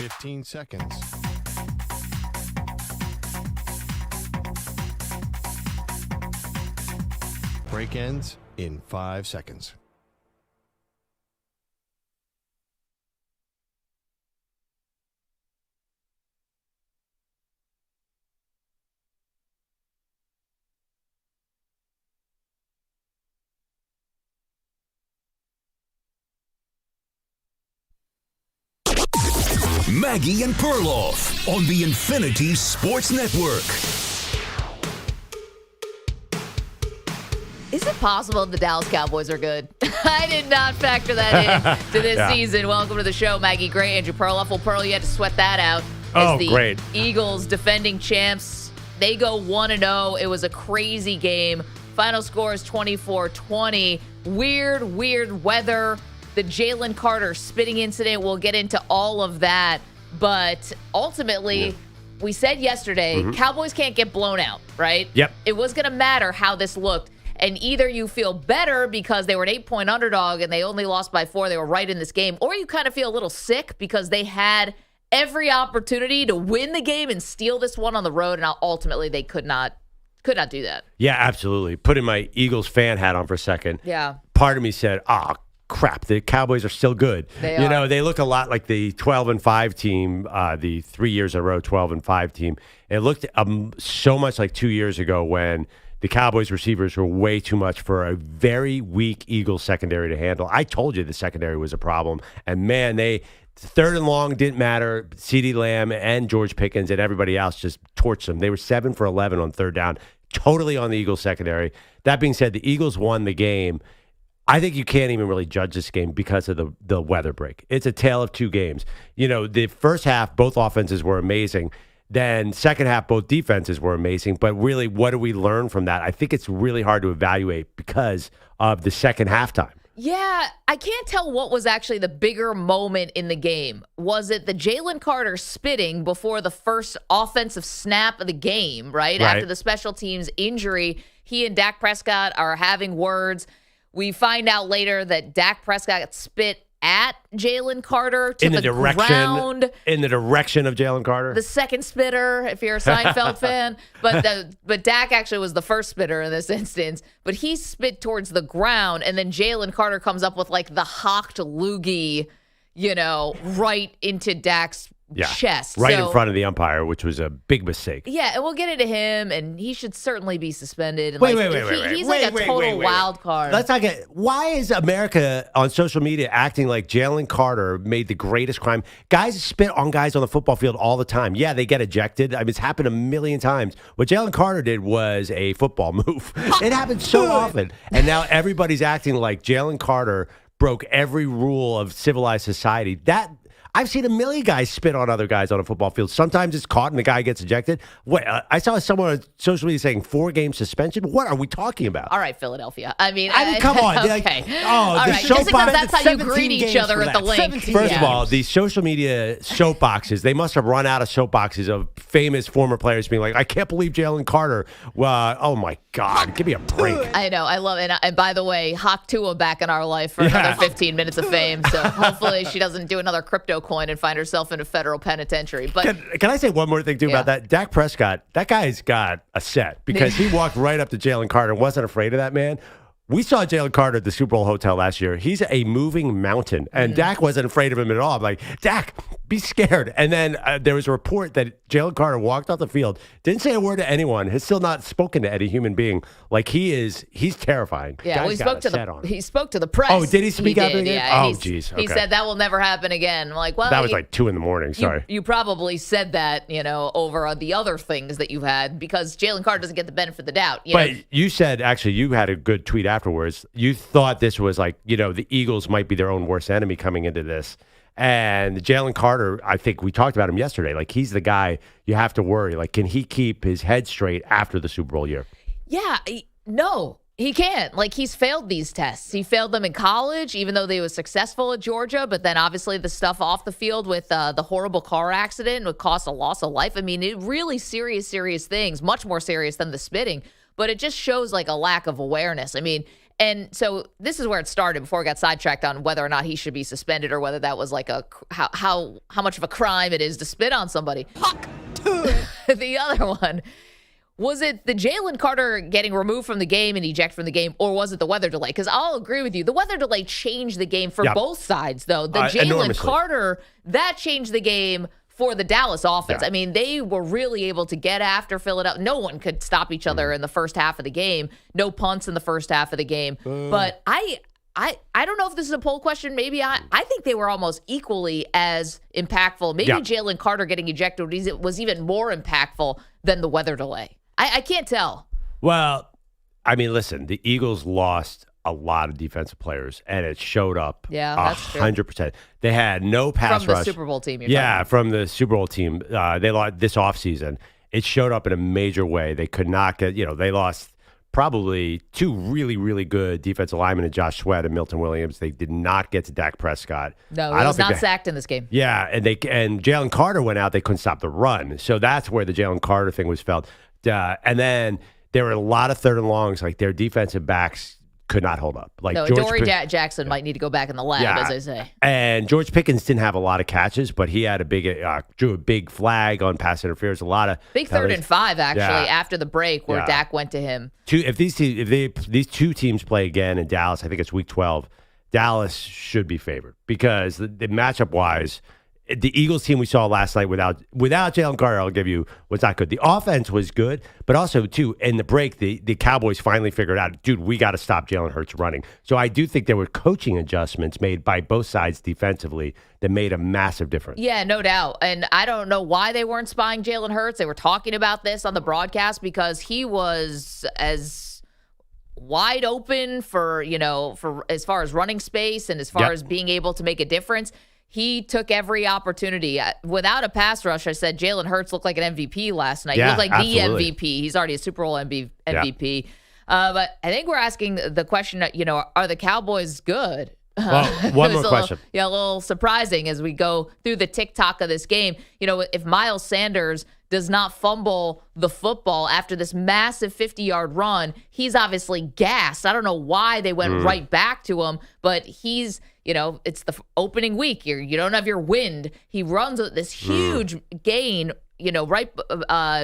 15 seconds. Break ends in 5 seconds. Maggie and Perloff on the Infinity Sports Network. Is it possible the Dallas Cowboys are good? I did not factor that in to this season. Welcome to the show, Maggie Gray, Andrew Perloff. Well, Pearl, you had to sweat that out. As the great. Eagles, defending champs, they go 1-0. It was a crazy game. Final score is 24-20. Weird weather. The Jalen Carter spitting incident, we'll get into all of that. But ultimately, we said yesterday, Cowboys can't get blown out, right? Yep. It was going to matter how this looked. And either you feel better because they were an 8-point underdog and they only lost by 4, they were right in this game, or you kind of feel a little sick because they had every opportunity to win the game and steal this one on the road, and ultimately they could not do that. Yeah, absolutely. Putting my Eagles fan hat on for a second. Yeah. Part of me said, crap, the Cowboys are still good. They are. They look a lot like the 12-5 team, the 3 years in a row 12-5 team. It looked so much like 2 years ago when the Cowboys receivers were way too much for a very weak Eagles secondary to handle. I told you the secondary was a problem. And, man, third and long didn't matter. CeeDee Lamb and George Pickens and everybody else just torched them. They were 7 for 11 on third down, totally on the Eagles secondary. That being said, the Eagles won the game. I think you can't even really judge this game because of the weather break. It's a tale of two games. The first half, both offenses were amazing. Then second half, both defenses were amazing. But really, what do we learn from that? I think it's really hard to evaluate because of the second halftime. Yeah, I can't tell what was actually the bigger moment in the game. Was it the Jalen Carter spitting before the first offensive snap of the game, right? After the special teams injury, he and Dak Prescott are having words. We find out later that Dak Prescott spit at Jalen Carter to the ground. In the direction of Jalen Carter. The second spitter, if you're a Seinfeld fan. But Dak actually was the first spitter in this instance. But he spit towards the ground, and then Jalen Carter comes up with like the hocked loogie, right into Dak's chest. Right in front of the umpire, which was a big mistake. Yeah, and we'll get into him, and he should certainly be suspended. And Wait. He's like a total wild card. Let's not get. Why is America on social media acting like Jalen Carter made the greatest crime? Guys spit on guys on the football field all the time. Yeah, they get ejected. I mean, it's happened a million times. What Jalen Carter did was a football move. It happens so often. And now everybody's acting like Jalen Carter broke every rule of civilized society. I've seen a million guys spit on other guys on a football field. Sometimes it's caught and the guy gets ejected. Wait, I saw someone on social media saying 4-game suspension. What are we talking about? All right, Philadelphia. I mean, come on. Okay. All right, just because that's how you greet each other at the link. First of all, these social media soapboxes, they must have run out of soapboxes of famous former players being like, I can't believe Jalen Carter. Oh, my God. Give me a break. I know. I love it. And by the way, Hawk Tua back in our life for another 15 minutes of fame. So hopefully she doesn't do another crypto coin and find herself in a federal penitentiary. But can I say one more thing, too, about that? Dak Prescott, that guy's got a set because he walked right up to Jalen Carter and wasn't afraid of that man. We saw Jalen Carter at the Super Bowl hotel last year. He's a moving mountain, and Dak wasn't afraid of him at all. I'm like, Dak, be scared. And then there was a report that Jalen Carter walked off the field, didn't say a word to anyone, has still not spoken to any human being. Like he's terrifying. Yeah, well, he spoke to the press. Oh, did he speak after the game? Yeah, oh, jeez. Okay. He said that will never happen again. I'm like, well, that was like 2 a.m. Sorry. You probably said that, over the other things that you've had because Jalen Carter doesn't get the benefit of the doubt. But you said, actually, you had a good tweet afterwards. You thought this was like, the Eagles might be their own worst enemy coming into this. And Jalen Carter, I think we talked about him yesterday. Like, he's the guy you have to worry. Like, can he keep his head straight after the Super Bowl year? Yeah, no, he can't. Like, he's failed these tests. He failed them in college, even though they were successful at Georgia. But then, obviously, the stuff off the field with the horrible car accident would cost a loss of life. I mean, really serious things, much more serious than the spitting. But it just shows, like, a lack of awareness. I mean, And so this is where it started before we got sidetracked on whether or not he should be suspended or whether that was like how much of a crime it is to spit on somebody. The other one, was it the Jalen Carter getting removed from the game and ejected from the game, or was it the weather delay? Because I'll agree with you. The weather delay changed the game for both sides, though. The Jalen Carter, that changed the game for the Dallas offense. Yeah. I mean, they were really able to get after Philadelphia. No one could stop each other in the first half of the game. No punts in the first half of the game. But I don't know if this is a poll question. Maybe I think they were almost equally as impactful. Maybe Jalen Carter getting ejected was even more impactful than the weather delay. I can't tell. Well, I mean, listen, the Eagles lost a lot of defensive players, and it showed up 100%. They had no pass rush. From the Super Bowl team, from the Super Bowl team. They lost this offseason. It showed up in a major way. They could not get, they lost probably two really, really good defensive linemen in Josh Sweat and Milton Williams. They did not get to Dak Prescott. No, he was not sacked in this game. Yeah, and Jalen Carter went out. They couldn't stop the run. So that's where the Jalen Carter thing was felt. And then there were a lot of third and longs. Like their defensive backs could not hold up. Like Dory Jackson might need to go back in the lab, as I say. And George Pickens didn't have a lot of catches, but he had drew a big flag on pass interference. A lot of big 3rd and 5 actually after the break where Dak went to him. If these two teams play again in Dallas, I think it's week 12. Dallas should be favored because the matchup wise. The Eagles team we saw last night without Jalen Carter, I'll give you, was not good. The offense was good, but also, too, in the break, the Cowboys finally figured out, dude, we got to stop Jalen Hurts running. So I do think there were coaching adjustments made by both sides defensively that made a massive difference. Yeah, no doubt. And I don't know why they weren't spying Jalen Hurts. They were talking about this on the broadcast because he was as wide open for as far as running space and as far as being able to make a difference. He took every opportunity. Without a pass rush, I said Jalen Hurts looked like an MVP last night. He looked like absolutely. the MVP. He's already a Super Bowl MVP. But I think we're asking the question, are the Cowboys good? Well, one more question. A little surprising as we go through the TikTok of this game. If Miles Sanders does not fumble the football after this massive 50-yard run, he's obviously gassed. I don't know why they went right back to him, but he's, it's the opening week. You don't have your wind. He runs this huge gain, right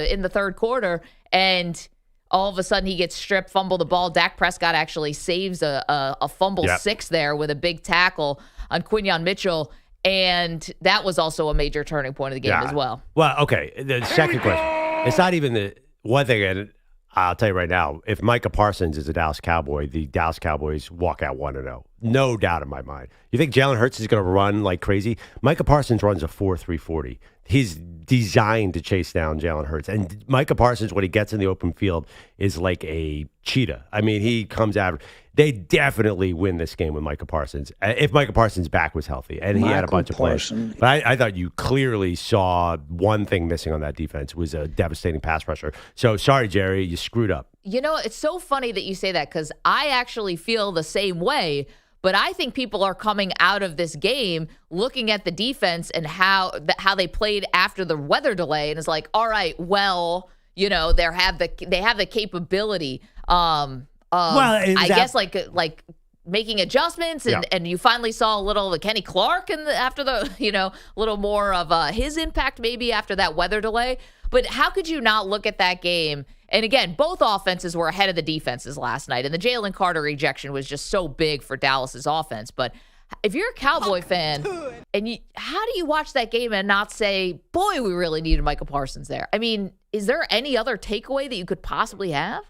in the third quarter, and all of a sudden he gets stripped, fumble the ball. Dak Prescott actually saves a fumble 6 there with a big tackle on Quinyon Mitchell. And that was also a major turning point of the game as well. Well, okay. The second question. It's not even the one thing, and I'll tell you right now, if Micah Parsons is a Dallas Cowboy, the Dallas Cowboys walk out 1-0. No doubt in my mind. You think Jalen Hurts is going to run like crazy? Micah Parsons runs a 4.340. He's designed to chase down Jalen Hurts. And Micah Parsons, when he gets in the open field, is like a cheetah. I mean, he comes out. They definitely win this game with Micah Parsons. If Micah Parsons' back was healthy and he had a bunch of plays. But I thought you clearly saw one thing missing on that defense was a devastating pass rusher. So, sorry, Jerry, you screwed up. It's so funny that you say that because I actually feel the same way. But I think people are coming out of this game looking at the defense and how they played after the weather delay, and it's like, all right, well, they have the capability. I guess like making adjustments, and you finally saw a little of Kenny Clark after the a little more of his impact maybe after that weather delay. But how could you not look at that game? And again, both offenses were ahead of the defenses last night, and the Jalen Carter ejection was just so big for Dallas's offense. But if you're a Cowboy fan, how do you watch that game and not say, boy, we really needed Micah Parsons there? I mean, is there any other takeaway that you could possibly have?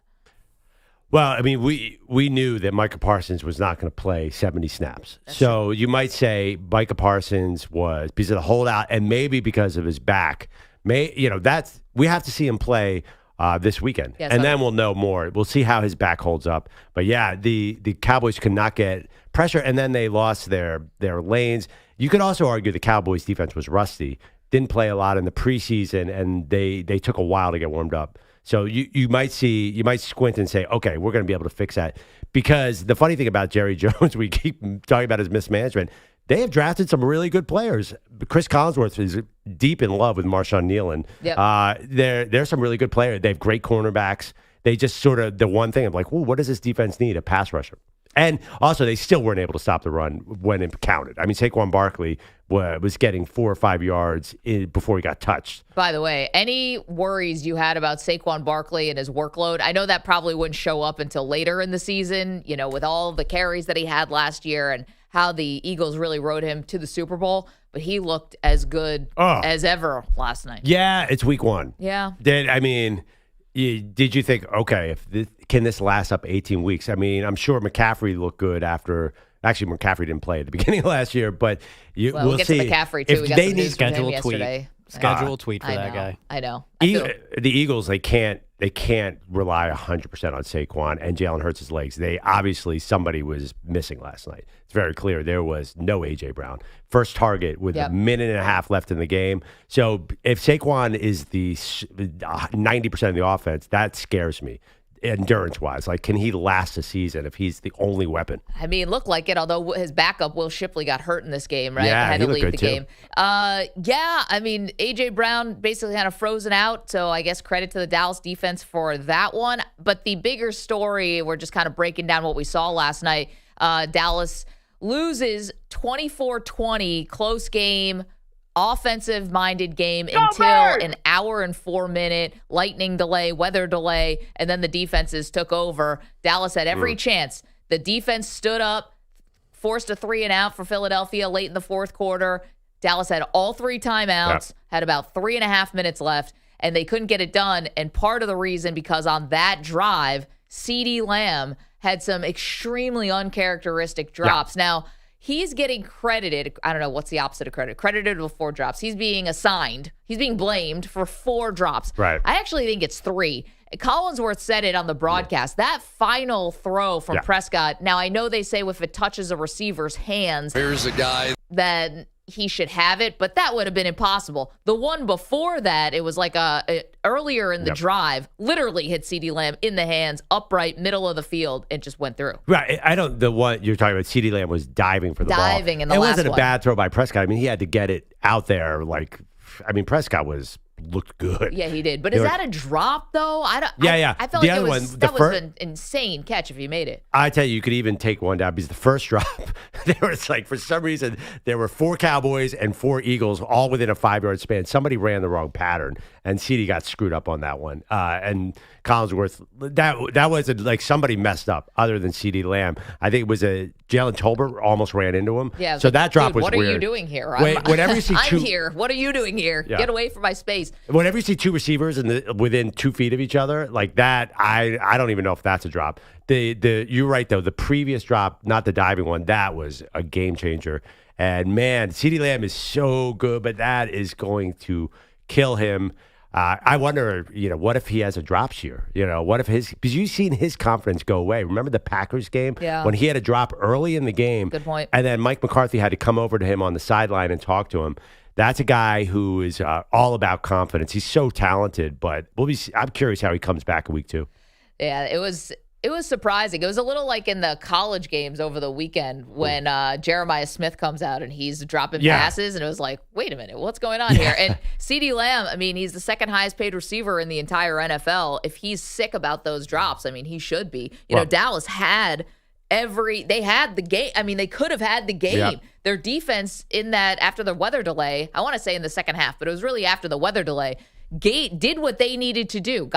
Well, I mean, we knew that Micah Parsons was not going to play 70 snaps. So you might say Micah Parsons was because of the holdout and maybe because of his back. We have to see him play this weekend, and then we'll know more. We'll see how his back holds up. But yeah, the Cowboys could not get pressure, and then they lost their lanes. You could also argue the Cowboys' defense was rusty, didn't play a lot in the preseason, and they took a while to get warmed up. So you might squint and say, okay, we're going to be able to fix that. Because the funny thing about Jerry Jones, we keep talking about his mismanagement. They have drafted some really good players. Chris Collinsworth is deep in love with Marshawn Nealon. Yep. There's some really good players. They have great cornerbacks. They just sort of, the one thing, I'm like, well, what does this defense need? A pass rusher. And also, they still weren't able to stop the run when it counted. I mean, Saquon Barkley was getting 4 or 5 yards before he got touched. By the way, any worries you had about Saquon Barkley and his workload, I know that probably wouldn't show up until later in the season, with all the carries that he had last year and how the Eagles really rode him to the Super Bowl. But he looked as good as ever last night. Yeah, it's week 1. Yeah. Did you think, okay, can this last up 18 weeks? I mean, I'm sure McCaffrey looked good after. Actually, McCaffrey didn't play at the beginning of last year, but we'll get see. to McCaffrey, too. If we got they some need news from him yesterday. Schedule a tweet for that guy. I know. The Eagles, they can't rely 100% on Saquon and Jalen Hurts' legs. Somebody was missing last night. It's very clear. There was no A.J. Brown. First target with a minute and a half left in the game. So if Saquon is the 90% of the offense, that scares me. Endurance-wise, like, can he last a season if he's the only weapon? I mean, looked like it, although his backup, Will Shipley, got hurt in this game, right? Yeah, had he to looked leave good the game. I mean, A.J. Brown basically kind of frozen out, so I guess credit to the Dallas defense for that one. But the bigger story, we're just kind of breaking down what we saw last night. Dallas loses 24-20, close game, offensive-minded game until an hour and 4-minute lightning delay, weather delay, and then the defenses took over. Dallas had every chance. The defense stood up, forced a 3-and-out for Philadelphia late in the fourth quarter. Dallas had all 3 timeouts, had about 3.5 minutes left, and they couldn't get it done. And part of the reason, because on that drive, CeeDee Lamb had some extremely uncharacteristic drops. Now, he's getting credited. I don't know what's the opposite of credit. Credited with 4 drops. He's being assigned. He's being blamed for 4 drops. Right. I actually think it's 3. Collinsworth said it on the broadcast. That final throw from Prescott. Now, I know they say if it touches a receiver's hands, here's a guy that he should have it, but that would have been impossible. The one before that, it was like earlier in the drive, literally hit CeeDee Lamb in the hands, upright, middle of the field, and just went through. Right. The one you're talking about, CeeDee Lamb was diving for the ball. Diving in the last one. It wasn't a bad throw by Prescott. I mean, he had to get it out there. Prescott looked good. Yeah, he did. But is that a drop, though? I felt the like other that was an insane catch if he made it. I tell you could even take one down because the first drop, there was for some reason, there were 4 Cowboys and 4 Eagles all within a 5-yard span. Somebody ran the wrong pattern, and CeeDee got screwed up on that one. And Collinsworth, that wasn't somebody messed up other than CeeDee Lamb. I think it was Jalen Tolbert almost ran into him. Yeah. So that drop was weird. What are you doing here? Whenever you see I'm here. What are you doing here? Yeah. Get away from my space. Whenever you see 2 receivers within 2 feet of each other like that, I don't even know if that's a drop. You're right though. The previous drop, not the diving one, that was a game changer. And man, CeeDee Lamb is so good, but that is going to kill him. I wonder, what if he has a drop year? What if because you've seen his confidence go away. Remember the Packers game? Yeah. When he had a drop early in the game. Good point. And then Mike McCarthy had to come over to him on the sideline and talk to him. That's a guy who is all about confidence. He's so talented, but I'm curious how he comes back in week 2. Yeah, it was surprising. It was a little like in the college games over the weekend when Jeremiah Smith comes out and he's dropping passes, and it was like, wait a minute, what's going on here? And CeeDee Lamb, I mean, he's the second highest paid receiver in the entire NFL. If he's sick about those drops, I mean, he should be. Dallas had they had the game. I mean, they could have had the game. Yep. Their defense in that after the weather delay, I want to say in the second half, but it was really after the weather delay, did what they needed to do.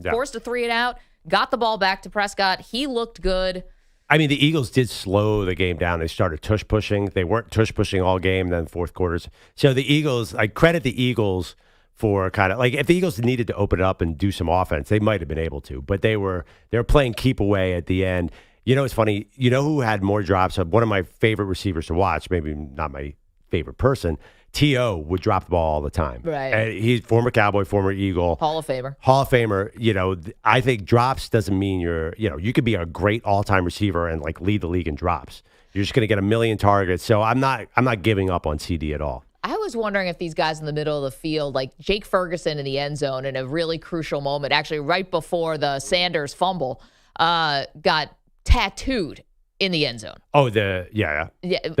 Forced a 3-and-out, got the ball back to Prescott. He looked good. I mean, the Eagles did slow the game down. They started tush pushing. They weren't tush pushing all game, then fourth quarters. So the Eagles, I credit the Eagles for kind of if the Eagles needed to open it up and do some offense, they might have been able to, but they were playing keep away at the end. It's funny. Who had more drops? One of my favorite receivers to watch, maybe not my favorite person, T.O. would drop the ball all the time. Right. And he's former Cowboy, former Eagle. Hall of Famer. I think drops doesn't mean you could be a great all-time receiver and lead the league in drops. You're just going to get a million targets. So I'm not giving up on CD at all. I was wondering if these guys in the middle of the field, like Jake Ferguson in the end zone in a really crucial moment, actually right before the Sanders fumble, got tattooed in the end zone. Oh, the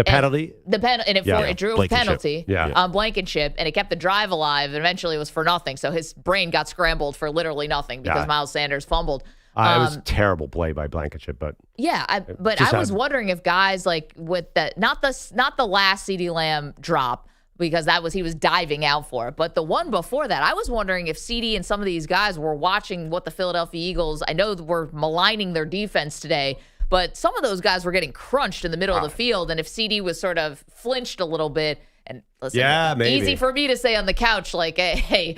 penalty? And it drew a Blankenship. penalty on Blankenship, and it kept the drive alive. And eventually it was for nothing. So his brain got scrambled for literally nothing because Miles Sanders fumbled. It was a terrible play by Blankenship, but I was wondering if guys like with the not the last CeeDee Lamb drop, because he was diving out for it, but the one before that, I was wondering if CeeDee and some of these guys were watching what the Philadelphia Eagles. I know we're maligning their defense today, but some of those guys were getting crunched in the middle of the field, and if CeeDee was sort of flinched a little bit. And listen, maybe. Easy for me to say on the couch, like, hey,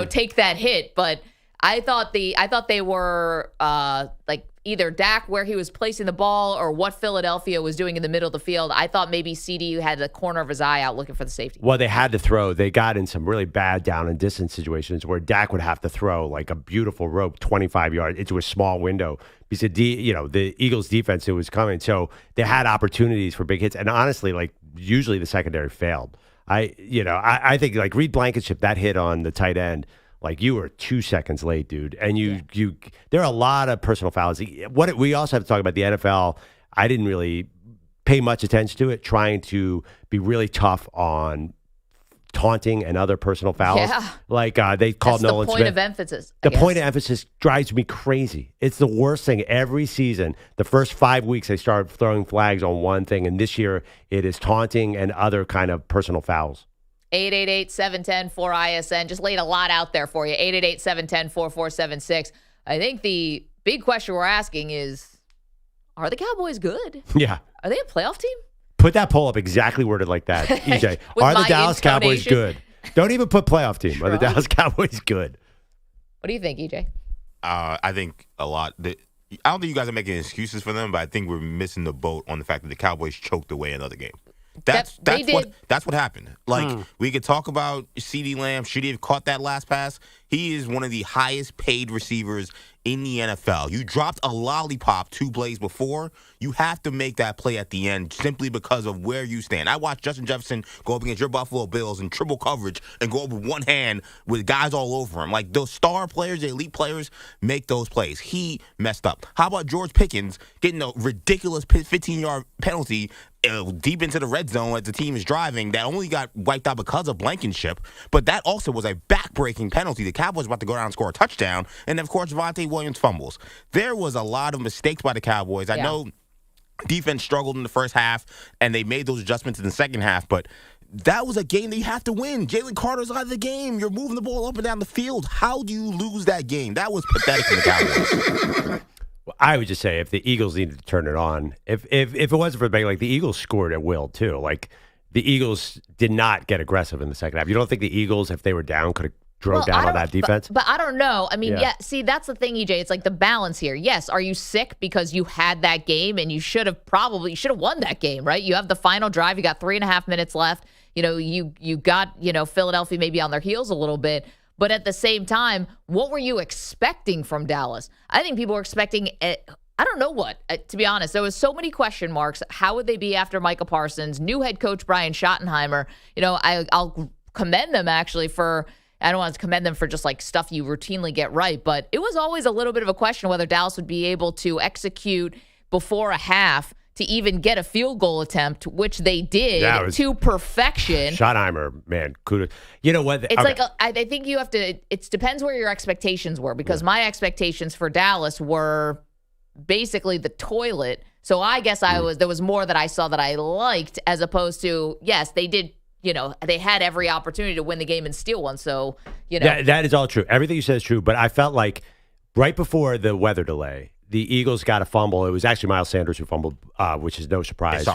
take that hit, but. I thought they were like either Dak where he was placing the ball or what Philadelphia was doing in the middle of the field. I thought maybe CeeDee had the corner of his eye out looking for the safety. Well, they had to throw. They got in some really bad down and distance situations where Dak would have to throw like a beautiful rope 25 yards into a small window because the Eagles defense, it was coming. So they had opportunities for big hits. And honestly, like usually the secondary failed. I think like Reed Blankenship, that hit on the tight end, like you were 2 seconds late, dude. And there are a lot of personal fouls. We also have to talk about the NFL. I didn't really pay much attention to it, trying to be really tough on taunting and other personal fouls. Yeah. Like they called That's Nolan the point Smith. of emphasis. The point of emphasis drives me crazy. It's the worst thing every season. The first 5 weeks, they start throwing flags on one thing. And this year, it is taunting and other kind of personal fouls. 888-710-4ISN. Just laid a lot out there for you. 888-710-4476. I think the big question we're asking is, are the Cowboys good? Yeah. Are they a playoff team? Put that poll up exactly worded like that, EJ. Are the Dallas Cowboys good? Don't even put playoff team. Are the Dallas Cowboys good? What do you think, EJ? I think a lot. I don't think you guys are making excuses for them, but I think we're missing the boat on the fact that the Cowboys choked away another game. That's what happened. Like, we could talk about CeeDee Lamb. Should he have caught that last pass? He is one of the highest paid receivers in the NFL. You dropped a lollipop 2 plays before. You have to make that play at the end simply because of where you stand. I watched Justin Jefferson go up against your Buffalo Bills in triple coverage and go up with one hand with guys all over him. Like, those star players, the elite players, make those plays. He messed up. How about George Pickens getting a ridiculous 15-yard penalty deep into the red zone as the team is driving that only got wiped out because of Blankenship, but that also was a back-breaking penalty. The Cowboys were about to go down and score a touchdown, and of course, Javonte Williams fumbles. There was a lot of mistakes by the Cowboys. I know defense struggled in the first half, and they made those adjustments in the second half, but that was a game that you have to win. Jalen Carter's out of the game. You're moving the ball up and down the field. How do you lose that game? That was pathetic for the Cowboys. I would just say if the Eagles needed to turn it on, if it wasn't for the like the Eagles scored at will too. Like the Eagles did not get aggressive in the second half. You don't think the Eagles, if they were down, could have drove down on that defense? But I don't know. I mean, see, that's the thing, EJ. It's like the balance here. Yes, are you sick because you had that game and you should have won that game, right? You have the final drive. You got 3.5 minutes left. You got Philadelphia maybe on their heels a little bit. But at the same time, what were you expecting from Dallas? I think people were expecting, I don't know what, to be honest. There was so many question marks. How would they be after Micah Parsons? New head coach Brian Schottenheimer. I'll commend them actually for, I don't want to commend them for just like stuff you routinely get right, but it was always a little bit of a question whether Dallas would be able to execute before a half to even get a field goal attempt, which they did to perfection. Schottenheimer, man, kudos. You know what? It's like, I think you have to, it depends where your expectations were, because my expectations for Dallas were basically the toilet. So I guess there was more that I saw that I liked, as opposed to, yes, they did, they had every opportunity to win the game and steal one. So, That is all true. Everything you said is true, but I felt like right before the weather delay, the Eagles got a fumble. It was actually Miles Sanders who fumbled, which is no surprise.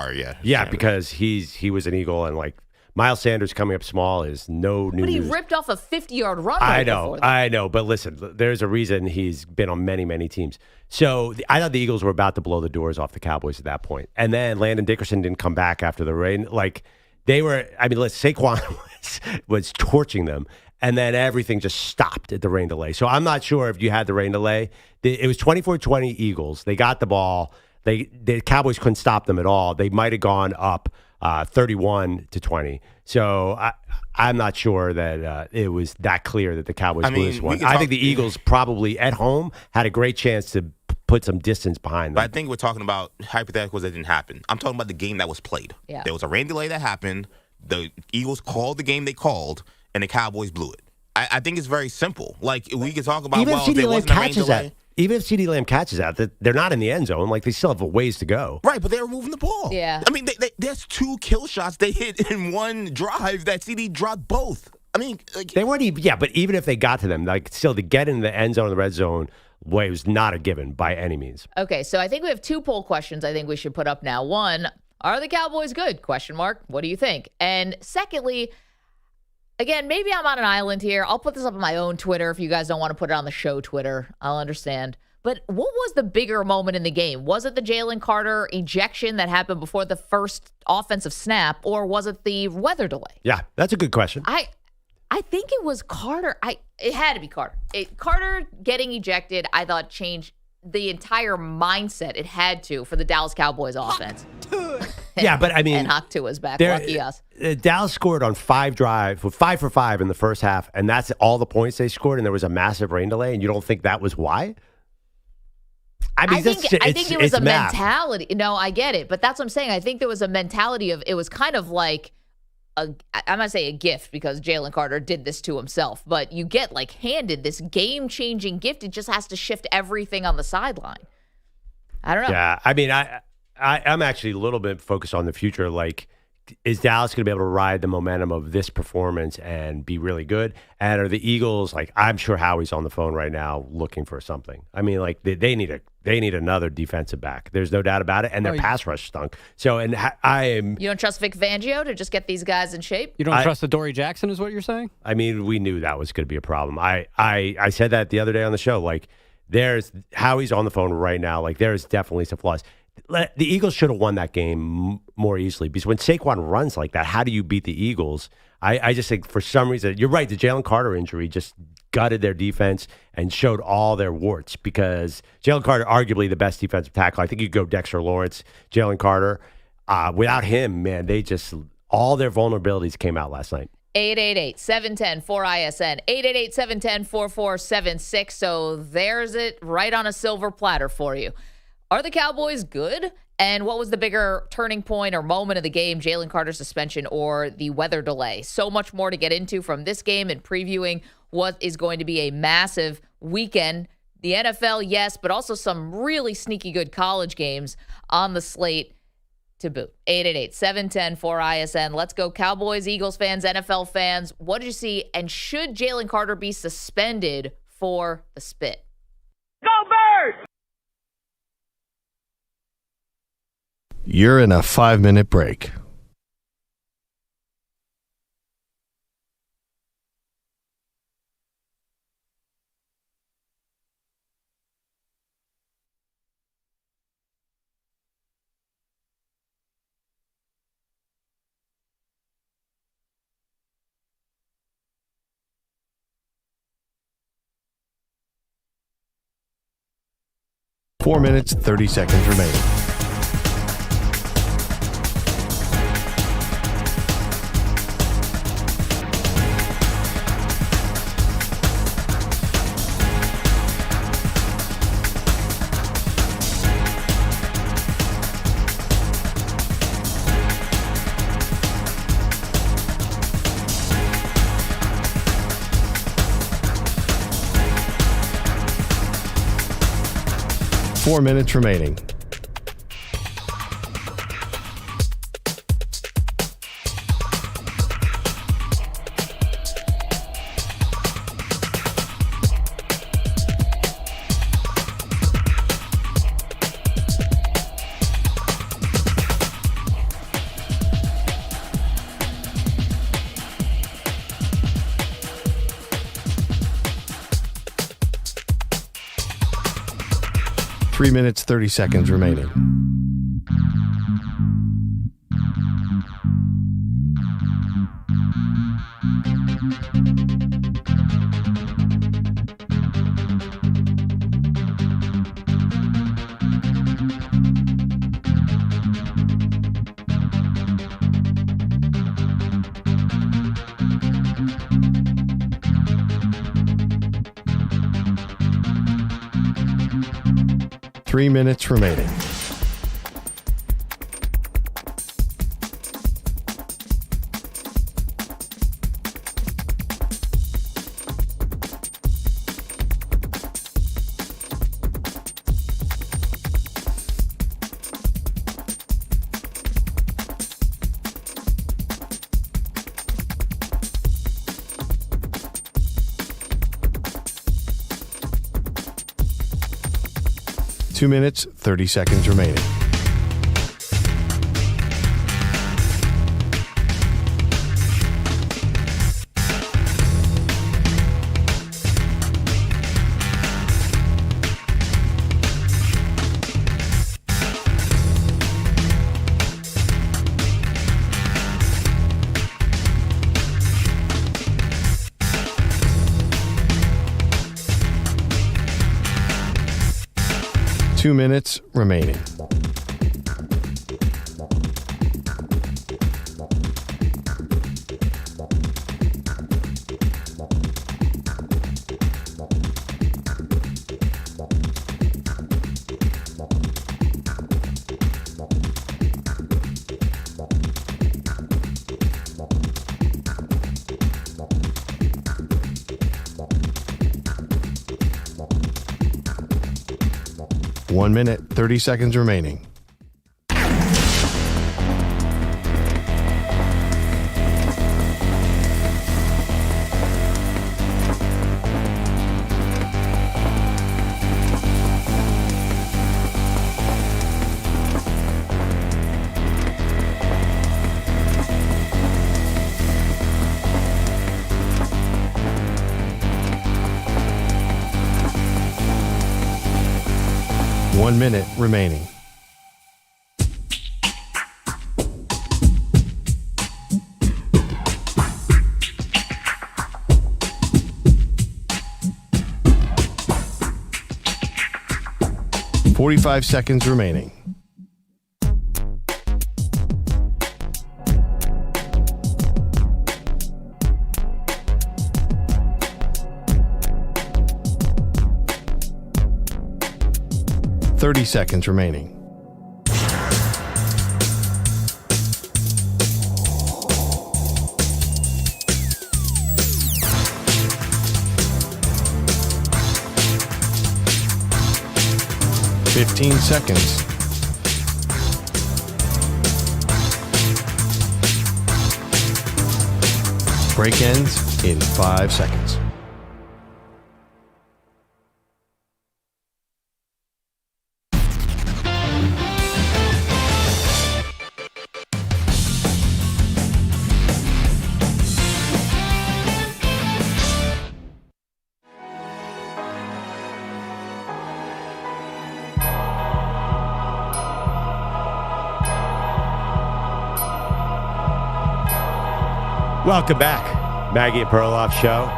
Yeah, because he was an Eagle, and like Miles Sanders coming up small is no news. But he ripped off a 50-yard run. I know. But listen, there's a reason he's been on many, many teams. So I thought the Eagles were about to blow the doors off the Cowboys at that point. And then Landon Dickerson didn't come back after the rain. Like they were, Saquon was torching them. And then everything just stopped at the rain delay. So I'm not sure if you had the rain delay. It was 24-20 Eagles. They got the ball. The Cowboys couldn't stop them at all. They might have gone up 31-20. So I'm not sure that it was that clear that the Cowboys lose one. I think the Eagles probably at home had a great chance to put some distance behind them. But I think we're talking about hypotheticals that didn't happen. I'm talking about the game that was played. Yeah. There was a rain delay that happened. The Eagles called the game they called, and the Cowboys blew it. I think it's very simple. Like, we can talk about, even well, if there CeeDee Lamb wasn't a rain catches delay. that. Even if CeeDee Lamb catches that, they're not in the end zone. Like, they still have a ways to go. Right, but they were moving the ball. Yeah. I mean, there's 2 kill shots they hit in one drive that CD dropped both. I mean, like, They weren't even, but even if they got to them, like, still to get in the end zone, the red zone, it was not a given by any means. Okay, so I think we have 2 poll questions I think we should put up now. One, are the Cowboys good? Question mark. What do you think? And secondly, again, maybe I'm on an island here. I'll put this up on my own Twitter if you guys don't want to put it on the show Twitter. I'll understand. But what was the bigger moment in the game? Was it the Jalen Carter ejection that happened before the first offensive snap, or was it the weather delay? Yeah, that's a good question. I think it was Carter. It had to be Carter. Carter getting ejected, I thought, changed the entire mindset. It had to for the Dallas Cowboys offense. Yeah, but I mean, and Hawk 2 is back. Lucky us. Dallas scored on 5 for 5 in the first half, and that's all the points they scored, and there was a massive rain delay, and you don't think that was why? I mean, I think it was a math. mentality. No, I get it, but that's what I'm saying. I think there was a mentality of it was kind of like I'm not saying a gift because Jalen Carter did this to himself, but you get like handed this game-changing gift. It just has to shift everything on the sideline. I don't know. Yeah, I mean, I'm actually a little bit focused on the future. Like, is Dallas going to be able to ride the momentum of this performance and be really good? And are the Eagles, like, I'm sure Howie's on the phone right now looking for something. I mean, like, they need another defensive back. There's no doubt about it. And their pass rush stunk. So, and You don't trust Vic Fangio to just get these guys in shape? You don't trust Adoree Jackson is what you're saying? I mean, we knew that was going to be a problem. I said that the other day on the show. Like, there's Howie's on the phone right now. Like, there's definitely some flaws. The Eagles should have won that game more easily because when Saquon runs like that, how do you beat the Eagles? I just think for some reason, you're right, the Jalen Carter injury just gutted their defense and showed all their warts because Jalen Carter, arguably the best defensive tackle. I think you go Dexter Lawrence, Jalen Carter. Without him, man, all their vulnerabilities came out last night. 888-710-4ISN, 888-710-4476. So there's it right on a silver platter for you. Are the Cowboys good? And what was the bigger turning point or moment of the game, Jalen Carter's suspension or the weather delay? So much more to get into from this game and previewing what is going to be a massive weekend. The NFL, yes, but also some really sneaky good college games on the slate to boot. 888-710-4ISN. Let's go Cowboys, Eagles fans, NFL fans. What did you see? And should Jalen Carter be suspended for the spit? Go Birds! You're in a 5-minute break. Four minutes, 30 seconds remaining. Four minutes remaining. Three minutes, 30 seconds remaining. 3 minutes remaining. Two minutes, 30 seconds remaining. Two minutes remaining. One minute, 30 seconds remaining. One minute remaining. $45 seconds remaining. $30 seconds remaining. $15 seconds. Break ends in 5 seconds. Welcome back. Maggie and Perloff Show.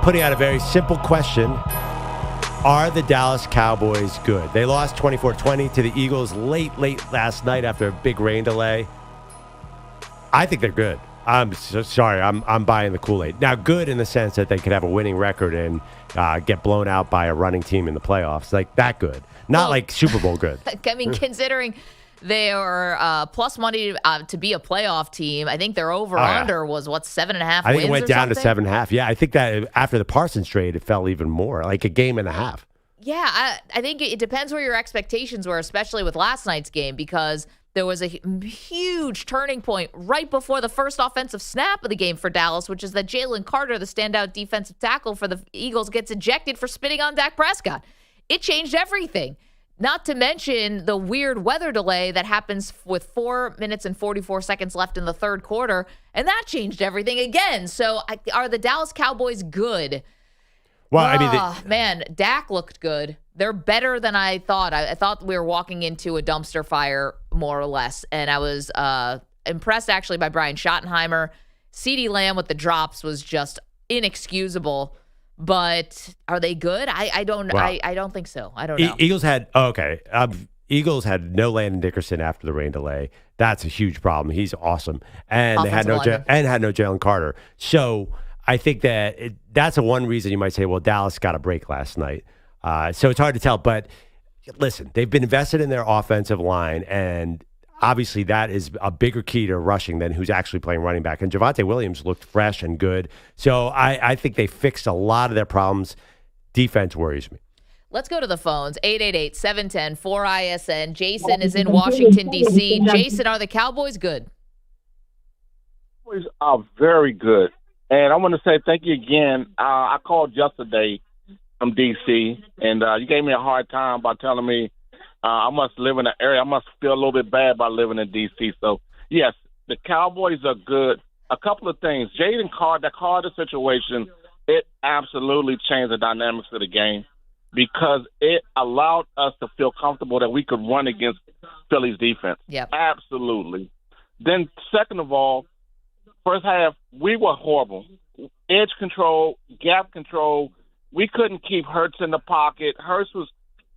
Putting out a very simple question. Are the Dallas Cowboys good? They lost 24-20 to the Eagles late last night after a big rain delay. I think they're good. I'm so sorry. I'm buying the Kool-Aid. Now, good in the sense that they could have a winning record and get blown out by a running team in the playoffs. Like that good. Not like Super Bowl good. I mean, considering they are plus money to be a playoff team. I think their over-under was, 7.5 wins I think it went down something? to 7.5. Yeah, I think that after the Parsons trade, it fell even more, like a game and a half. Yeah, I think it depends where your expectations were, especially with last night's game, because there was a huge turning point right before the first offensive snap of the game for Dallas, which is that Jalen Carter, the standout defensive tackle for the Eagles, gets ejected for spitting on Dak Prescott. It changed everything. Not to mention the weird weather delay that happens with 4 minutes and 44 seconds left in the third quarter, and that changed everything again. So are the Dallas Cowboys good? Well, I mean, man, Dak looked good. They're better than I thought. I thought we were walking into a dumpster fire, more or less, and I was impressed, actually, by Brian Schottenheimer. CeeDee Lamb with the drops was just inexcusable. But are they good? I don't. Wow. I don't think so. I don't know. Eagles had Eagles had no Landon Dickerson after the rain delay. That's a huge problem. He's awesome, and they had no Jalen Carter. So I think that's a one reason you might say, well, Dallas got a break last night. So it's hard to tell. But listen, they've been invested in their offensive line, and obviously that is a bigger key to rushing than who's actually playing running back. And Javonte Williams looked fresh and good. So I think they fixed a lot of their problems. Defense worries me. Let's go to the phones. 888-710-4ISN. Jason is in Washington, D.C. Jason, are the Cowboys good? Cowboys are very good. And I want to say thank you again. I called yesterday from D.C., and you gave me a hard time by telling me I must live in the area. I must feel a little bit bad by living in D.C. So, yes, the Cowboys are good. A couple of things. Jalen Carter, the Carter situation, it absolutely changed the dynamics of the game because it allowed us to feel comfortable that we could run against Philly's defense. Yep. Absolutely. Then, second of all, first half, we were horrible. Edge control, gap control. We couldn't keep Hurts in the pocket. Hurts was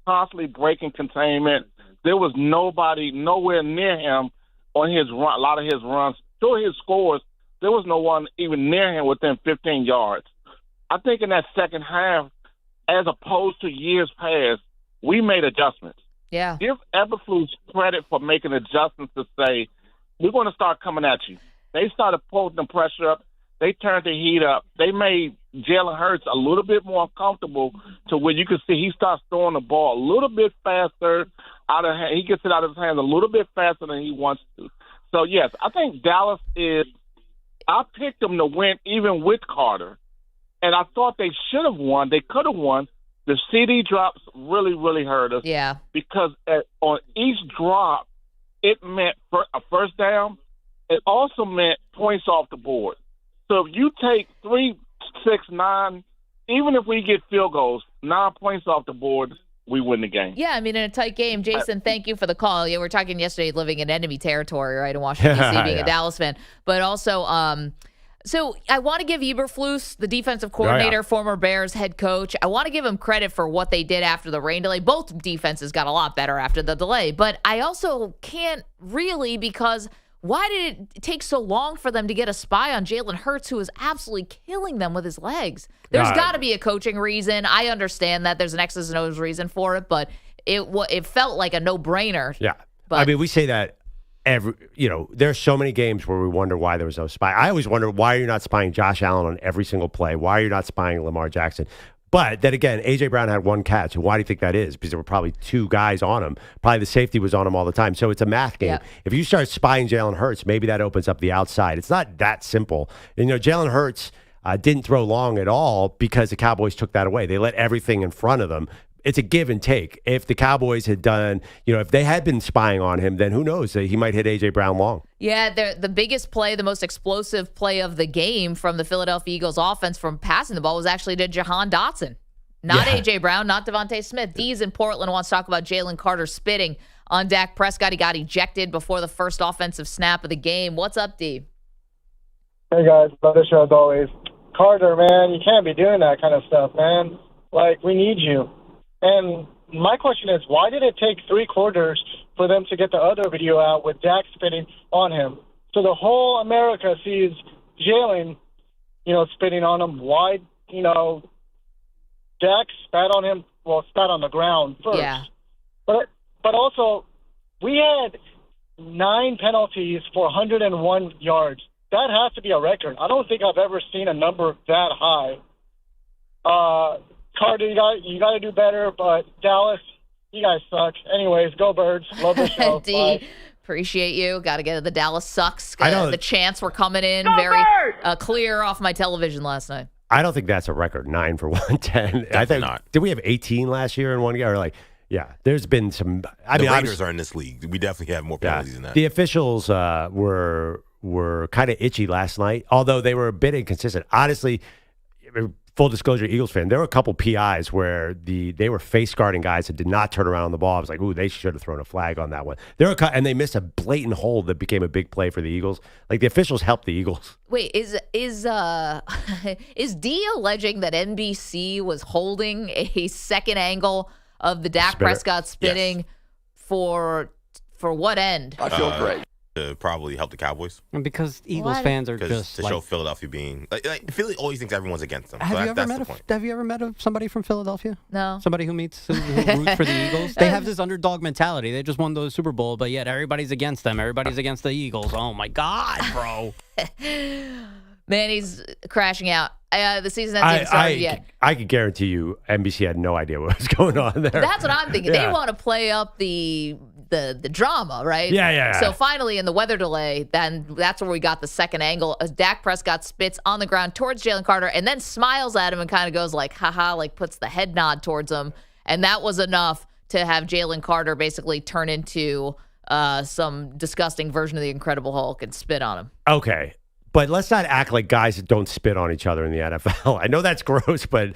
constantly breaking containment. There was nobody nowhere near him on his run, a lot of his runs. Through his scores, there was no one even near him within 15 yards. I think in that second half, as opposed to years past, we made adjustments. Yeah. Give Eberflus credit for making adjustments to say, we're going to start coming at you. They started pulling the pressure up. They turned the heat up. They made Jalen Hurts a little bit more comfortable to where you can see he starts throwing the ball a little bit faster. He gets it out of his hands a little bit faster than he wants to. So, yes, I think Dallas is – I picked them to win even with Carter. And I thought they should have won. They could have won. The CD drops really, really hurt us. Yeah. Because on each drop, it meant a first down. It also meant points off the board. So if you take 3, 6, 9, even if we get field goals, 9 points off the board, we win the game. Yeah, I mean, in a tight game. Jason, thank you for the call. Yeah, we were talking yesterday living in enemy territory, right, in Washington, D.C., being a Dallas fan. But also, so I want to give Eberflus, the defensive coordinator, former Bears head coach, I want to give him credit for what they did after the rain delay. Both defenses got a lot better after the delay. But I also can't really because – why did it take so long for them to get a spy on Jalen Hurts, who is absolutely killing them with his legs? There's got to be a coaching reason. I understand that there's an X's and O's reason for it, but it felt like a no-brainer. Yeah. But, I mean, we say that there's so many games where we wonder why there was no spy. I always wonder why you're not spying Josh Allen on every single play. Why are you not spying Lamar Jackson? But then again, A.J. Brown had one catch. And why do you think that is? Because there were probably 2 guys on him. Probably the safety was on him all the time. So it's a math game. Yep. If you start spying Jalen Hurts, maybe that opens up the outside. It's not that simple. And, Jalen Hurts didn't throw long at all because the Cowboys took that away. They let everything in front of them. It's a give and take. If the Cowboys had done, if they had been spying on him, then who knows? He might hit A.J. Brown long. Yeah, the biggest play, the most explosive play of the game from the Philadelphia Eagles offense from passing the ball was actually to Jahan Dotson. Not A.J. Brown, not Devontae Smith. D's in Portland wants to talk about Jalen Carter spitting on Dak Prescott. He got ejected before the first offensive snap of the game. What's up, D? Hey, guys. Love the show as always. Carter, man, you can't be doing that kind of stuff, man. Like, we need you. And my question is, why did it take 3 quarters for them to get the other video out with Dak spitting on him? So the whole America sees Jalen, spitting on him. Why, Dak spat on him, spat on the ground first. Yeah. But also, we had 9 penalties for 101 yards. That has to be a record. I don't think I've ever seen a number that high. Carter, you got to do better, but Dallas, you guys suck. Anyways, go Birds. Love the show. D, bye. appreciate you. Got to get it. The Dallas sucks. I know. The chants were coming in Go very Birds! clear off my television last night. I don't think that's a record, 9 for 110. I think not. Did we have 18 last year in one game? Or there's been some. The Raiders are in this league. We definitely have more penalties than that. The officials were kind of itchy last night, although they were a bit inconsistent. Honestly, full disclosure, Eagles fan, there were a couple PIs where they were face guarding guys that did not turn around on the ball. I was like, ooh, they should have thrown a flag on that one. And they missed a blatant hold that became a big play for the Eagles. Like, the officials helped the Eagles. Wait, is D alleging that NBC was holding a second angle of the Dak Prescott spitting for what end? I feel great. to probably help the Cowboys. And because Eagles fans are just to show Philadelphia being like Philly always thinks everyone's against them. Have you ever met somebody from Philadelphia? No. Somebody who roots for the Eagles? They have this underdog mentality. They just won the Super Bowl, but yet everybody's against them. Everybody's against the Eagles. Oh my God, bro. Man, he's crashing out. The season hasn't even started yet. I can guarantee you NBC had no idea what was going on there. That's what I'm thinking. They want to play up the drama, right? Yeah. So finally, in the weather delay, then that's where we got the second angle. As Dak Prescott spits on the ground towards Jalen Carter and then smiles at him and kind of goes like, haha, like puts the head nod towards him. And that was enough to have Jalen Carter basically turn into some disgusting version of the Incredible Hulk and spit on him. Okay. But let's not act like guys that don't spit on each other in the NFL. I know that's gross, but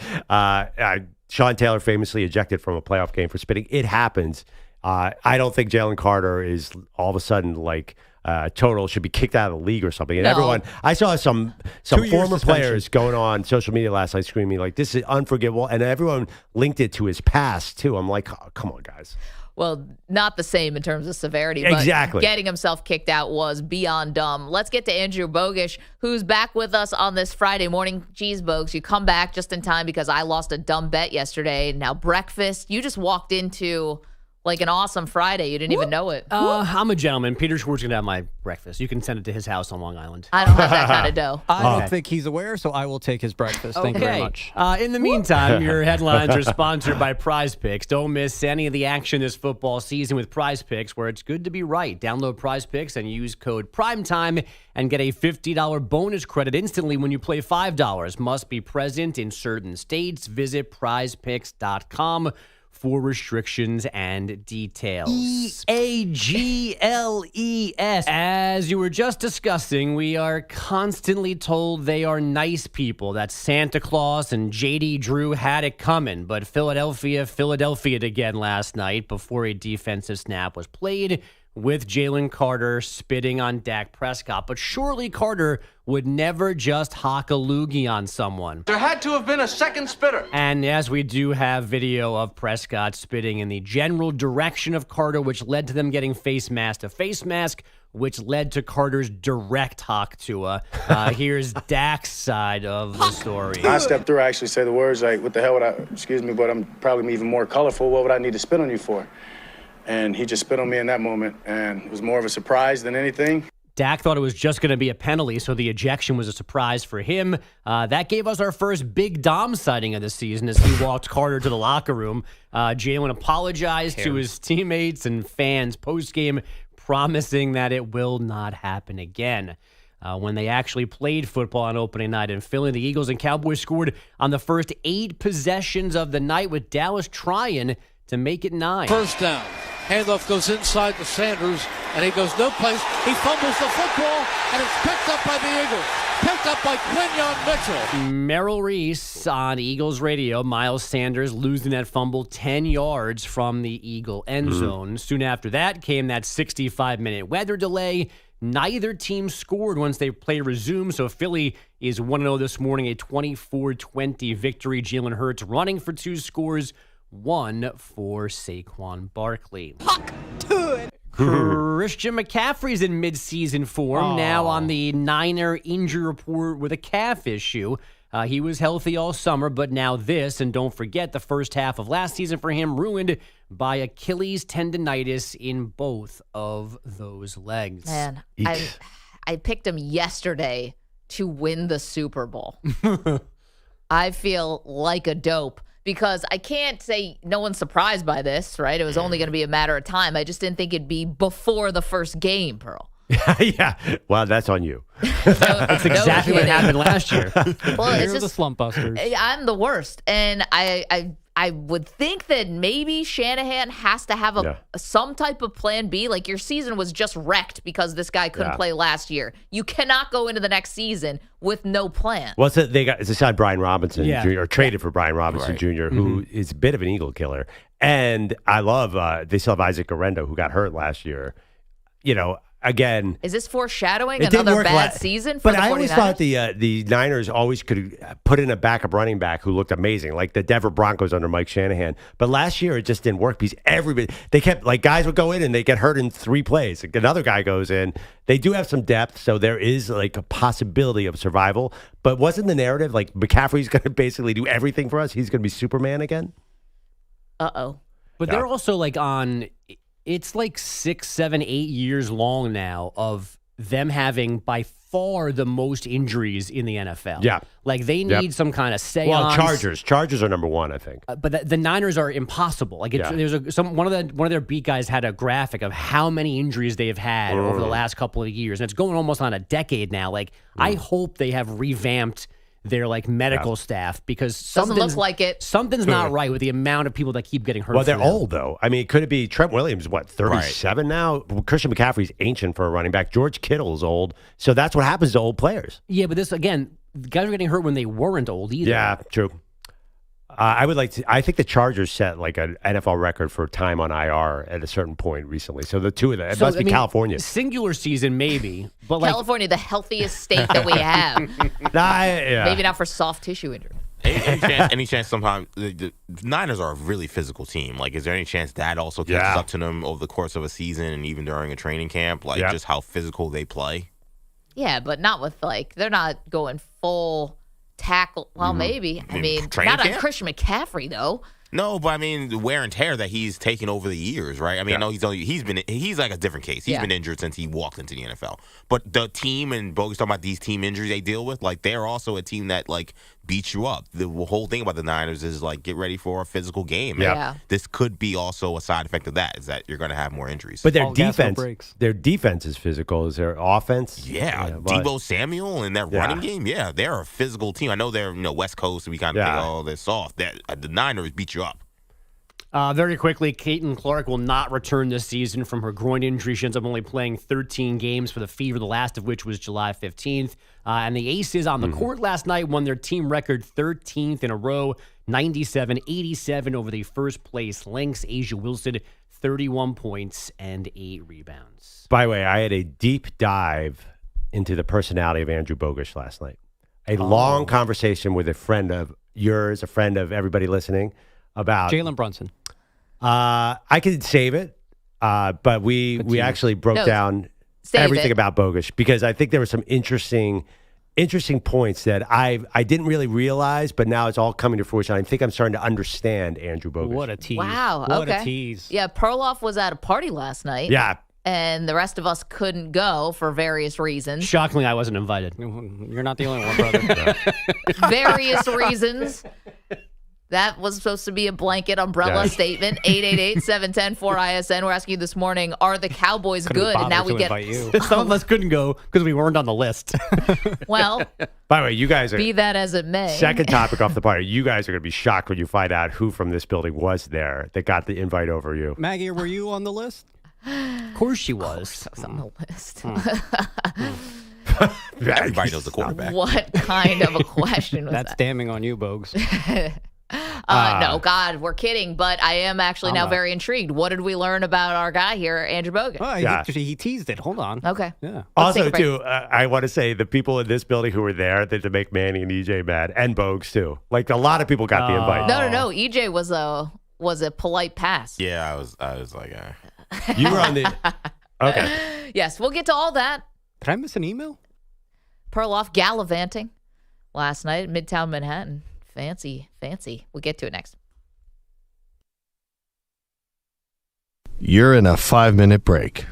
Sean Taylor famously ejected from a playoff game for spitting. It happens. I don't think Jalen Carter is all of a sudden like total should be kicked out of the league or something. And everyone, I saw some former players going on social media last night screaming like, this is unforgivable. And everyone linked it to his past too. I'm like, oh, come on, guys. Well, not the same in terms of severity, but exactly. Getting himself kicked out was beyond dumb. Let's get to Andrew Bogusch, who's back with us on this Friday morning. Geez, Bogusch, you come back just in time because I lost a dumb bet yesterday. Now breakfast, you just walked into like an awesome Friday. You didn't even know it. I'm a gentleman. Peter Schwartz going to have my breakfast. You can send it to his house on Long Island. I don't have that kind of dough. I don't think he's aware, so I will take his breakfast. Thank you very much. In the meantime, your headlines are sponsored by PrizePicks. Don't miss any of the action this football season with PrizePicks, where it's good to be right. Download PrizePicks and use code PRIMETIME and get a $50 bonus credit instantly when you play $5. Must be present in certain states. Visit prizepicks.com for restrictions and details. EAGLES. As you were just discussing, we are constantly told they are nice people, that Santa Claus and J.D. Drew had it coming, but Philadelphia'd again last night before a defensive snap was played, with Jalen Carter spitting on Dak Prescott. But surely Carter would never just hock a loogie on someone. There had to have been a second spitter. And as we do have video of Prescott spitting in the general direction of Carter, which led to them getting face mask to face mask, which led to Carter's direct hock to here's Dak's side of the story. I stepped through, I actually said the words like, what the hell would I, excuse me, but I'm probably even more colorful. What would I need to spit on you for? And he just spit on me in that moment, and it was more of a surprise than anything. Dak thought it was just going to be a penalty, so the ejection was a surprise for him. That gave us our first big Dom sighting of the season as he walked Carter to the locker room. Jalen apologized to his teammates and fans post-game, promising that it will not happen again. When they actually played football on opening night in Philly, the Eagles and Cowboys scored on the first 8 possessions of the night, with Dallas trying to make it 9. First down. Handoff goes inside to Sanders, and he goes no place. He fumbles the football, and it's picked up by the Eagles. Picked up by Quinyon Mitchell. Merrill Reese on Eagles radio. Miles Sanders losing that fumble 10 yards from the Eagle end zone. Soon after that came that 65-minute weather delay. Neither team scored once they play resumed, so Philly is 1-0 this morning, a 24-20 victory. Jalen Hurts running for 2 scores. 1 for Saquon Barkley. Christian McCaffrey's in midseason form, now on the Niner injury report with a calf issue. He was healthy all summer, but now this, and don't forget the first half of last season for him, ruined by Achilles tendonitis in both of those legs. Man, I picked him yesterday to win the Super Bowl. I feel like a dope. Because I can't say no one's surprised by this, right? It was only going to be a matter of time. I just didn't think it'd be before the first game, Pearl. Yeah. Well, that's on you. That's exactly what happened last year. Well, it's the just slump busters. I'm the worst. And I would think that maybe Shanahan has to have some type of plan B. Like, your season was just wrecked because this guy couldn't play last year. You cannot go into the next season with no plan. Well, it's this guy Brian Robinson Jr., or traded for Brian Robinson Jr., who is a bit of an Eagle killer. And I love, they still have Isaac Guerrero, who got hurt last year. You know, again, Is this foreshadowing it didn't another work bad season for but the 49ers? I always thought the Niners always could put in a backup running back who looked amazing, like the Denver Broncos under Mike Shanahan. But last year it just didn't work because they kept like guys would go in and they get hurt in 3 plays. Like, another guy goes in. They do have some depth, so there is like a possibility of survival. But wasn't the narrative like McCaffrey's going to basically do everything for us? He's going to be Superman again? Uh-oh. But they're also like on, it's like 6, 7, 8 years long now of them having by far the most injuries in the NFL. Yeah. Like they need some kind of seance. Well, Chargers are number one, I think. But the Niners are impossible. Like there's one of their beat guys had a graphic of how many injuries they have had over the last couple of years, and it's going almost on a decade now. Like I hope they have revamped their like medical staff because Doesn't look like it. Something's not right with the amount of people that keep getting hurt. Well, they're old though. I mean, could it be Trent Williams? What 37 now? Christian McCaffrey's ancient for a running back. George Kittle is old. So that's what happens to old players. Yeah, but this again, guys were getting hurt when they weren't old either. Yeah, true. I think the Chargers set like an NFL record for time on IR at a certain point recently. So the two of them, it must be California. Singular season, maybe. But like, California, the healthiest state that we have. Maybe not for soft tissue injury. Any chance sometime the Niners are a really physical team. Like, is there any chance that also catches up to them over the course of a season and even during a training camp? Like, just how physical they play? Yeah, but not with they're not going full tackle. Well, maybe. I mean, not on Christian McCaffrey though. No, but I mean the wear and tear that he's taken over the years, right? I mean, I know he's like a different case. He's been injured since he walked into the NFL. But the team, and Bogusch talking about these team injuries they deal with, like they're also a team that like beats you up. The whole thing about the Niners is like get ready for a physical game. Yeah. This could be also a side effect of that, is that you're going to have more injuries. But their defense is physical. Is their offense? Yeah, Deebo Samuel and that running game. Yeah, they're a physical team. I know they're West Coast, and we kind of think, oh, they're soft. The Niners beat you up. Very quickly, Caitlin Clark will not return this season from her groin injury. She ends up only playing 13 games for the Fever, the last of which was July 15th. And the Aces on the court last night won their team record 13th in a row, 97-87 over the first-place Lynx. Asia Wilson, 31 points and 8 rebounds. By the way, I had a deep dive into the personality of Andrew Bogusch last night. A long conversation with a friend of yours, a friend of everybody listening, about Jalen Brunson. I could save it, but we actually broke down everything about Bogusch because I think there were some interesting points that I didn't really realize, but now it's all coming to fruition. I think I'm starting to understand Andrew Bogusch. What a tease. Wow. What a tease. Yeah, Perloff was at a party last night. Yeah. And the rest of us couldn't go for various reasons. Shockingly, I wasn't invited. You're not the only one, brother. Various reasons. That was supposed to be a blanket umbrella statement. 888-710-4ISN. We're asking you this morning, are the Cowboys good? And now we get some of us couldn't go because we weren't on the list. Well, by the way, you guys are, be that as it may. Second topic off the party. You guys are going to be shocked when you find out who from this building was there that got the invite over you. Maggie, were you on the list? Of course she was. I was on the list. Everybody knows the quarterback. What kind of a question was that? That's damning on you, Bogues. No, God, we're kidding. But I am actually now very intrigued. What did we learn about our guy here, Andrew Bogusch? Oh, he teased it. Hold on. Okay. Yeah. Also, too, I want to say the people in this building who were there to make Manny and EJ mad, and Bogusch too. Like a lot of people got the invite. No. EJ was a polite pass. Yeah, I was like, you were on the. Okay. Yes, we'll get to all that. Did I miss an email? Perloff gallivanting last night in Midtown Manhattan. Fancy. We'll get to it next. You're in a 5-minute break.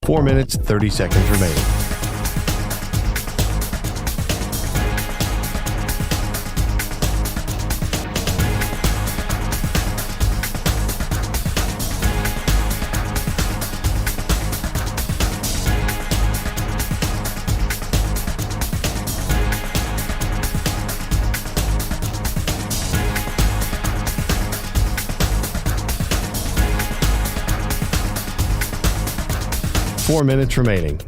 Four minutes, 30 seconds remaining. 4 minutes remaining.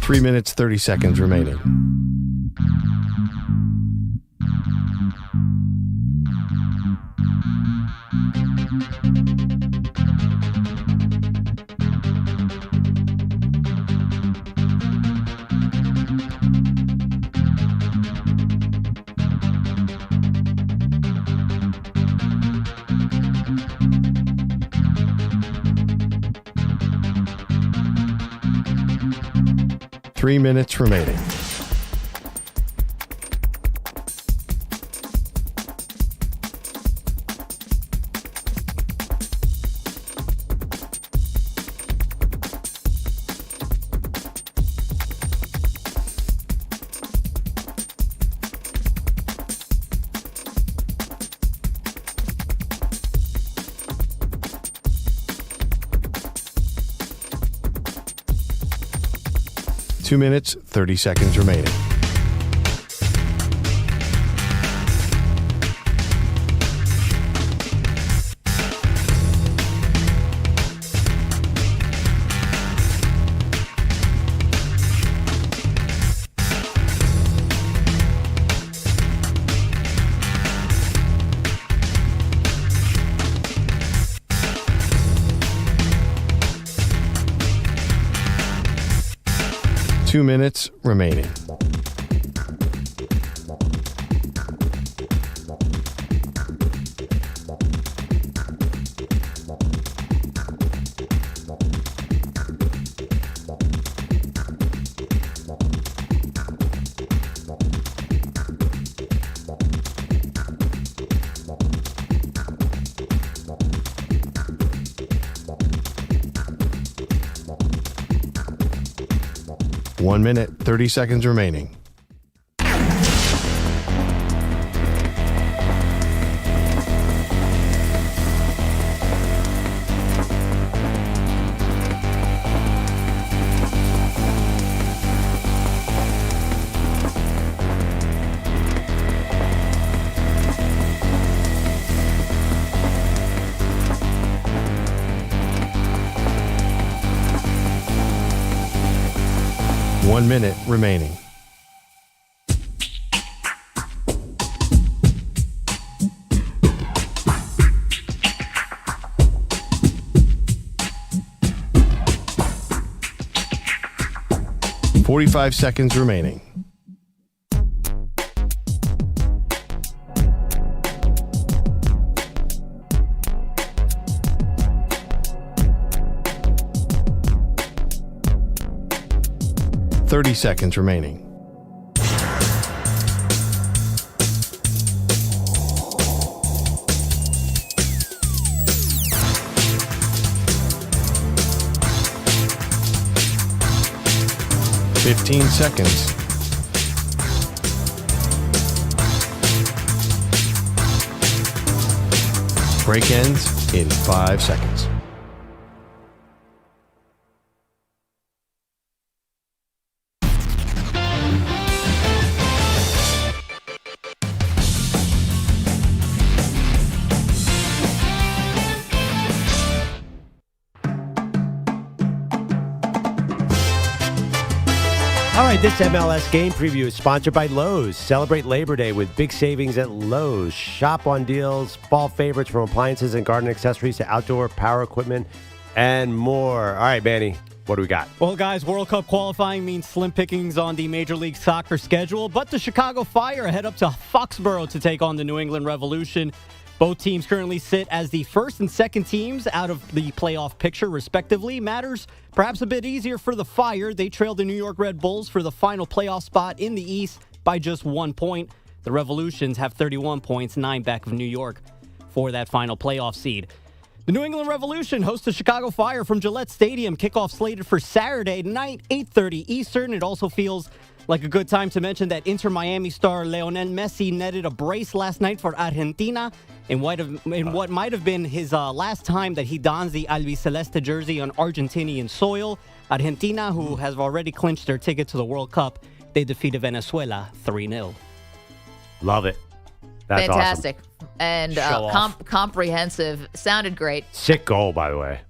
Three minutes, 30 seconds remaining. Three minutes remaining. Two minutes, 30 seconds remaining. Two minutes remaining. One minute, 30 seconds remaining. One minute remaining. Forty-five seconds remaining. Thirty seconds remaining. Fifteen seconds. Break ends in 5 seconds. All right, this MLS game preview is sponsored by Lowe's. Celebrate Labor Day with big savings at Lowe's. Shop on deals, fall favorites from appliances and garden accessories to outdoor power equipment and more. All right, Manny, what do we got? Well, guys, World Cup qualifying means slim pickings on the Major League Soccer schedule, but the Chicago Fire head up to Foxborough to take on the New England Revolution. Both teams currently sit as the first and second teams out of the playoff picture, respectively. Matters perhaps a bit easier for the Fire. They trailed the New York Red Bulls for the final playoff spot in the East by just 1 point. The Revolutions have 31 points, 9 back of New York for that final playoff seed. The New England Revolution hosts the Chicago Fire from Gillette Stadium. Kickoff slated for Saturday night, 8:30 Eastern. It also feels like a good time to mention that Inter Miami star Lionel Messi netted a brace last night for Argentina in what might have been his last time that he dons the albiceleste jersey on Argentinian soil. Argentina, who has already clinched their ticket to the World Cup, they defeated Venezuela 3-0. Love it. That's fantastic. Awesome. And comprehensive. Sounded great. Sick goal, by the way.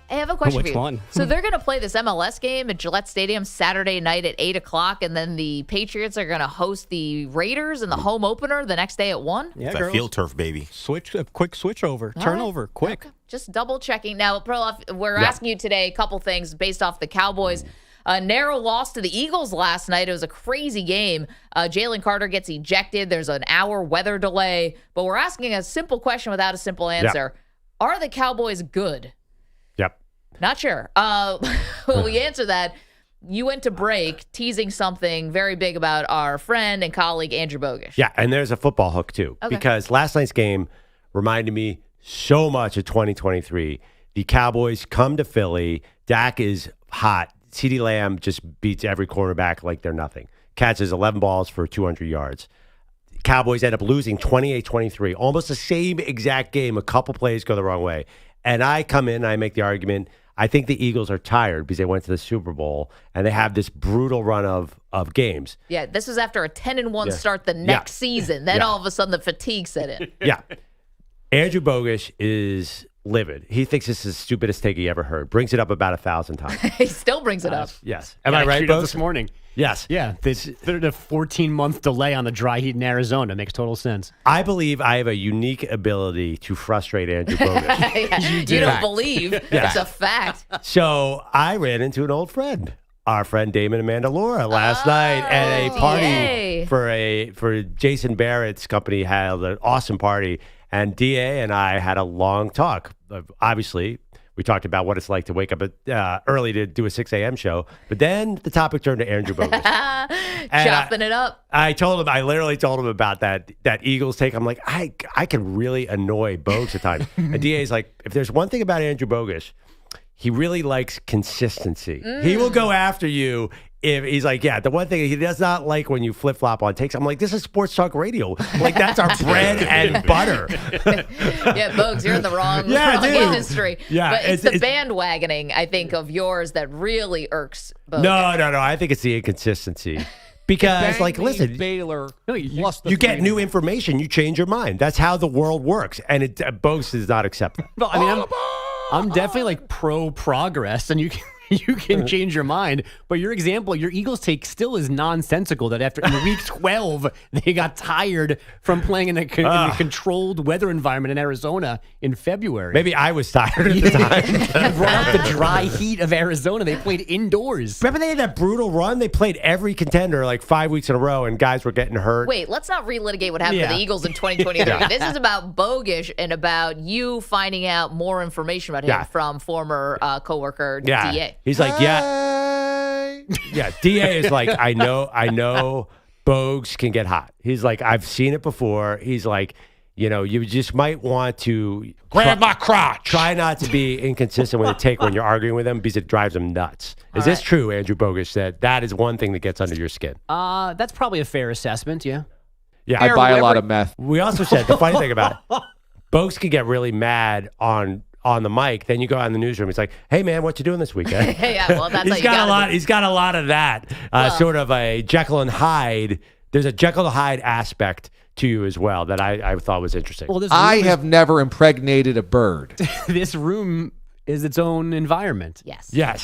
I have a question Which for you. one? So they're going to play this MLS game at Gillette Stadium Saturday night at 8 o'clock, and then the Patriots are going to host the Raiders in the home opener the next day at 1? Yeah, It's a field turf, baby. A quick switch over. Turnover, quick. Okay. Just double checking. Now, Perloff, we're asking you today a couple things based off the Cowboys. A narrow loss to the Eagles last night. It was a crazy game. Jalen Carter gets ejected. There's an hour weather delay. But we're asking a simple question without a simple answer. Are the Cowboys good? Yep. Not sure. When we answer that, you went to break teasing something very big about our friend and colleague, Andrew Bogusch. Yeah, and there's a football hook, too. Okay. Because last night's game reminded me so much of 2023. The Cowboys come to Philly. Dak is hot. CeeDee Lamb just beats every cornerback like they're nothing. Catches 11 balls for 200 yards. Cowboys end up losing 28-23. Almost the same exact game. A couple plays go the wrong way. And I come in and I make the argument, I think the Eagles are tired because they went to the Super Bowl and they have this brutal run of games. Yeah, this was after a 10-1 start the next season. Then all of a sudden the fatigue set in. Yeah. Andrew Bogusch is livid. He thinks this is the stupidest take he ever heard. Brings it up about 1,000 times. He still brings it up. Yes. Am I right, Bogusch? Bogusch? This morning. Yes. Yeah, the 14-month delay on the dry heat in Arizona makes total sense. I believe I have a unique ability to frustrate Andrew Bogusch. You don't believe. It's a fact. So I ran into an old friend, our friend Damon Amanda Laura, last night at a party for Jason Barrett's company. Had an awesome party, and DA and I had a long talk. Obviously, we talked about what it's like to wake up early to do a 6 a.m. show, but then the topic turned to Andrew Bogusch. Chopping it up. I literally told him about that Eagles take. I'm like, I can really annoy Bogusch at times. And DA's like, if there's one thing about Andrew Bogusch, he really likes consistency. He will go after you if he's like, the one thing he does not like when you flip-flop on takes. I'm like, this is sports talk radio. Like, that's our bread and butter. Bogues, you're in the wrong industry. Yeah, but it's the bandwagoning, I think, of yours that really irks Bogusch. No. I think it's the inconsistency. Because, listen, Baylor you get new information, you change your mind. That's how the world works. And Bogusch does not accept that. Well, I mean, I'm definitely pro progress, and you can change your mind. But your example, your Eagles take still is nonsensical. That after in week 12 they got tired from playing in a controlled weather environment in Arizona in February. Maybe I was tired at the time. Brought up the dry heat of Arizona. They played indoors. Remember they had that brutal run? They played every contender like 5 weeks in a row, and guys were getting hurt. Wait, let's not relitigate what happened to the Eagles in 2023. This is about Bogusch and about you finding out more information about him from former coworker DA. He's like, DA is like, I know Bogusch can get hot. He's like, I've seen it before. He's like, you just might want to grab my crotch. Try not to be inconsistent with a take when you're arguing with him because it drives him nuts. Is this true, Andrew Bogusch, that is one thing that gets under your skin? That's probably a fair assessment, yeah. Yeah, I buy a lot of meth. We also said the funny thing about it, Bogusch can get really mad on the mic, then you go out in the newsroom. It's like, hey man, what you doing this weekend? That's he's got a lot. He's got a lot of that. Sort of a Jekyll and Hyde. There's a Jekyll and Hyde aspect to you as well that I thought was interesting. Well, I have never impregnated a bird. This room is its own environment. Yes. Yeah.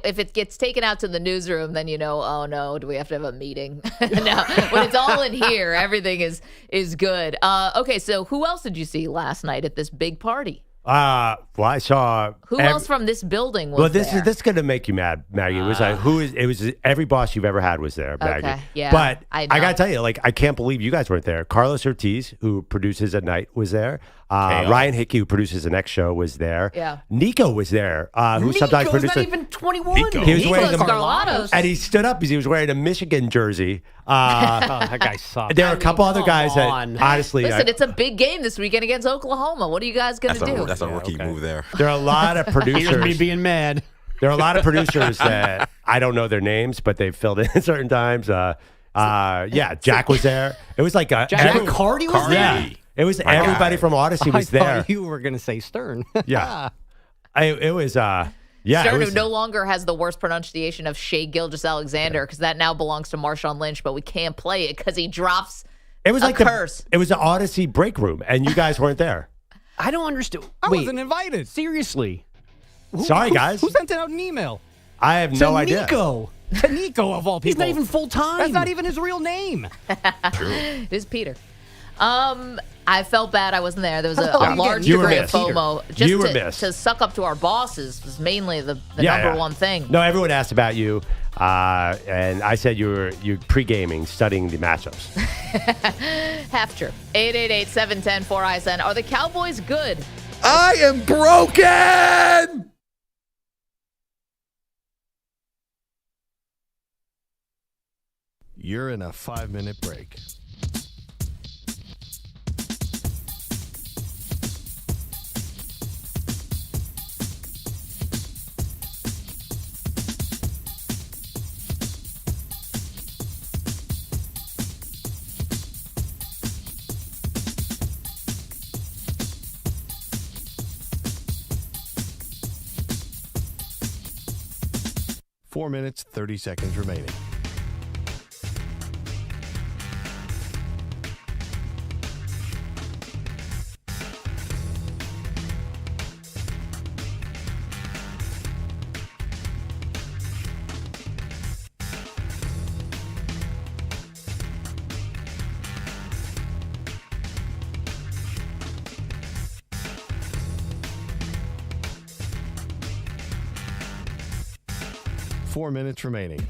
If it gets taken out to the newsroom, then oh no, do we have to have a meeting? No, when it's all in here, everything is good. Okay, so who else did you see last night at this big party? Well, I saw. Who else from this building was this there? is going to make you mad, Maggie. It was like it was every boss you've ever had was there, Maggie. Okay, yeah. But I got to tell you, I can't believe you guys weren't there. Carlos Ortiz, who produces at night, was there. Ryan Hickey, who produces the next show, was there. Yeah. Nico was there, who sometimes produces. Not even 21. He was wearing Nico's Carlatos. and he stood up because he was wearing a Michigan jersey. That guy sucks. There are a couple other guys that, honestly, Listen, it's a big game this weekend against Oklahoma. What are you guys going to do? That's a rookie move there. there are a lot of producers. Here's me being mad. There are a lot of producers that I don't know their names, but they've filled in at certain times. Jack was there. It was like Jack McCarty was there? Yeah. It was everybody from Odyssey was I there. thought you were going to say Stern. Yeah. It was Stern, who no longer has the worst pronunciation of Shea Gilgeous-Alexander because that now belongs to Marshawn Lynch, but we can't play it because he drops it was a like curse. It was the Odyssey break room, and you guys weren't there. I don't understand. I wasn't invited. Seriously. Sorry, guys. Who sent out an email? I have no idea. To Nico, of all people. He's not even full-time. That's not even his real name. It is Peter. I felt bad I wasn't there. There was a large degree of FOMO. Just to suck up to our bosses was mainly the number one thing. No, everyone asked about you, and I said you're pre-gaming, studying the matchups. Half true. 888-710-4ISN. Are the Cowboys good? I am broken! You're in a 5-minute break. Four minutes, 30 seconds remaining. Four minutes remaining.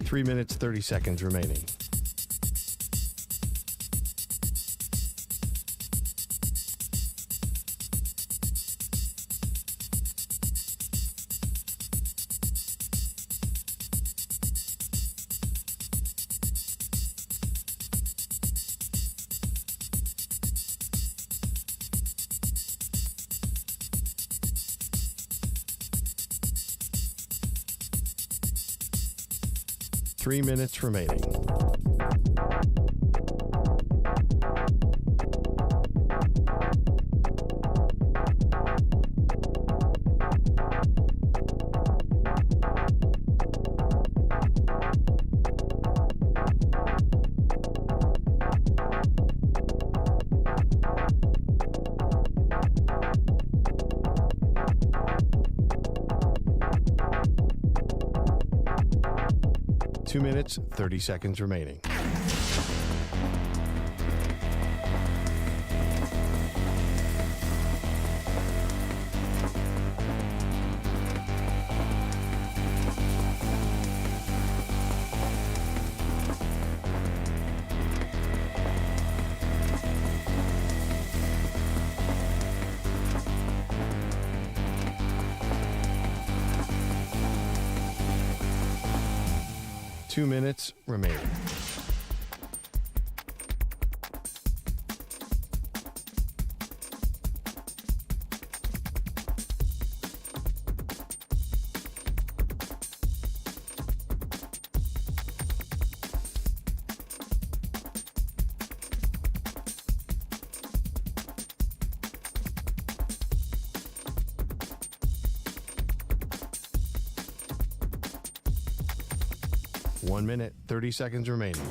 Three minutes, 30 seconds remaining. Three minutes remaining. Two minutes, 30 seconds remaining. Two minutes remaining. One minute, 30 seconds remaining.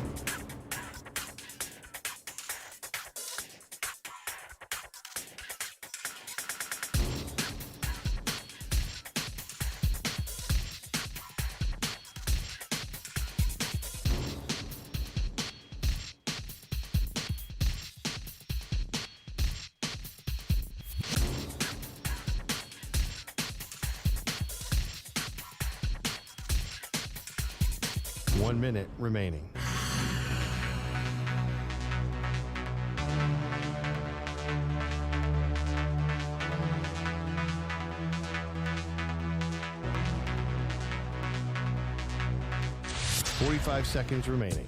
1 minute remaining. $45 seconds remaining.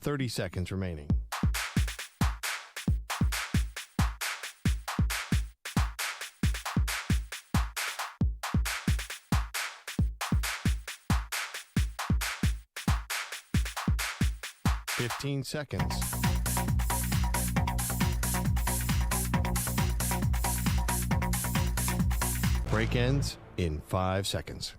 $30 seconds remaining. $15 seconds. Break ends in 5 seconds.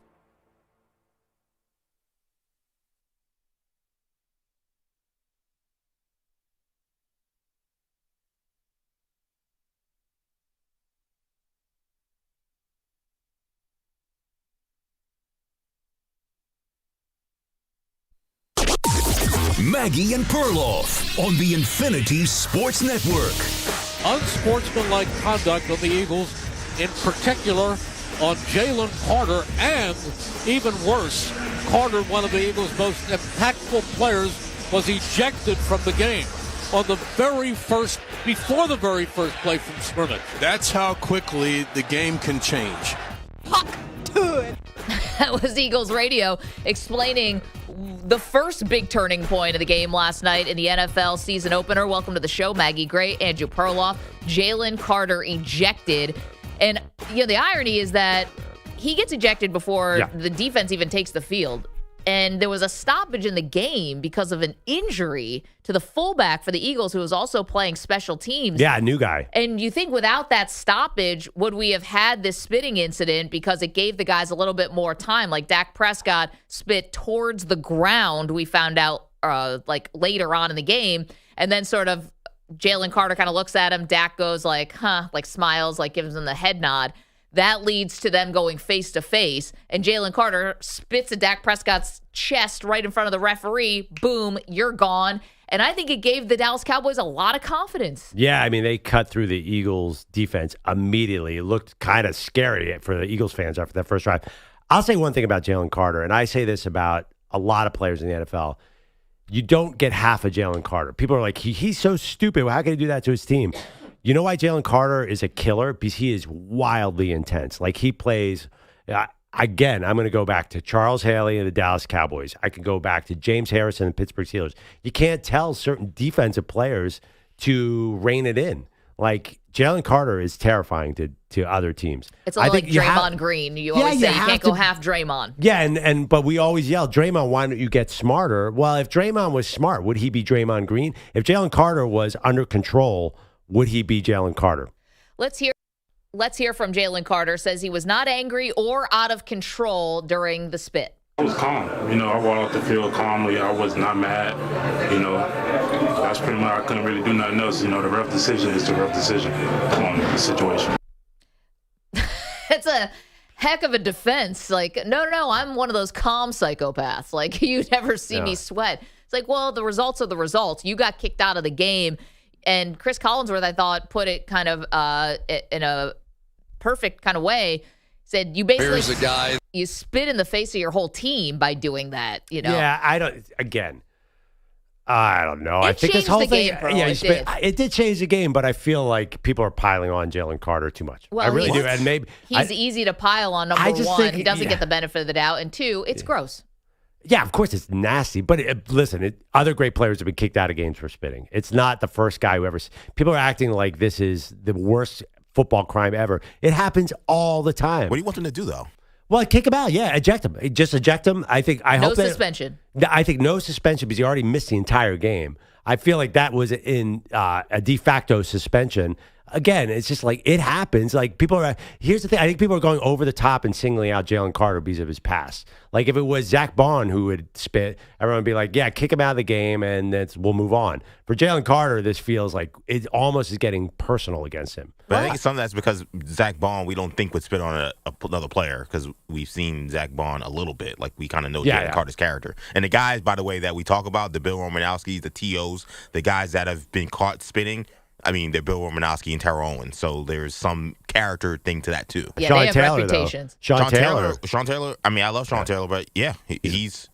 Maggie and Perloff on the Infinity Sports Network. Unsportsmanlike conduct of the Eagles, in particular on Jalen Carter, and even worse, Carter, one of the Eagles' most impactful players, was ejected from the game on the before the very first play from scrimmage. That's how quickly the game can change. That was Eagles radio explaining the first big turning point of the game last night in the NFL season opener. Welcome to the show, Maggie Gray, Andrew Perloff. Jalen Carter ejected. And, the irony is that he gets ejected before the defense even takes the field. And there was a stoppage in the game because of an injury to the fullback for the Eagles, who was also playing special teams. Yeah, new guy. And you think without that stoppage, would we have had this spitting incident because it gave the guys a little bit more time? Like Dak Prescott spit towards the ground, we found out later on in the game. And then sort of Jalen Carter kind of looks at him. Dak goes like smiles, gives him the head nod. That leads to them going face to face, and Jalen Carter spits at Dak Prescott's chest right in front of the referee. Boom, you're gone. And I think it gave the Dallas Cowboys a lot of confidence. Yeah, I mean, they cut through the Eagles' defense immediately. It looked kind of scary for the Eagles fans after that first drive. I'll say one thing about Jalen Carter, and I say this about a lot of players in the NFL. You don't get half of Jalen Carter. People are like, he's so stupid. How can he do that to his team? You know why Jalen Carter is a killer? Because he is wildly intense. He plays, again, I'm going to go back to Charles Haley and the Dallas Cowboys. I can go back to James Harrison and the Pittsburgh Steelers. You can't tell certain defensive players to rein it in. Jalen Carter is terrifying to other teams. It's like Draymond Green. You always say you can't go half Draymond. Yeah, but we always yell, Draymond, why don't you get smarter? Well, if Draymond was smart, would he be Draymond Green? If Jalen Carter was under control, would he be Jalen Carter? Let's hear from Jalen Carter. Says he was not angry or out of control during the spit. I was calm. I walked off the field calmly. I was not mad. That's pretty much, I couldn't really do nothing else. The ref decision is the ref decision on the situation. It's a heck of a defense. No, I'm one of those calm psychopaths. You never see me sweat. It's well, the results are the results. You got kicked out of the game. And Chris Collinsworth, I thought, put it kind of in a perfect kind of way. Said you basically you spit in the face of your whole team by doing that. Yeah, I don't know. I think this whole thing, it did change the game, but I feel like people are piling on Jalen Carter too much. Well, I really do, and maybe he's easy to pile on. Number one, he doesn't get the benefit of the doubt, and two, it's gross. Yeah, of course it's nasty, but listen, other great players have been kicked out of games for spitting. It's not the first guy who ever. People are acting like this is the worst football crime ever. It happens all the time. What do you want them to do, though? Well, kick him out. Yeah, eject him. Just eject him. I hope no suspension. I think no suspension because he already missed the entire game. I feel like that was in a de facto suspension. again, it's just like it happens. Like here's the thing. I think people are going over the top and singling out Jalen Carter because of his past. Like if it was Zach Bond who would spit, everyone would be like, yeah, kick him out of the game and we'll move on. For Jalen Carter, this feels like it almost is getting personal against him. But I think some of that's because Zach Bond, we don't think would spit on another player because we've seen Zach Bond a little bit. Like we kind of know Jalen Carter's character. And the guys, by the way, that we talk about, the Bill Romanowskis, the T.O.s, the guys that have been caught spitting, I mean, they're Bill Romanowski and Terrell Owens, so there's some character thing to that too. Yeah, Sean they have Taylor, reputations. Sean Taylor. I mean, I love Sean Taylor, but yeah, he was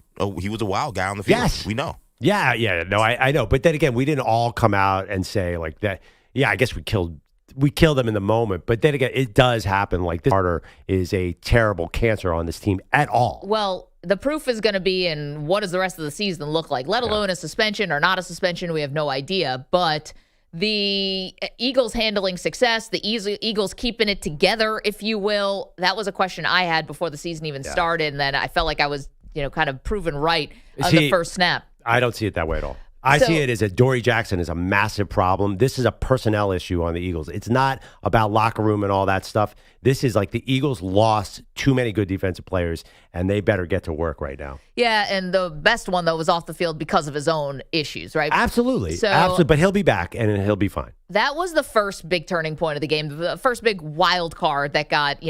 a wild guy on the field. Yes, we know. Yeah. No, I know. But then again, we didn't all come out and say like that. Yeah, I guess we killed them in the moment. But then again, it does happen. Like this Carter is a terrible cancer on this team at all. Well, the proof is going to be in what does the rest of the season look like, let alone a suspension or not a suspension. We have no idea. But the Eagles handling success, the Eagles keeping it together, if you will, that was a question I had before the season even started. And then I felt like I was, kind of proven right on the first snap. I don't see it that way at all. I see it as Dory Jackson is a massive problem. This is a personnel issue on the Eagles. It's not about locker room and all that stuff. This is like the Eagles lost too many good defensive players, and they better get to work right now. Yeah, and the best one, though, was off the field because of his own issues, right? Absolutely. Absolutely. But he'll be back, and he'll be fine. That was the first big turning point of the game, the first big wild card that got,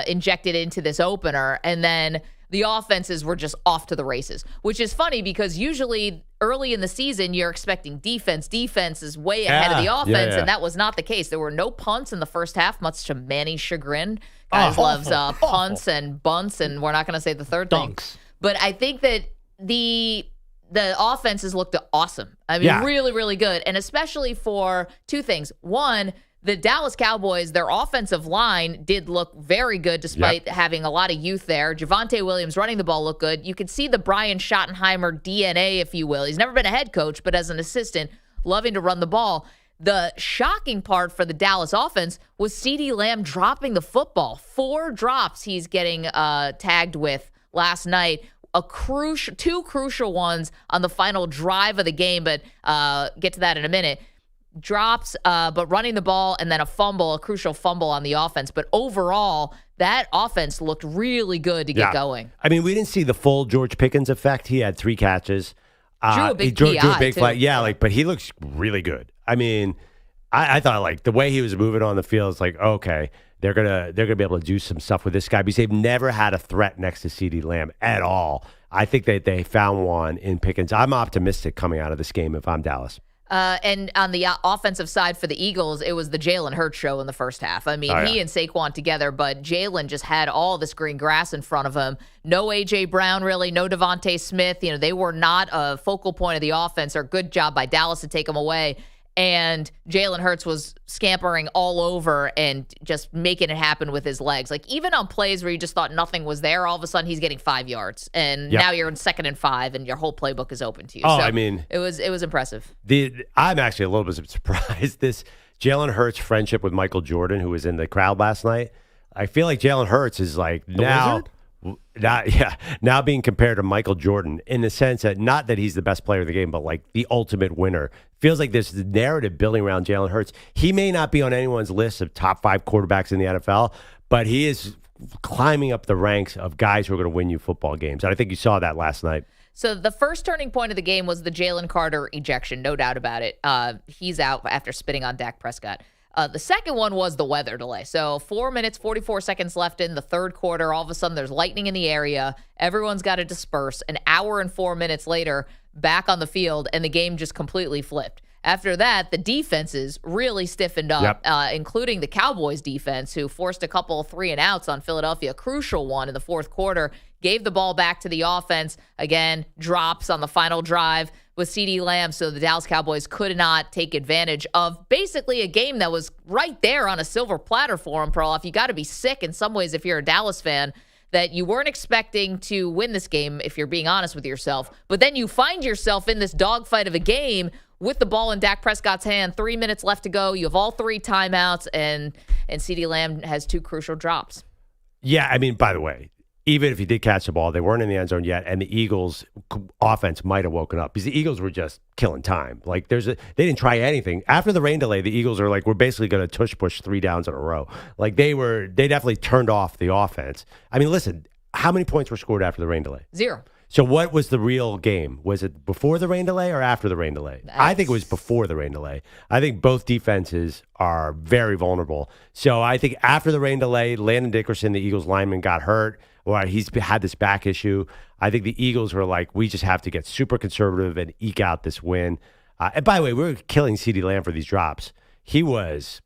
injected into this opener. And then the offenses were just off to the races, which is funny because usually early in the season, you're expecting defense. Defense is way ahead of the offense, and that was not the case. There were no punts in the first half, much to Manny's chagrin. Guys loves punts and bunts, and we're not going to say the third thing. But I think that the offenses looked awesome. I mean, really, really good, and especially for two things. One, the Dallas Cowboys, their offensive line did look very good despite having a lot of youth there. Javonte Williams running the ball looked good. You could see the Brian Schottenheimer DNA, if you will. He's never been a head coach, but as an assistant, loving to run the ball. The shocking part for the Dallas offense was CeeDee Lamb dropping the football. 4 drops he's getting tagged with last night. Two crucial ones on the final drive of the game, but get to that in a minute. Drops, but running the ball, and then a crucial fumble on the offense. But overall, that offense looked really good to get going. I mean, we didn't see the full George Pickens effect. He had 3 catches. Drew a big flag. Yeah, but he looks really good. I mean, I thought like the way he was moving on the field is like, okay, they're gonna be able to do some stuff with this guy because they've never had a threat next to CeeDee Lamb at all. I think that they found one in Pickens. I'm optimistic coming out of this game if I'm Dallas. And on the offensive side for the Eagles, it was the Jalen Hurts show in the first half. I mean, he and Saquon together, but Jalen just had all this green grass in front of him. No A.J. Brown, really. No Devontae Smith. They were not a focal point of the offense, or good job by Dallas to take them away. And Jalen Hurts was scampering all over and just making it happen with his legs. Like, even on plays where you just thought nothing was there, all of a sudden he's getting 5 yards. And now you're in 2nd and 5, and your whole playbook is open to you. I mean, it was impressive. I'm actually a little bit surprised. This Jalen Hurts friendship with Michael Jordan, who was in the crowd last night, I feel like Jalen Hurts is like now being compared to Michael Jordan in the sense that not that he's the best player in the game, but like the ultimate winner. Feels like there's the narrative building around Jalen Hurts. He may not be on anyone's list of top 5 quarterbacks in the NFL, but he is climbing up the ranks of guys who are going to win you football games. And I think you saw that last night. So the first turning point of the game was the Jalen Carter ejection, no doubt about it. He's out after spitting on Dak Prescott. The second one was the weather delay. So 4 minutes, 44 seconds left in the third quarter. All of a sudden, there's lightning in the area. Everyone's got to disperse. An hour and 4 minutes later, back on the field, and the game just completely flipped. After that, the defenses really stiffened up, including the Cowboys defense, who forced a couple 3-and-outs on Philadelphia, a crucial one in the fourth quarter, gave the ball back to the offense. Again, drops on the final drive with CeeDee Lamb, so the Dallas Cowboys could not take advantage of basically a game that was right there on a silver platter for them, Perloff. You got to be sick in some ways if you're a Dallas fan that you weren't expecting to win this game, if you're being honest with yourself. But then you find yourself in this dogfight of a game with the ball in Dak Prescott's hand, 3 minutes left to go. You have all 3 timeouts, and CeeDee Lamb has 2 crucial drops. Yeah, I mean, by the way, even if he did catch the ball, they weren't in the end zone yet, and the Eagles' offense might have woken up because the Eagles were just killing time. Like they didn't try anything after the rain delay. The Eagles are like, we're basically going to tush push 3 downs in a row. Like they definitely turned off the offense. I mean, listen, how many points were scored after the rain delay? 0. So what was the real game? Was it before the rain delay or after the rain delay? I think it was before the rain delay. I think both defenses are very vulnerable. So I think after the rain delay, Landon Dickerson, the Eagles lineman, got hurt. Or he's had this back issue. I think the Eagles were like, we just have to get super conservative and eke out this win. And by the way, we were killing CeeDee Lamb for these drops. He was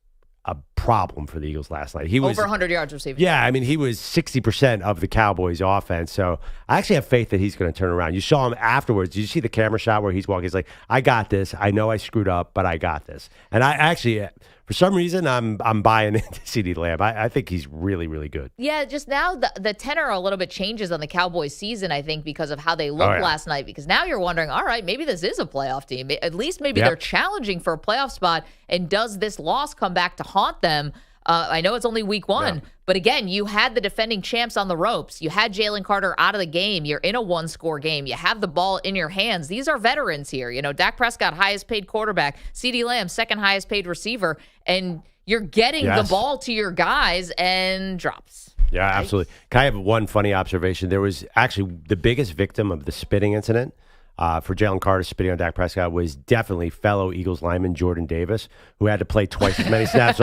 a problem for the Eagles last night. He was over 100 yards receiving. Yeah, I mean, he was 60% of the Cowboys' offense. So I actually have faith that he's going to turn around. You saw him afterwards. Did you see the camera shot where he's walking? He's like, I got this. I know I screwed up, but I got this. And I actually, for some reason, I'm buying into CeeDee Lamb. I think he's really, really good. Yeah, just now the tenor a little bit changes on the Cowboys season, I think, because of how they looked last night. Because now you're wondering, all right, maybe this is a playoff team. At least maybe they're challenging for a playoff spot. And does this loss come back to haunt them? I know it's only week 1, but again, you had the defending champs on the ropes. You had Jalen Carter out of the game. You're in a 1-score game. You have the ball in your hands. These are veterans here. You know, Dak Prescott, highest paid quarterback. CeeDee Lamb, second highest paid receiver. And you're getting the ball to your guys and drops. Yeah, absolutely. Can I have one funny observation? There was actually the biggest victim of the spitting incident for Jalen Carter spitting on Dak Prescott was definitely fellow Eagles lineman Jordan Davis, who had to play twice as many snaps.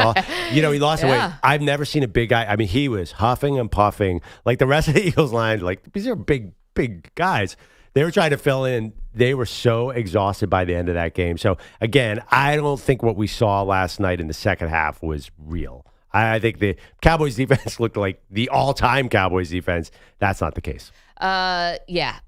He lost weight. I've never seen a big guy. I mean, he was huffing and puffing. Like the rest of the Eagles line, like these are big guys. They were trying to fill in. They were so exhausted by the end of that game. So, again, I don't think what we saw last night in the second half was real. I think the Cowboys defense looked like the all-time Cowboys defense. That's not the case. Yeah.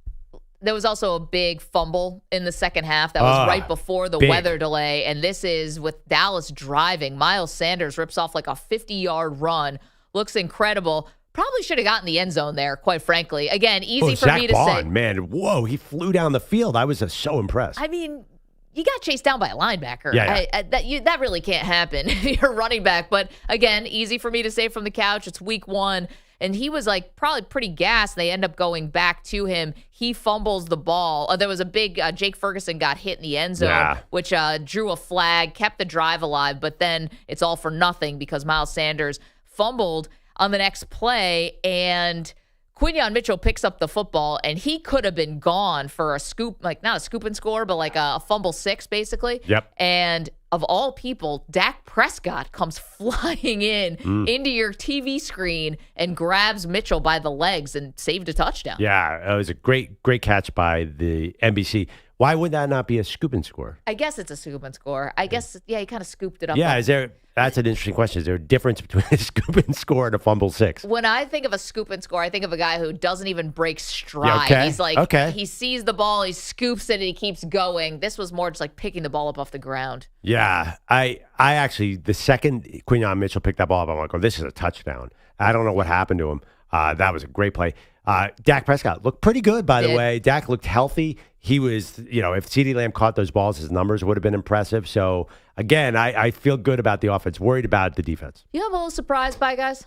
There was also a big fumble in the second half. That was right before the weather delay. And this is with Dallas driving. Miles Sanders rips off like a 50-yard run. Looks incredible. Probably should have gotten the end zone there, quite frankly. Again, easy for me to say. Man, whoa, he flew down the field. I was so impressed. I mean, you got chased down by a linebacker. Yeah. That really can't happen. You're running back. But again, easy for me to say from the couch. It's week 1. And he was like probably pretty gassed. They end up going back to him. He fumbles the ball. There was a big Jake Ferguson got hit in the end zone, which drew a flag, kept the drive alive. But then it's all for nothing because Miles Sanders fumbled on the next play. And Quinyon Mitchell picks up the football, and he could have been gone for a scoop, like not a scoop and score, but like a fumble 6, basically. Yep. And of all people, Dak Prescott comes flying into your TV screen and grabs Mitchell by the legs and saved a touchdown. Yeah, it was a great catch by the NBC. Why would that not be a scoop and score? I guess it's a scoop and score. I guess, he kind of scooped it up. Yeah, that's an interesting question. Is there a difference between a scoop and score and a fumble 6? When I think of a scoop and score, I think of a guy who doesn't even break stride. Yeah, okay. He's like, he sees the ball, he scoops it, and he keeps going. This was more just like picking the ball up off the ground. Yeah, I actually, the second Quinyon Mitchell picked that ball up, I'm like, this is a touchdown. I don't know what happened to him. That was a great play. Dak Prescott looked pretty good, by the way. Dak looked healthy. He was, if CeeDee Lamb caught those balls, his numbers would have been impressive. So, again, I feel good about the offense, worried about the defense. You know what I'm a little surprised by, guys?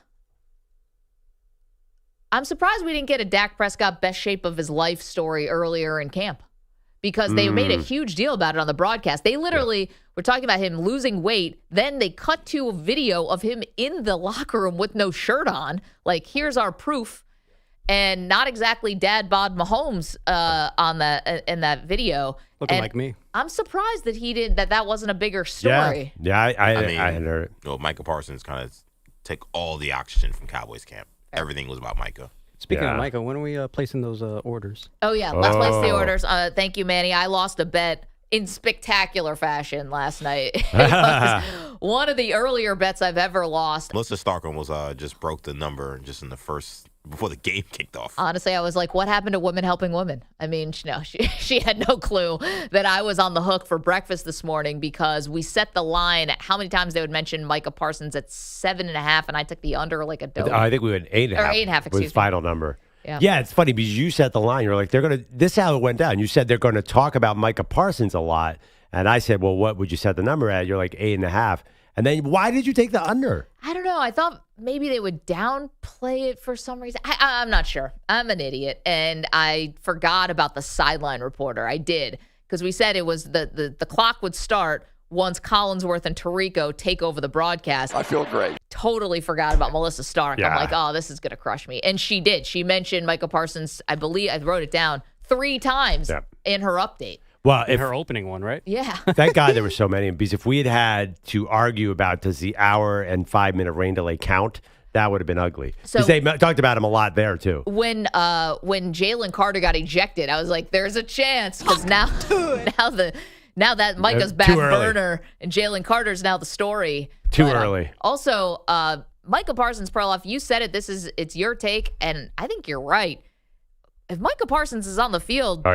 I'm surprised we didn't get a Dak Prescott best shape of his life story earlier in camp because they made a huge deal about it on the broadcast. They literally were talking about him losing weight. Then they cut to a video of him in the locker room with no shirt on. Like, here's our proof. And not exactly Dad Bod Mahomes in that video. Looking like me. I'm surprised that that wasn't a bigger story. Yeah, I had heard it. Well, Micah Parsons kind of took all the oxygen from Cowboys camp. Everything was about Micah. Speaking of Micah, when are we placing those orders? Oh, yeah. Let's place the orders. Thank you, Manny. I lost a bet in spectacular fashion last night. It was one of the earlier bets I've ever lost. Melissa Starkham was just broke the number just in the first before the game kicked off. Honestly, I was like, what happened to women helping women? I mean, she had no clue that I was on the hook for breakfast this morning because we set the line at how many times they would mention Micah Parsons at 7.5, and I took the under like a dope. I think we went 8.5. Or 8.5, excuse me. Was final number. Yeah, it's funny because you set the line. You're like, this is how it went down. You said they're going to talk about Micah Parsons a lot. And I said, well, what would you set the number at? You're like 8.5. And then why did you take the under? I don't know. know. I thought maybe they would downplay it for some reason. I'm not sure. I'm an idiot, and I forgot about the sideline reporter. I did, because we said it was the clock would start once Collinsworth and Tirico take over the broadcast. I feel great. Totally forgot about Melissa Stark. Yeah. I'm like, oh, this is going to crush me. And she did. She mentioned Micah Parsons, I believe, I wrote it down, 3 times in her update. Well, in her opening one, right? Yeah. Thank God there were so many. Because if we had to argue about does the hour and 5-minute rain delay count, that would have been ugly. So- Because they talked about him a lot there, too. When Jalen Carter got ejected, I was like, there's a chance. Because now that Micah's back burner and Jalen Carter's now the story. Too early. Also, Micah Parsons, Perloff, you said it. It's your take, and I think you're right. If Micah Parsons is on the field,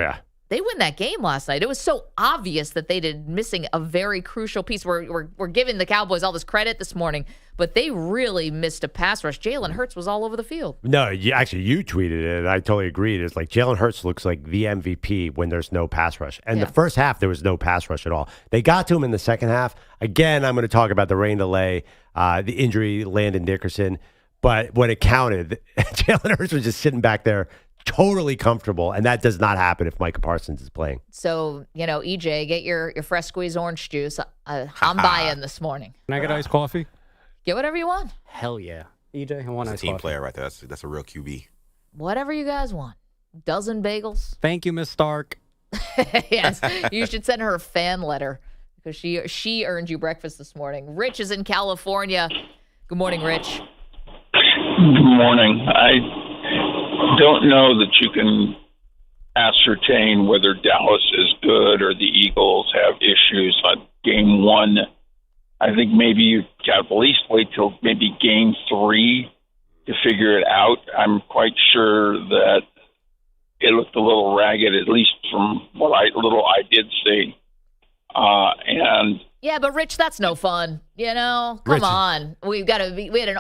they win that game last night. It was so obvious that they did missing a very crucial piece. We're giving the Cowboys all this credit this morning, but they really missed a pass rush. Jalen Hurts was all over the field. No, you tweeted it, and I totally agreed. It's like Jalen Hurts looks like the MVP when there's no pass rush. And the first half, there was no pass rush at all. They got to him in the second half. Again, I'm going to talk about the rain delay, the injury, Landon Dickerson. But when it counted, Jalen Hurts was just sitting back there totally comfortable, and that does not happen if Micah Parsons is playing. So, EJ, get your fresh squeezed orange juice. I'm buying this morning. Can I get iced coffee? Get whatever you want. Hell yeah. EJ, I want That's iced a team coffee. player right there. That's a real QB. Whatever you guys want. Dozen bagels. Thank you, Miss Stark. Yes, you should send her a fan letter because she earned you breakfast this morning. Rich is in California. Good morning, Rich. Good morning. I don't know that you can ascertain whether Dallas is good or the Eagles have issues on game 1. I think maybe you got to at least wait till maybe game 3 to figure it out. I'm quite sure that it looked a little ragged, at least from what I did see. Yeah, but Rich, that's no fun. Come on. We had an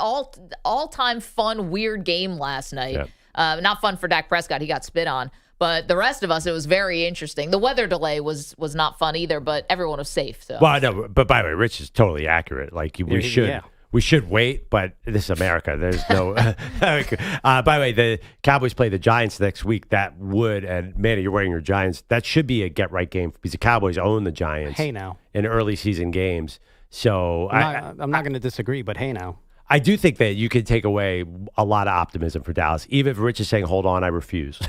all-time fun, weird game last night. Yep. Not fun for Dak Prescott. He got spit on. But the rest of us, it was very interesting. The weather delay was not fun either, but everyone was safe. So. Well, no, but by the way, Rich is totally accurate. Like we should wait, but this is America. There's no. By the way, the Cowboys play the Giants next week. That would, and Manny, you're wearing your Giants. That should be a get right game because the Cowboys own the Giants. Hey now. In early season games, so I'm not going to disagree, but hey now. I do think that you could take away a lot of optimism for Dallas. Even if Rich is saying, hold on, I refuse.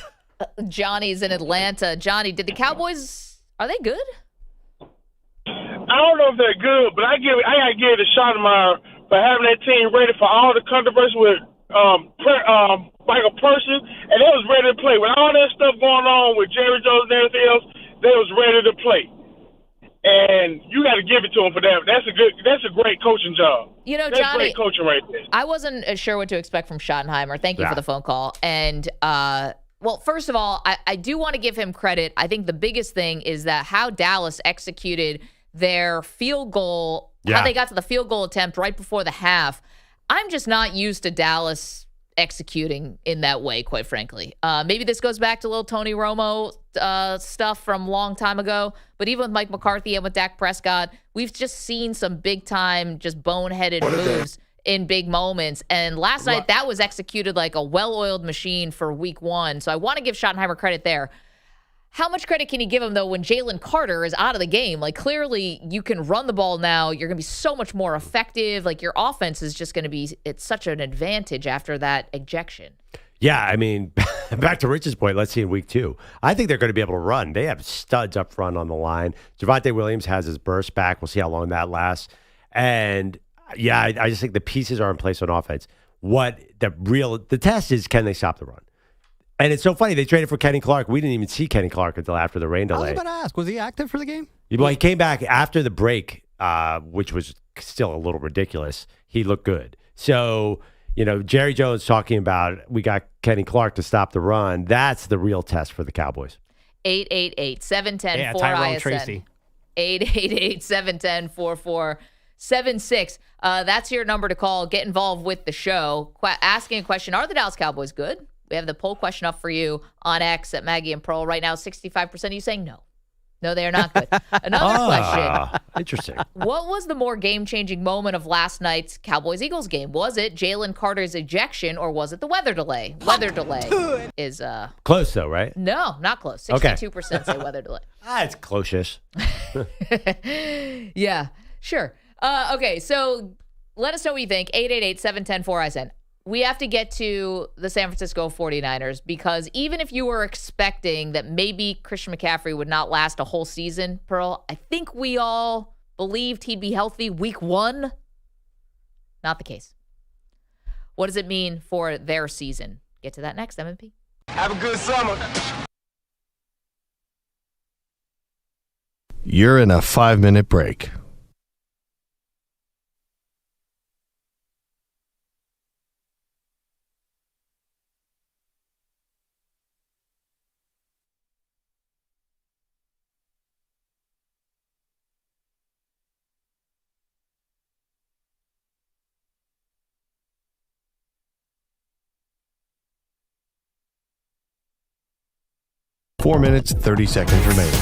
Johnny's in Atlanta. Johnny, did the Cowboys, are they good? I don't know if they're good, but I gotta give it a shot for having that team ready for all the controversy with Michael Parsons, and they was ready to play. With all that stuff going on with Jerry Jones and everything else, they was ready to play. And you got to give it to them for that. That's a great coaching job. That's Johnny, great coaching right there. I wasn't sure what to expect from Schottenheimer. Thank you for the phone call. And well, first of all, I do want to give him credit. I think the biggest thing is that how Dallas executed their field goal, how they got to the field goal attempt right before the half. I'm just not used to Dallas executing in that way, quite frankly. Maybe this goes back to little Tony Romo stuff from a long time ago, but even with Mike McCarthy and with Dak Prescott, we've just seen some big-time, just boneheaded moves in big moments. And last night, that was executed like a well-oiled machine for week 1. So I want to give Schottenheimer credit there. How much credit can you give him, though, when Jalen Carter is out of the game? Like, clearly, you can run the ball now. You're going to be so much more effective. Like, your offense is just going to be – it's such an advantage after that ejection. Yeah, I mean, back to Rich's point, let's see in week 2. I think they're going to be able to run. They have studs up front on the line. Javonte Williams has his burst back. We'll see how long that lasts. And, yeah, I just think the pieces are in place on offense. The test is, can they stop the run? And it's so funny. They traded for Kenny Clark. We didn't even see Kenny Clark until after the rain delay. I was about to ask, was he active for the game? Well, he came back after the break, which was still a little ridiculous. He looked good. So, Jerry Jones talking about we got Kenny Clark to stop the run. That's the real test for the Cowboys. 888-710-4ISN. 888-710-4476. That's your number to call. Get involved with the show. Asking a question, are the Dallas Cowboys good? We have the poll question up for you on X at Maggie and Pearl. Right now, 65% of you saying no. No, they are not good. Another question. Interesting. What was the more game-changing moment of last night's Cowboys-Eagles game? Was it Jalen Carter's ejection or was it the weather delay? Weather delay is... Close, though, right? No, not close. 62% say weather delay. It's close-ish. Yeah, sure. Okay, so let us know what you think. 888-710-4ISN. We have to get to the San Francisco 49ers because even if you were expecting that maybe Christian McCaffrey would not last a whole season, Pearl, I think we all believed he'd be healthy week 1. Not the case. What does it mean for their season? Get to that next, MMP. Have a good summer. You're in a 5-minute break. Four minutes, 30 seconds remaining.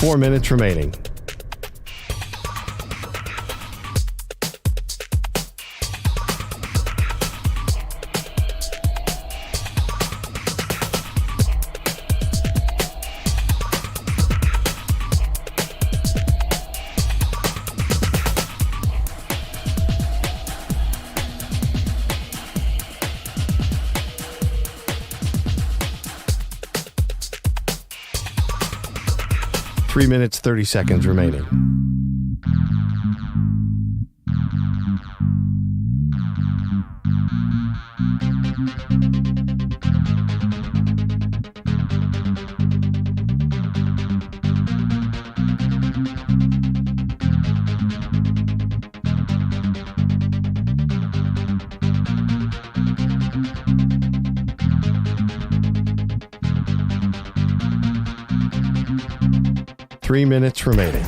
Four minutes remaining. Three minutes, 30 seconds remaining. Three minutes remaining.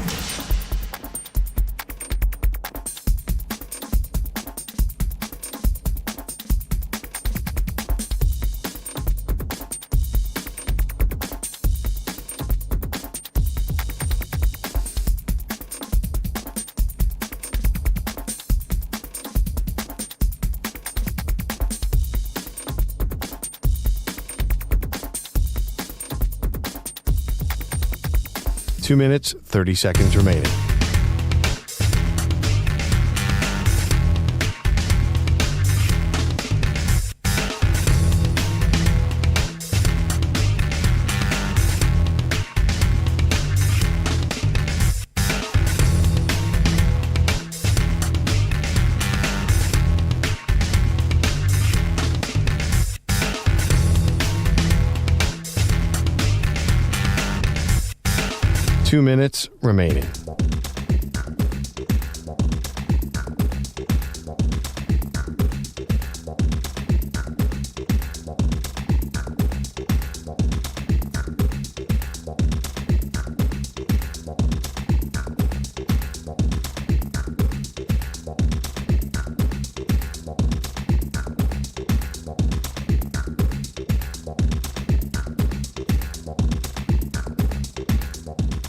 Two minutes, 30 seconds remaining. Two minutes remaining.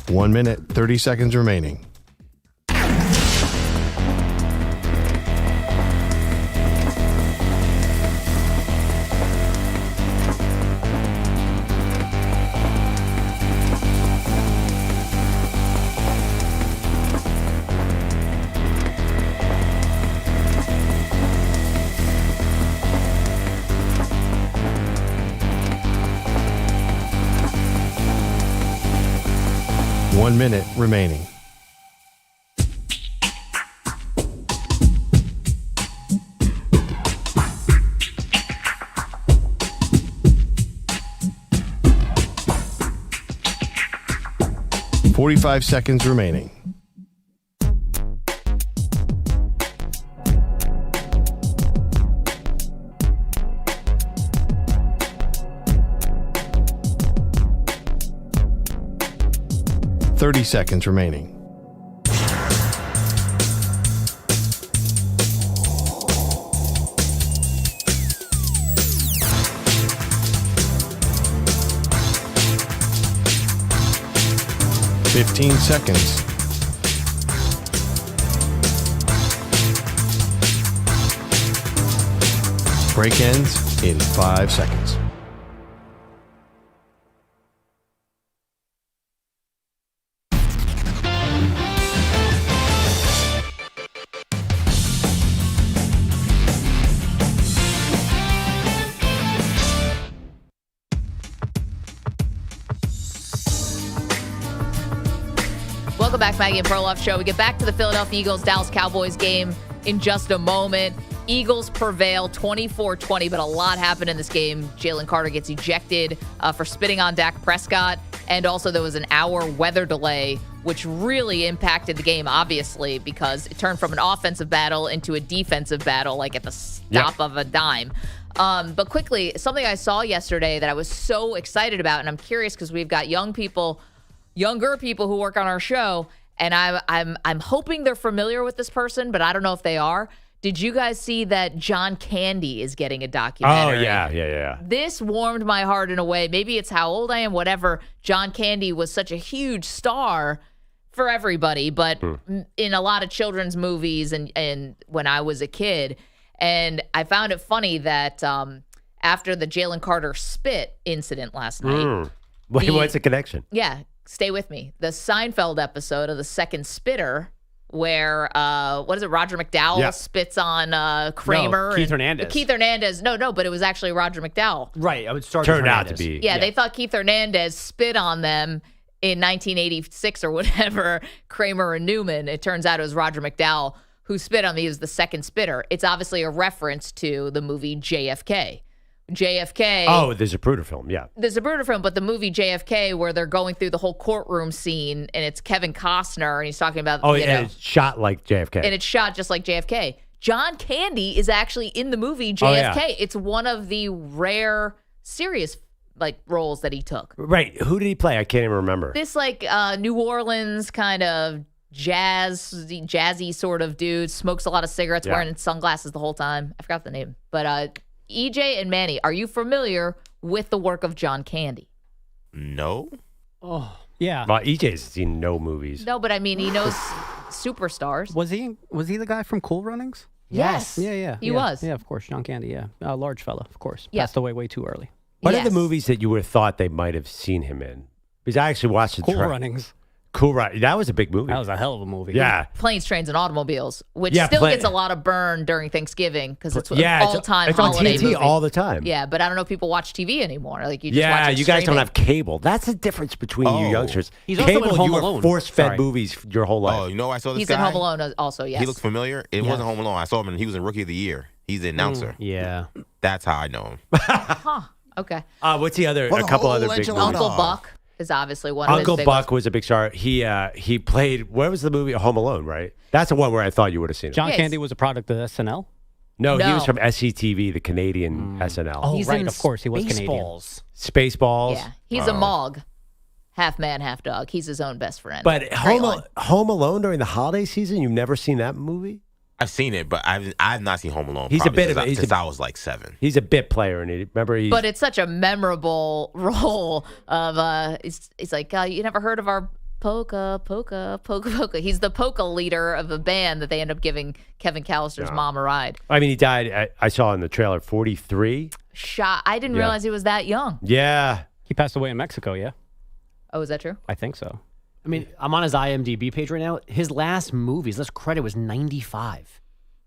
One minute, 30 seconds remaining. One minute remaining. .45 seconds remaining. 30 seconds remaining. $15 seconds. Break ends in 5 seconds. Welcome back, Maggie and Perloff Show. We get back to the Philadelphia Eagles Dallas Cowboys game in just a moment. Eagles prevail 24-20, but a lot happened in this game. Jalen Carter gets ejected for spitting on Dak Prescott, and also there was an hour weather delay, which really impacted the game, obviously, because it turned from an offensive battle into a defensive battle, like at the stop of a dime. But quickly, something I saw yesterday that I was so excited about, and I'm curious because we've got younger people who work on our show, and I'm hoping they're familiar with this person, but I don't know if they are. Did you guys see that John Candy is getting a documentary? Oh, yeah. This warmed my heart in a way. Maybe it's how old I am, whatever. John Candy was such a huge star for everybody, but in a lot of children's movies and when I was a kid. And I found it funny that after the Jalen Carter spit incident last night. What's the connection? Yeah, stay with me. The Seinfeld episode of The Second Spitter, where Roger McDowell spits on Kramer. No, Keith Hernandez. Keith Hernandez. No, but it was actually Roger McDowell. Right. It turned out to be. Yeah, they thought Keith Hernandez spit on them in 1986 or whatever, Kramer and Newman. It turns out it was Roger McDowell who spit on me. He was the second spitter. It's obviously a reference to the movie JFK. Oh, the Zapruder film, yeah. The Zapruder film, but the movie JFK, where they're going through the whole courtroom scene, and it's Kevin Costner, and he's talking about, it's shot like JFK. And it's shot just like JFK. John Candy is actually in the movie JFK. Oh, yeah. It's one of the rare serious roles that he took. Right. Who did he play? I can't even remember. This New Orleans kind of jazzy sort of dude, smokes a lot of cigarettes, wearing sunglasses the whole time. I forgot the name, but EJ and Manny, are you familiar with the work of John Candy? No. Oh, yeah. Well, EJ's seen no movies. No, but I mean, he knows superstars. Was he the guy from Cool Runnings? Yes. Yeah. He was. Yeah, of course. John Candy, yeah. Large fella, of course. Yeah. Passed away way too early. What are the movies that you would have thought they might have seen him in? Because I actually watched the Cool Runnings. Cool Runnings. That was a big movie. That was a hell of a movie. Yeah. Planes, Trains, and Automobiles, which still gets a lot of burn during Thanksgiving because it's an all-time holiday movie. It's on TV all the time. Yeah, but I don't know if people watch TV anymore. You just watch it you guys don't have cable. That's the difference between you youngsters. He's cable, also in Home you Alone. were force-fed movies your whole life. Oh, you know I saw this He's guy? in Home Alone also, yes. He looks familiar. It wasn't Home Alone. I saw him and he was in Rookie of the Year. He's the announcer. Yeah. That's how I know him. Huh. Okay. What's the other? A couple other big movies. Uncle Buck is obviously one of his Uncle big Buck ones. was a big star. He played. Where was the movie? Home Alone, right? That's the one where I thought you would have seen it. John Candy was a product of SNL? No, he was from SCTV, the Canadian SNL. Oh, He's right. in Of course, he was Spaceballs. Canadian. Spaceballs. Yeah. He's a Mog. Half man, half dog. He's his own best friend. But Home Alone during the holiday season, you've never seen that movie? I've seen it, but I've not seen Home Alone. He's a bit of a since I was like 7. He's a bit player, and remember But it's such a memorable role of it's like you never heard of our polka. He's the polka leader of a band that they end up giving Kevin Callister's mom a ride. I mean, he died. I saw in the trailer 43. Shot. I didn't realize he was that young. Yeah, he passed away in Mexico. Yeah. Oh, is that true? I think so. I mean, I'm on his IMDb page right now. His last movie, his last credit was 95.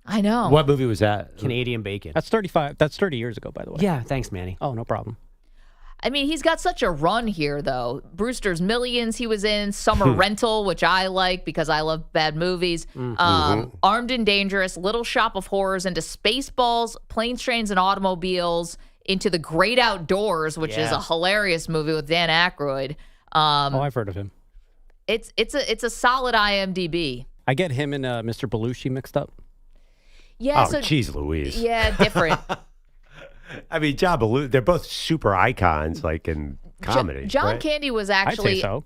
I know. What movie was that? Canadian Bacon. That's 35. That's 30 years ago, by the way. Yeah, thanks, Manny. Oh, no problem. I mean, he's got such a run here, though. Brewster's Millions he was in. Summer Rental, which I like because I love bad movies. Armed and Dangerous, Little Shop of Horrors, into Spaceballs, Planes, Trains, and Automobiles, into The Great Outdoors, which is a hilarious movie with Dan Aykroyd. I've heard of him. It's a solid IMDb. I get him and Mr. Belushi mixed up. Yeah. Oh, geez, Louise. Yeah, different. I mean, John Belushi, they're both super icons, like in comedy. John right? Candy was actually I'd say so.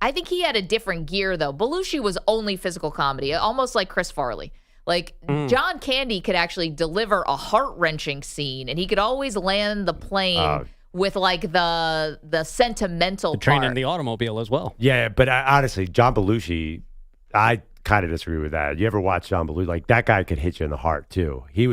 I think he had a different gear, though. Belushi was only physical comedy, almost like Chris Farley. Like, John Candy could actually deliver a heart-wrenching scene, and he could always land the plane with, like, the sentimental the train part. and the automobile as well. Yeah, but honestly, John Belushi, I kind of disagree with that. You ever watch John Belushi? Like, that guy could hit you in the heart, too. He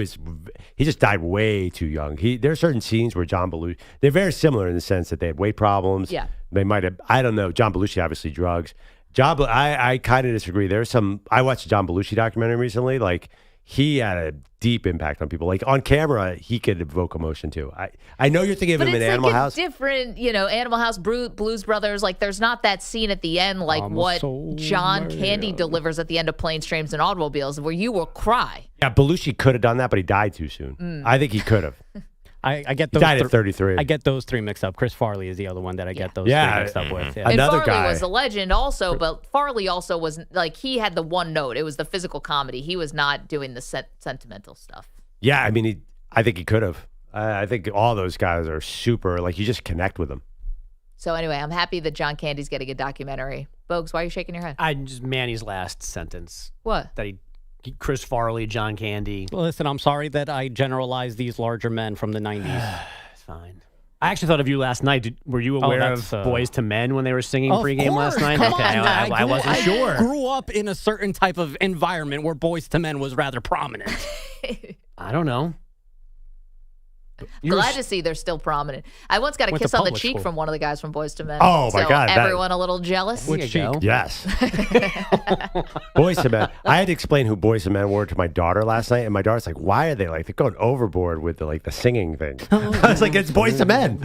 just died way too young. There are certain scenes where John Belushi, they're very similar in the sense that they had weight problems. Yeah. They might have, I don't know, John Belushi, obviously drugs. I kind of disagree. I watched a John Belushi documentary recently. Like, he had a deep impact on people. Like, on camera, he could evoke emotion, too. I know you're thinking of him in Animal House. But it's different, Animal House, Blues Brothers. Like, there's not that scene at the end like what John Candy delivers at the end of Planes, Trains, and Automobiles where you will cry. Yeah, Belushi could have done that, but he died too soon. I think he could have. I get those. He died at 33. I get those three mixed up. Chris Farley is the other one that I get those three mixed up with. Yeah. And Another Farley guy was a legend also, but Farley also was like he had the one note. It was the physical comedy. He was not doing the sentimental stuff. Yeah, I mean, I think he could have. I think all those guys are super. Like, you just connect with them. So anyway, I'm happy that John Candy's getting a documentary. Bogusch, why are you shaking your head? Just Manny's last sentence. What? That Chris Farley, John Candy. Well, listen, I'm sorry that I generalized these larger men from the 90s. It's fine. I actually thought of you last night. Were you aware of Boys to Men when they were singing pregame last night? Come okay, on, I wasn't sure. I grew up in a certain type of environment where Boys to Men was rather prominent. I don't know. Glad to see they're still prominent. I once got a kiss on the cheek from one of the guys from Boys to Men. Oh, my God. Everyone a little jealous. Which cheek? Yes. Boys to Men. I had to explain who Boys to Men were to my daughter last night, and my daughter's like, why are they like, they're going overboard with the singing thing. I was like, it's Boys to Men.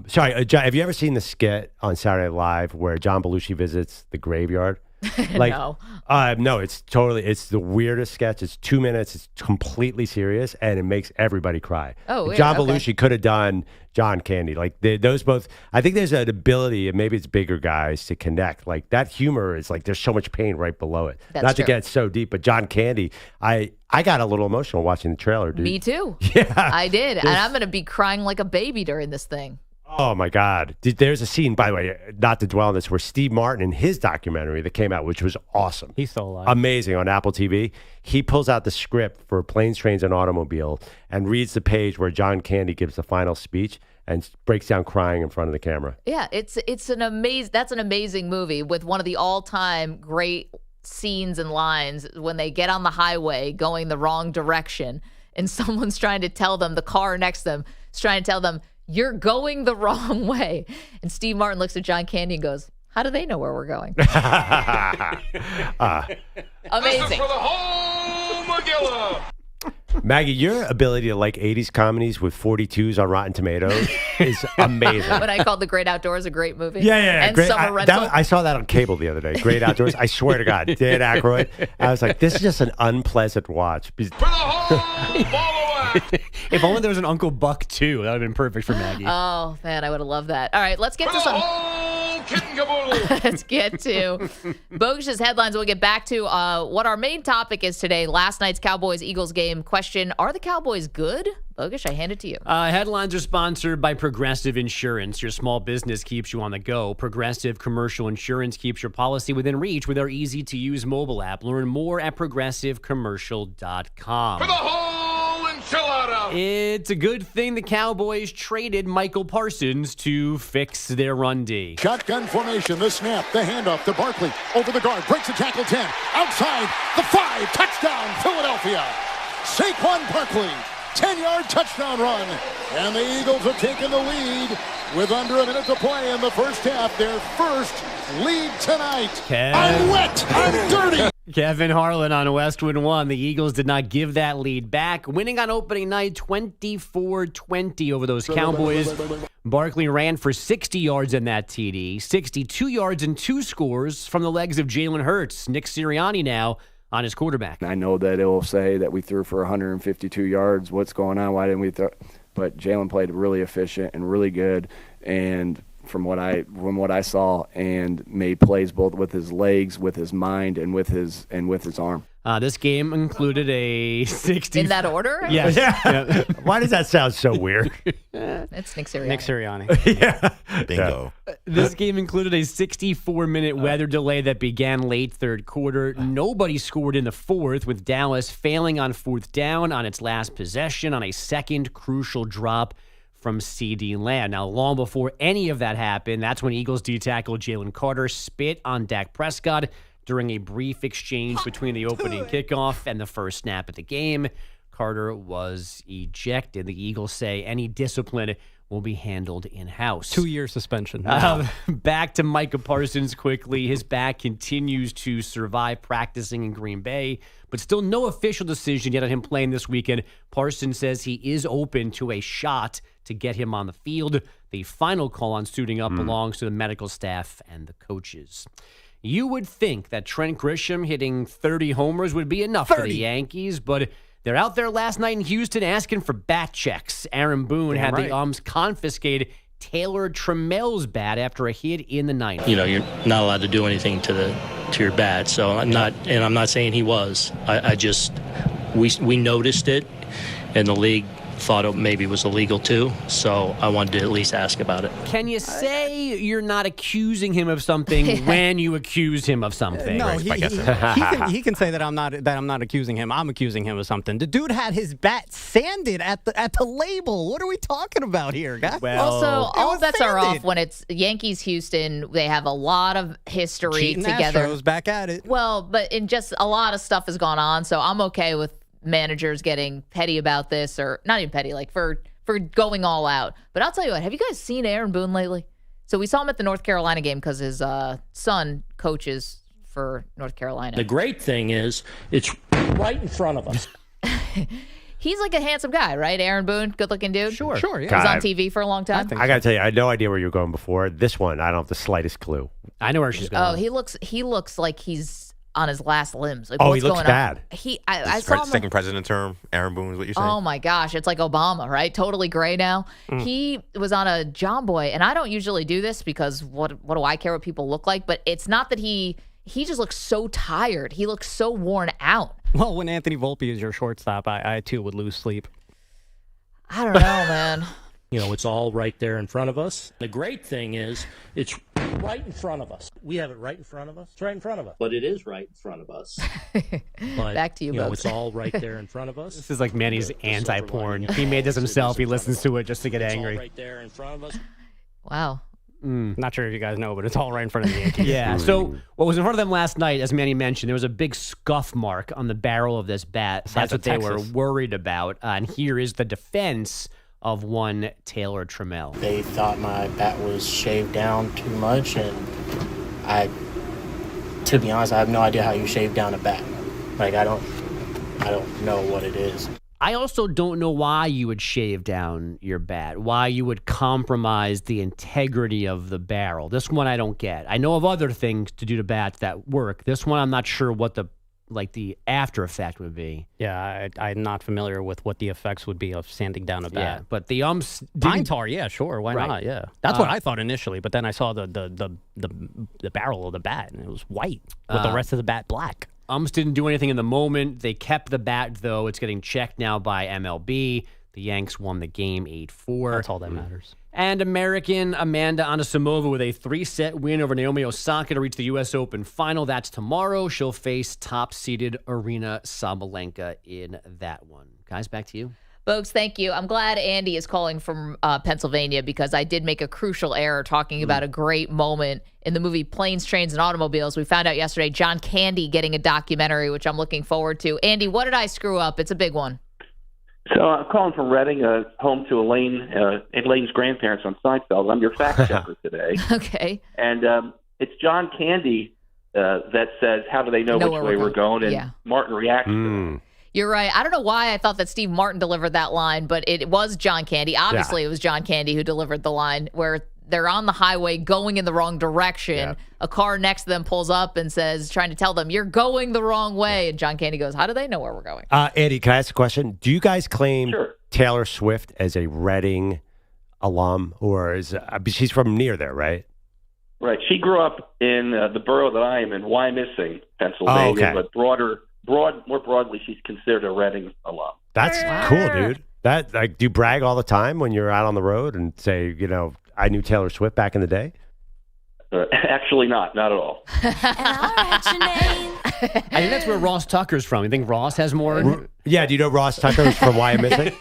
Sorry, have you ever seen the skit on Saturday Night Live where John Belushi visits the graveyard? No. No, it's the weirdest sketch. It's 2 minutes. It's completely serious, and it makes everybody cry. Oh, weird. John Belushi could have done John Candy. Like, those both, I think there's an ability, and maybe it's bigger guys, to connect. Like, that humor is like, there's so much pain right below it. That's Not true. to get so deep, but John Candy, I got a little emotional watching the trailer, dude. Me too. Yeah. I did. And I'm going to be crying like a baby during this thing. Oh, my God. There's a scene, by the way, not to dwell on this, where Steve Martin in his documentary that came out, which was awesome. He's still alive. Amazing, on Apple TV. He pulls out the script for Planes, Trains, and Automobile and reads the page where John Candy gives the final speech and breaks down crying in front of the camera. Yeah, that's an amazing movie with one of the all-time great scenes and lines when they get on the highway going the wrong direction and someone's trying to tell them, the car next to them is trying to tell them, you're going the wrong way. And Steve Martin looks at John Candy and goes, how do they know where we're going? Amazing. For the whole Magilla. Maggie, your ability to like 80s comedies with 42s on Rotten Tomatoes is amazing. When I called The Great Outdoors a great movie. Yeah. And Great. Summer Rental. I saw that on cable the other day. Great Outdoors. I swear to God, Dan Aykroyd. I was like, this is just an unpleasant watch. For the whole ball of wax. If only there was an Uncle Buck, too. That would have been perfect for Maggie. Oh, man, I would have loved that. All right, let's get to some... Let's get to Bogusch's headlines. We'll get back to what our main topic is today. Last night's Cowboys-Eagles game question. Are the Cowboys good? Bogusch, I hand it to you. Headlines are sponsored by Progressive Insurance. Your small business keeps you on the go. Progressive Commercial Insurance keeps your policy within reach with our easy-to-use mobile app. Learn more at progressivecommercial.com. For the whole enchilada. It's a good thing the Cowboys traded Michael Parsons to fix their run D. Shotgun formation, the snap, the handoff to Barkley. Over the guard, breaks the tackle 10. Outside, the 5, touchdown, Philadelphia. Saquon Barkley, 10-yard touchdown run. And the Eagles have taken the lead with under a minute to play in the first half. Their first lead tonight. I'm wet, I'm dirty. Kevin Harlan on Westwood 1. The Eagles did not give that lead back, winning on opening night 24-20 over those Cowboys. Barkley ran for 60 yards in that TD, 62 yards and 2 scores from the legs of Jalen Hurts. Nick Sirianni now on his quarterback. I know that it will say that we threw for 152 yards. What's going on? Why didn't we throw? But Jalen played really efficient and really good, and from what I saw, and made plays both with his legs, with his mind, and with his arm. This game included a 60. In that order? Yes. Yeah. Why does that sound so weird? It's Nick Sirianni. Nick Sirianni. Yeah. Bingo. This game included a 64-minute weather delay that began late third quarter. Nobody scored in the fourth, with Dallas failing on fourth down on its last possession on a second crucial drop from CeeDee Lamb. Now, long before any of that happened, that's when Eagles D-tackle Jalen Carter spit on Dak Prescott during a brief exchange between the opening kickoff and the first snap of the game. Carter was ejected. The Eagles say any discipline will be handled in-house. 2-year suspension. Back to Micah Parsons quickly. His back continues to survive practicing in Green Bay, but still no official decision yet on him playing this weekend. Parsons says he is open to a shot to get him on the field. The final call on suiting up belongs to the medical staff and the coaches. You would think that Trent Grisham hitting 30 homers would be enough for the Yankees, but they're out there last night in Houston asking for bat checks. Aaron Boone had the umps confiscate Taylor Trammell's bat after a hit in the ninth. You know, you're not allowed to do anything to your bat, so I'm not saying he was. We noticed it, and the league thought it maybe was illegal too, so I wanted to at least ask about it. Can you say you're not accusing him of something when you accuse him of something? No, he can say that I'm not accusing him. I'm accusing him of something. The dude had his bat sanded at the label. What are we talking about here, guys? Also, all bets are off when it's Yankees Houston. They have a lot of history Cheating together. Astros back at it. Well, but in just a lot of stuff has gone on, so I'm okay with managers getting petty about this, or not even petty, like for going all out. But I'll tell you what, have you guys seen Aaron Boone lately? So we saw him at the North Carolina game because his son coaches for North Carolina. The great thing is it's right in front of us. He's like a handsome guy, right? Aaron Boone, good-looking dude. Sure, yeah. He was on TV for a long time. I got to tell you, I had no idea where you were going before. This one, I don't have the slightest clue. I know where she's going. Oh, he looks like he's on his last limbs. Like, he what's looks going bad. On? I saw him second president term, Aaron Boone is what you're saying? Oh my gosh, it's like Obama, right? Totally gray now. He was on a John Boy, and I don't usually do this because what do I care what people look like? But it's not that he just looks so tired. He looks so worn out. Well, when Anthony Volpe is your shortstop, I too would lose sleep. I don't know, man. You know, it's all right there in front of us. The great thing is it's right in front of us. We have it right in front of us. It's right in front of us. But it is right in front of us. But, back to you, know, Bugs. it's all right there in front of us. This is like Manny's anti-porn. He made this himself. He listens to it just to get angry. It's all right there in front of us. Wow. Not sure if you guys know, but it's all right in front of the Yankees. Yeah. So what was in front of them last night, as Manny mentioned, there was a big scuff mark on the barrel of this bat. That's what they were worried about. And here is the defense of one Taylor Trammell. They thought my bat was shaved down too much, and to be honest, I have no idea how you shave down a bat. Like, I don't know what it is. I also don't know why you would shave down your bat, why you would compromise the integrity of the barrel. This one I don't get. I know of other things to do to bats that work. This one I'm not sure what the after effect would be. Yeah, I'm not familiar with what the effects would be of sanding down a bat. Yeah, but the umps pine tar, yeah, sure, why not? Yeah, that's what I thought initially. But then I saw the barrel of the bat, and it was white with the rest of the bat black. Umps didn't do anything in the moment. They kept the bat, though. It's getting checked now by MLB. The Yanks won the game 8-4. That's all that matters. And American Amanda Anisimova with a 3-set win over Naomi Osaka to reach the U.S. Open final. That's tomorrow. She'll face top-seeded Arina Sabalenka in that one. Guys, back to you. Bogusch, thank you. I'm glad Andy is calling from Pennsylvania because I did make a crucial error talking about a great moment in the movie Planes, Trains, and Automobiles. We found out yesterday John Candy getting a documentary, which I'm looking forward to. Andy, what did I screw up? It's a big one. So I'm calling from Reading, home to Elaine's grandparents on Seinfeld. I'm your fact checker today. Okay. And it's John Candy that says, "How do they know which way we're going?" And Martin reacts to that. You're right. I don't know why I thought that Steve Martin delivered that line, but it was John Candy. Obviously, it was John Candy who delivered the line where they're on the highway going in the wrong direction. Yeah. A car next to them pulls up and says, trying to tell them, you're going the wrong way. And John Candy goes, how do they know where we're going? Andy, can I ask a question? Do you guys claim Taylor Swift as a Reading alum, or is she's from near there, right? Right. She grew up in the borough that I am in, Wyomissing, Pennsylvania, but brought more broadly, she's considered a Reading alum. That's cool, dude. That do you brag all the time when you're out on the road and say, I knew Taylor Swift back in the day? Actually, not at all. I think that's where Ross Tucker's from. You think Ross has more? Yeah, do you know Ross Tucker's from Why I'm Missing?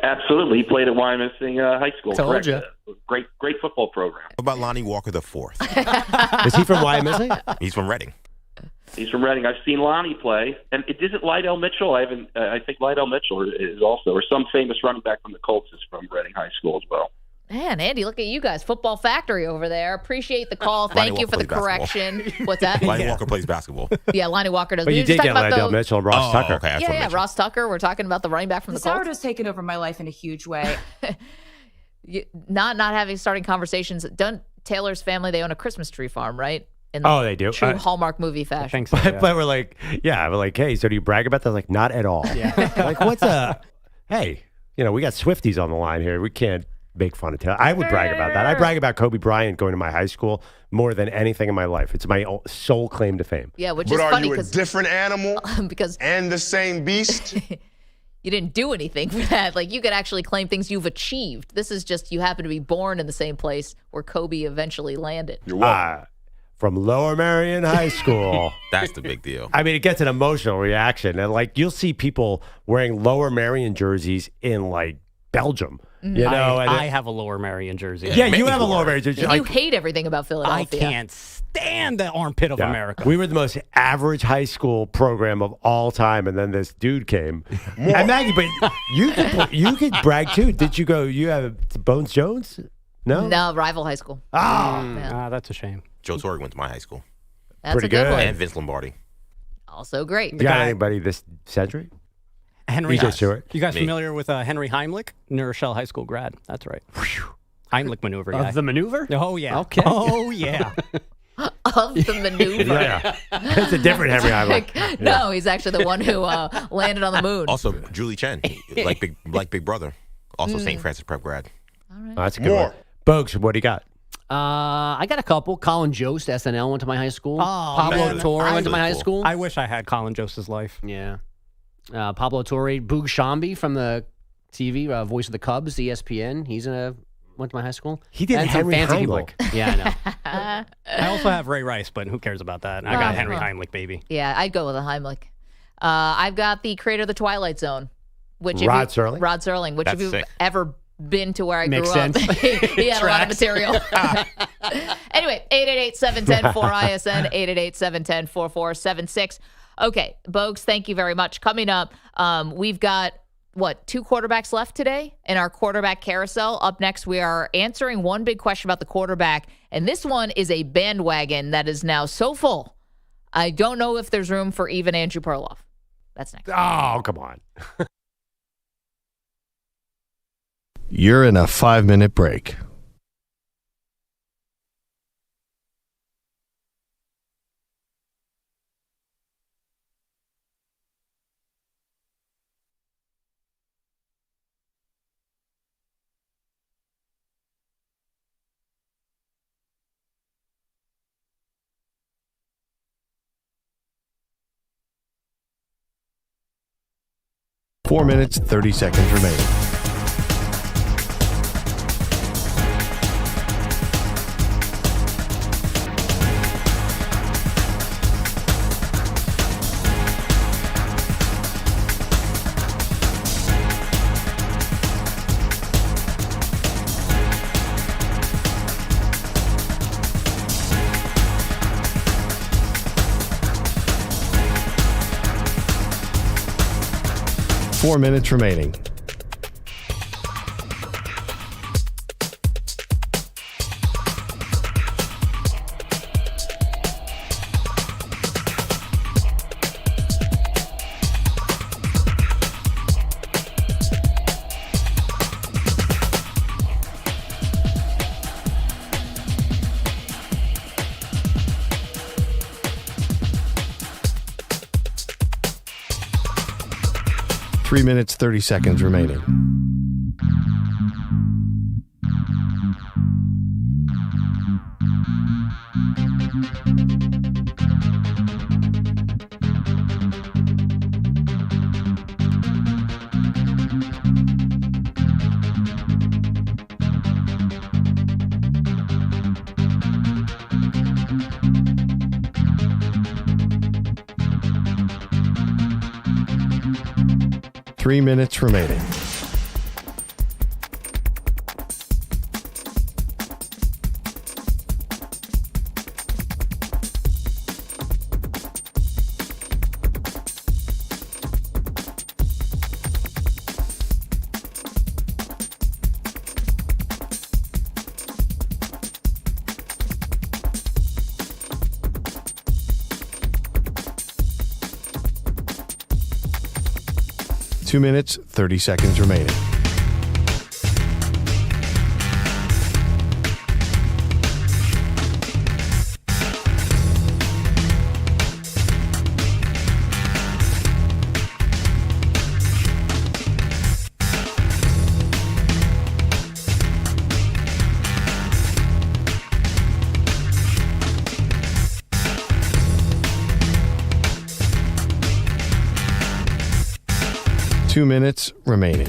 Absolutely. He played at Wyomissing High School. Told you. Great football program. What about Lonnie Walker the fourth? Is he from Wyomissing? He's from Reading. He's from Reading. I've seen Lonnie play, and it isn't Lydell Mitchell. I think Lydell Mitchell is also, or some famous running back from the Colts is from Reading High School as well. Man, Andy, look at you guys. Football factory over there. Appreciate the call. Thank you for the correction. What's that? Lonnie Walker plays basketball. Yeah, Lonnie Walker does. But you did get Lydell Mitchell and Ross Tucker. Okay, yeah, Ross Tucker. We're talking about the running back from the Colts. Sourdough's taken over my life in a huge way. Not having starting conversations. Don't Taylor's family, they own a Christmas tree farm, right? In they do. True Hallmark movie fashion. I think so, But we're like, hey, so do you brag about that? Like, not at all. Yeah. Like, hey, we got Swifties on the line here. We can't make fun of Taylor. I would brag about that. I brag about Kobe Bryant going to my high school more than anything in my life. It's my sole claim to fame. Yeah, which is funny. But are you a different animal because and the same beast? You didn't do anything for that. Like, you could actually claim things you've achieved. This is just you happen to be born in the same place where Kobe eventually landed. You're welcome. From Lower Merion High School. That's the big deal. I mean, it gets an emotional reaction. And, you'll see people wearing Lower Merion jerseys in, Belgium. I have a Lower Merion jersey. Yeah, you have a Lower Merion jersey. You hate everything about Philadelphia. I can't stand the armpit of America. We were the most average high school program of all time, and then this dude came. And Maggie, but you could brag too. Did you go? You have Bones Jones? No, rival high school. That's a shame. Joe Torre went to my high school. That's pretty a good one. And Vince Lombardi. Also great. You got anybody this century? Henry Stewart. You guys familiar with Henry Heimlich? New Rochelle High School grad. That's right. Heimlich maneuver guy. The maneuver? Oh, yeah. Okay. Oh, yeah. Of the maneuver. Yeah. It's a different Henry Heimlich. No, he's actually the one who landed on the moon. Also, Julie Chen, like Big Brother. Also St. Francis Prep grad. All right. Oh, that's a good one. Bogusch, what do you got? I got a couple. Colin Jost, SNL, went to my high school. Pablo Torre went to my high school. I wish I had Colin Jost's life. Yeah. Pablo Torre, Boog Shambi from the TV, voice of the Cubs, ESPN. Went to my high school. He did Henry Heimlich. Yeah, I know. I also have Ray Rice, but who cares about that? I got Henry Heimlich, baby. Yeah, I'd go with a Heimlich. I've got the creator of the Twilight Zone, which Rod Serling. Rod Serling, which That's if you've sick. ever been to where I Makes grew up, sense. he had a lot of material. Anyway, 888-710-4ISN, 888-710-4476. Okay, Bogues, thank you very much. Coming up, we've got, 2 quarterbacks left today in our quarterback carousel. Up next, we are answering one big question about the quarterback, and this one is a bandwagon that is now so full, I don't know if there's room for even Andrew Perloff. That's next. Oh, come on. You're in a 5-minute break. Four minutes, 30 seconds remaining. Four minutes remaining. Three minutes, 30 seconds remaining. 3 minutes remaining. Two minutes, 30 seconds remaining. Two minutes remaining.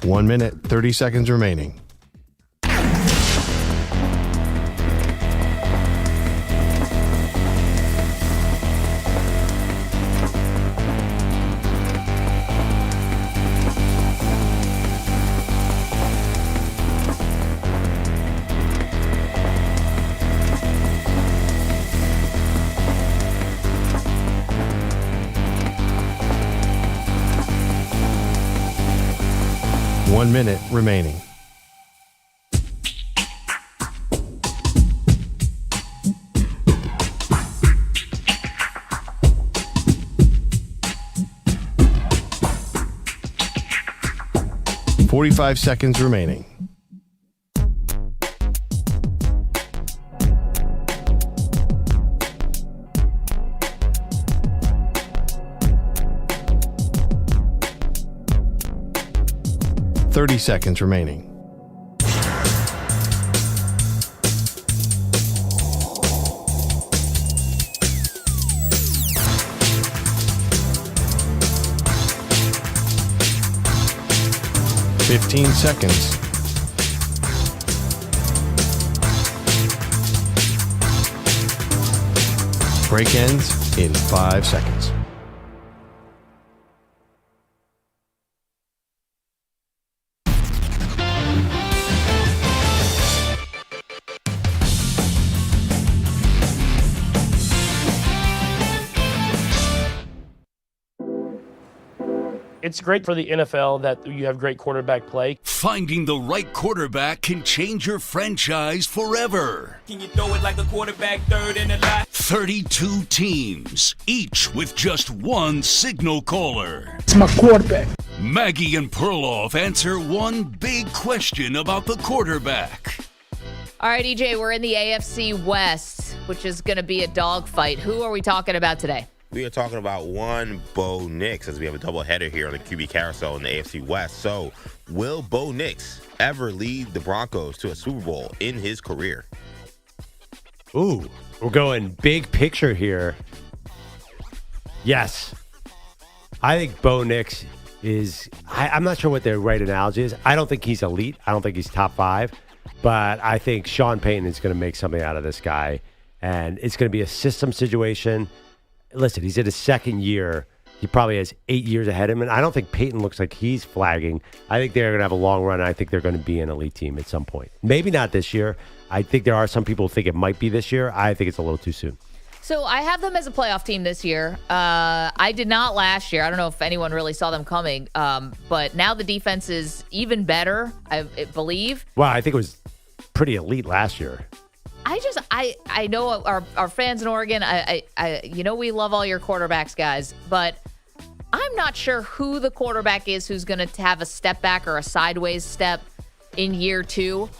One minute, 30 seconds remaining. One minute remaining. $45 seconds remaining. $30 seconds remaining. $15 seconds. Break ends in 5 seconds. It's great for the NFL that you have great quarterback play. Finding the right quarterback can change your franchise forever. Can you throw it like a quarterback, third in the line? 32 teams, each with just one signal caller. It's my quarterback. Maggie and Perloff answer one big question about the quarterback. All right, EJ, we're in the AFC West, which is going to be a dogfight. Who are we talking about today? We are talking about one Bo Nix, as we have a doubleheader here on the QB Carousel in the AFC West. So, will Bo Nix ever lead the Broncos to a Super Bowl in his career? Ooh, we're going big picture here. Yes. I think Bo Nix is, I'm not sure what the right analogy is. I don't think he's elite. I don't think he's top 5. But I think Sean Payton is going to make something out of this guy. And it's going to be a system situation. Listen, he's in his second year. He probably has 8 years ahead of him. And I don't think Peyton looks like he's flagging. I think they're going to have a long run. And I think they're going to be an elite team at some point. Maybe not this year. I think there are some people who think it might be this year. I think it's a little too soon. So I have them as a playoff team this year. I did not last year. I don't know if anyone really saw them coming. But now the defense is even better, I believe. Well, I think it was pretty elite last year. I know our fans in Oregon, we love all your quarterbacks, guys, but I'm not sure who the quarterback is who's going to have a step back or a sideways step in year 2.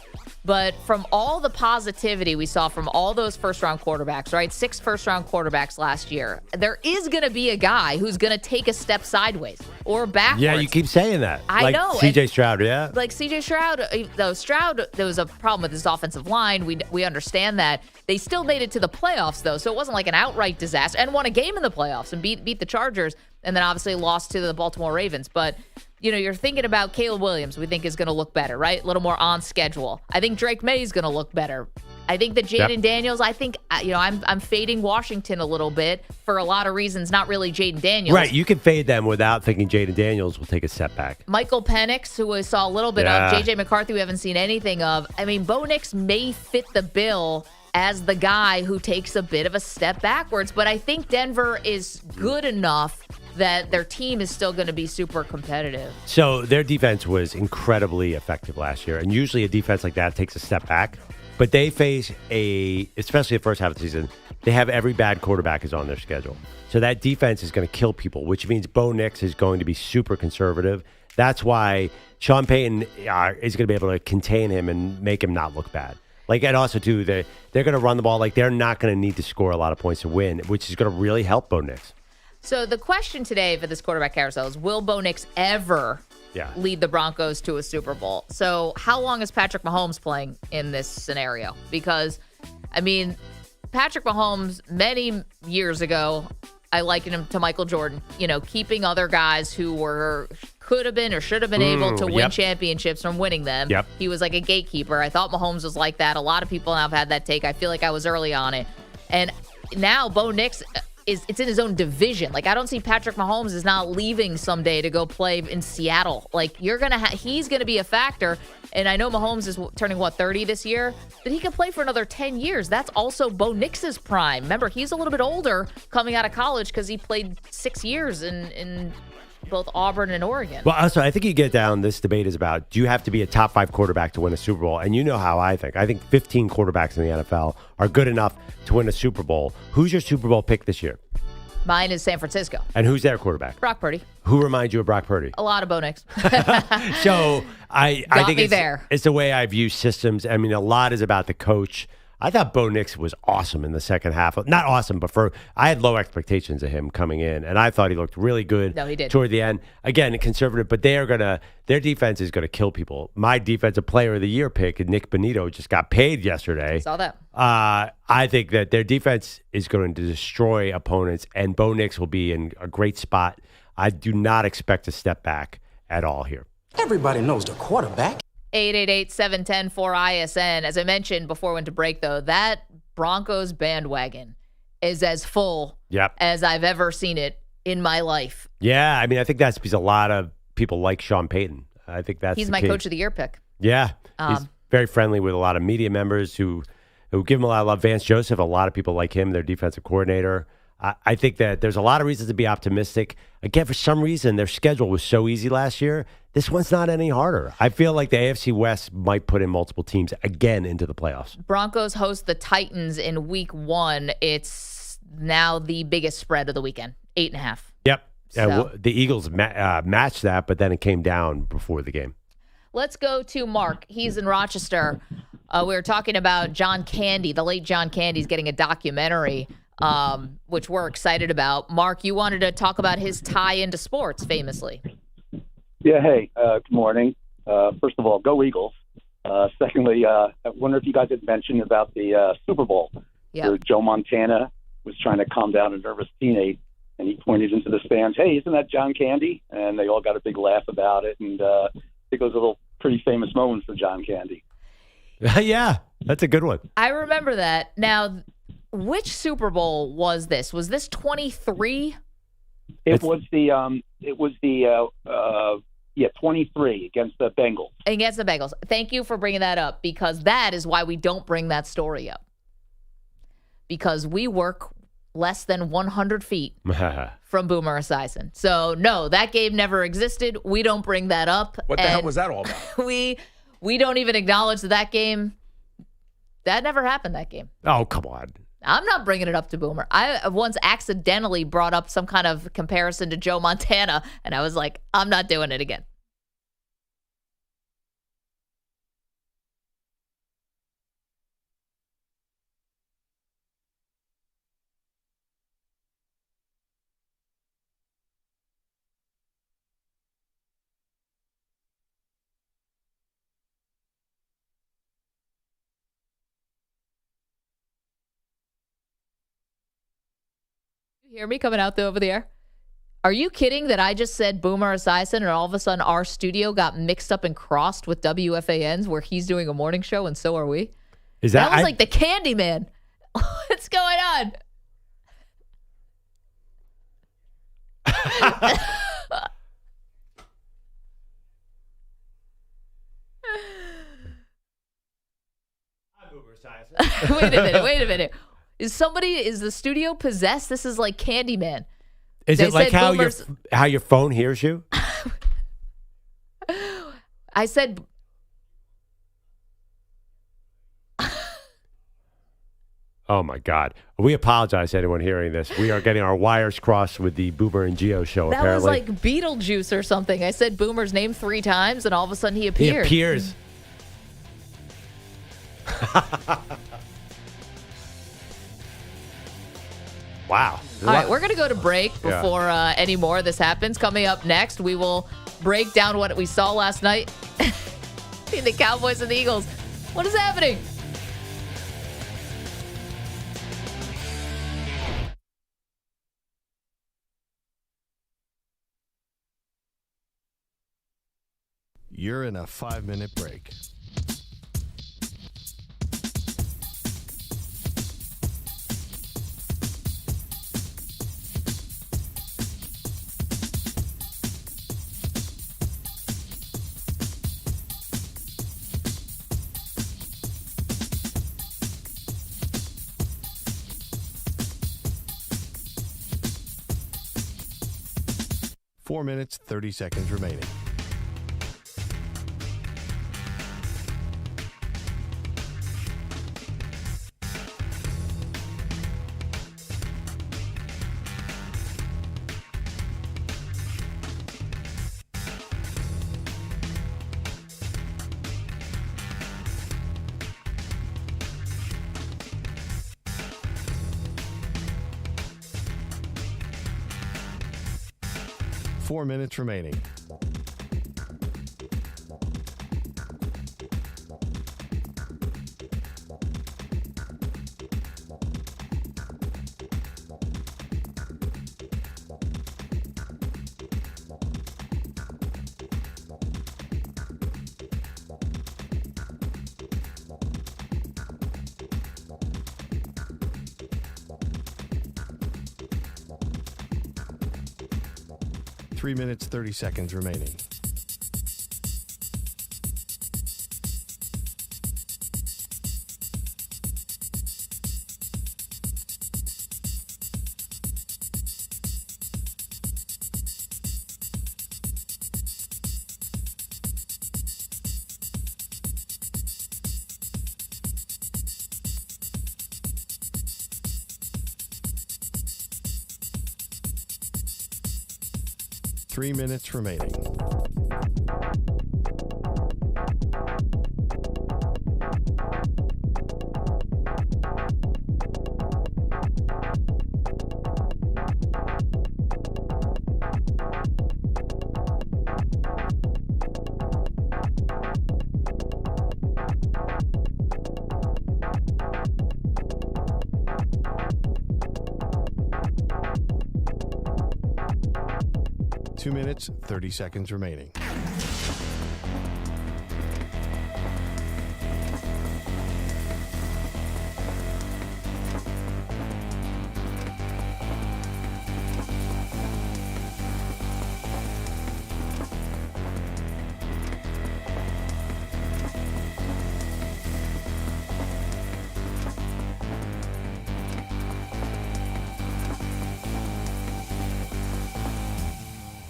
But from all the positivity we saw from all those first-round quarterbacks, right? 6 first-round quarterbacks last year. There is going to be a guy who's going to take a step sideways or backwards. Yeah, you keep saying that. I know. C.J. Stroud, yeah. Like C.J. Stroud, though Stroud, there was a problem with his offensive line. We understand that. They still made it to the playoffs, though, so it wasn't like an outright disaster. And won a game in the playoffs and beat the Chargers, and then obviously lost to the Baltimore Ravens. But you're thinking about Caleb Williams, we think is going to look better, right? A little more on schedule. I think Drake May is going to look better. I think that Jaden Daniels, I'm fading Washington a little bit for a lot of reasons, not really Jaden Daniels. Right, you can fade them without thinking Jaden Daniels will take a step back. Michael Penix, who we saw a little bit of, J.J. McCarthy we haven't seen anything of. I mean, Bo Nix may fit the bill as the guy who takes a bit of a step backwards, but I think Denver is good enough that their team is still going to be super competitive. So their defense was incredibly effective last year, and usually a defense like that takes a step back. But they face especially the first half of the season, they have every bad quarterback is on their schedule. So that defense is going to kill people, which means Bo Nix is going to be super conservative. That's why Sean Payton is going to be able to contain him and make him not look bad. And also, too, they're going to run the ball. They're not going to need to score a lot of points to win, which is going to really help Bo Nix. So the question today for this quarterback carousel is, will Bo Nix ever lead the Broncos to a Super Bowl? So how long is Patrick Mahomes playing in this scenario? Because, Patrick Mahomes, many years ago, I likened him to Michael Jordan, keeping other guys who could have been or should have been able to win championships from winning them. Yep. He was like a gatekeeper. I thought Mahomes was like that. A lot of people now have had that take. I feel like I was early on it. And now Bo Nix it's in his own division. I don't see Patrick Mahomes is not leaving someday to go play in Seattle. He's gonna be a factor. And I know Mahomes is turning 30 this year, but he can play for another 10 years. That's also Bo Nix's prime. Remember, he's a little bit older coming out of college because he played 6 years in both Auburn and Oregon. Well, also, I think you get down, this debate is about, do you have to be a top 5 quarterback to win a Super Bowl? And you know how I think. I think 15 quarterbacks in the NFL are good enough to win a Super Bowl. Who's your Super Bowl pick this year? Mine is San Francisco. And who's their quarterback? Brock Purdy. Who reminds you of Brock Purdy? A lot of Bo Nix. So I think it's the way I view systems. A lot is about the coach. I thought Bo Nix was awesome in the second half. Not awesome, but I had low expectations of him coming in, and I thought he looked really good toward the end. Again, conservative, but their defense is going to kill people. My defensive player of the year pick, Nick Bonito, just got paid yesterday. Saw that. I think that their defense is going to destroy opponents, and Bo Nix will be in a great spot. I do not expect a step back at all here. Everybody knows the quarterback. 888-710-4ISN. As I mentioned before we went to break, though, that Broncos bandwagon is as full as I've ever seen it in my life. Yeah, I think that's because a lot of people like Sean Payton. I think that's he's my coach of the year pick. Yeah, he's very friendly with a lot of media members who give him a lot of love. Vance Joseph, a lot of people like him, their defensive coordinator. I think that there's a lot of reasons to be optimistic. Again, for some reason, their schedule was so easy last year. This one's not any harder. I feel like the AFC West might put in multiple teams again into the playoffs. Broncos host the Titans in week 1. It's now the biggest spread of the weekend, 8.5. Yep. So. The Eagles matched that, but then it came down before the game. Let's go to Mark. He's in Rochester. We were talking about John Candy. The late John Candy's getting a documentary, which we're excited about. Mark, you wanted to talk about his tie into sports, famously. Yeah, hey, good morning. First of all, go Eagles. Secondly, I wonder if you guys had mentioned about the Super Bowl, where Joe Montana was trying to calm down a nervous teammate, and he pointed into the stands, hey, isn't that John Candy? And they all got a big laugh about it, and I think it was a little pretty famous moment for John Candy. Yeah, that's a good one. I remember that. Now, which Super Bowl was this? Was this 23? It was the 23 against the Bengals. Against the Bengals. Thank you for bringing that up, because that is why we don't bring that story up. Because we work less than 100 feet from Boomer Esiason. So, no, that game never existed. We don't bring that up. What the hell was that all about? We don't even acknowledge that game. That never happened, that game. Oh, come on. I'm not bringing it up to Boomer. I once accidentally brought up some kind of comparison to Joe Montana, and I was like, I'm not doing it again. Hear me coming out over the air? Are you kidding that I just said Boomer Esiason and all of a sudden our studio got mixed up and crossed with WFAN's where he's doing a morning show and so are we? That was like the Candyman. What's going on? Wait a minute. Is the studio possessed? This is like Candyman. Is it like how your phone hears you? I said. Oh my God! We apologize to anyone hearing this. We are getting our wires crossed with the Boomer and Geo show. That apparently, was like Beetlejuice or something. I said Boomer's name 3 times, and all of a sudden he appeared. He appears. Wow. All right, we're going to go to break before any more of this happens. Coming up next, we will break down what we saw last night in the Cowboys and the Eagles. What is happening? You're in a 5-minute break. Four minutes, 30 seconds remaining. Four minutes remaining. Three minutes, 30 seconds remaining. Three minutes remaining. Two minutes, 30 seconds remaining.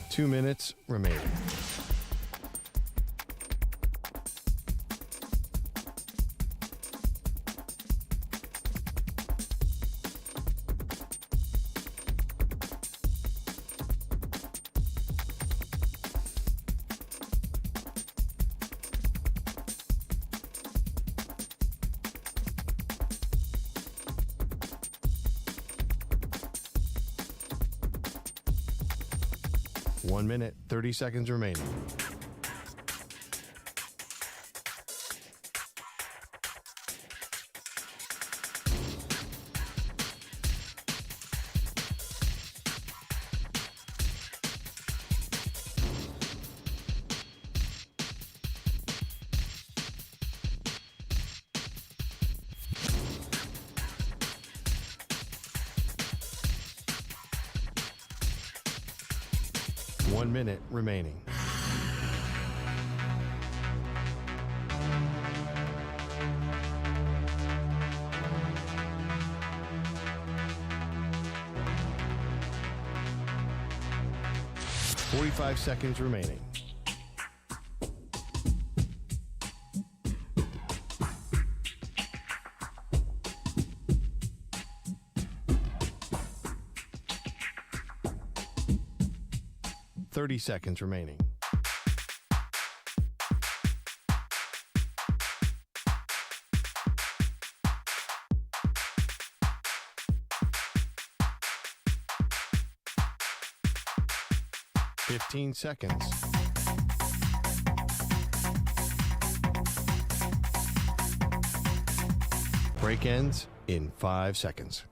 Two minutes remaining. One minute, 30 seconds remaining. 1 minute remaining. $45 seconds remaining. $30 seconds remaining. $15 seconds. Break ends in 5 seconds.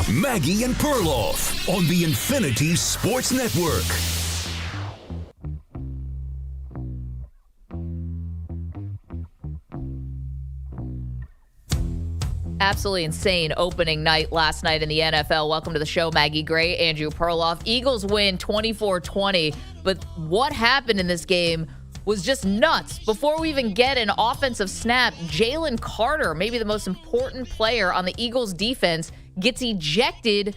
Maggie and Perloff on the Infinity Sports Network. Absolutely insane opening night last night in the NFL. Welcome to the show, Maggie Gray, Andrew Perloff. Eagles win 24-20, but what happened in this game was just nuts. Before we even get an offensive snap, Jalen Carter, maybe the most important player on the Eagles defense, gets ejected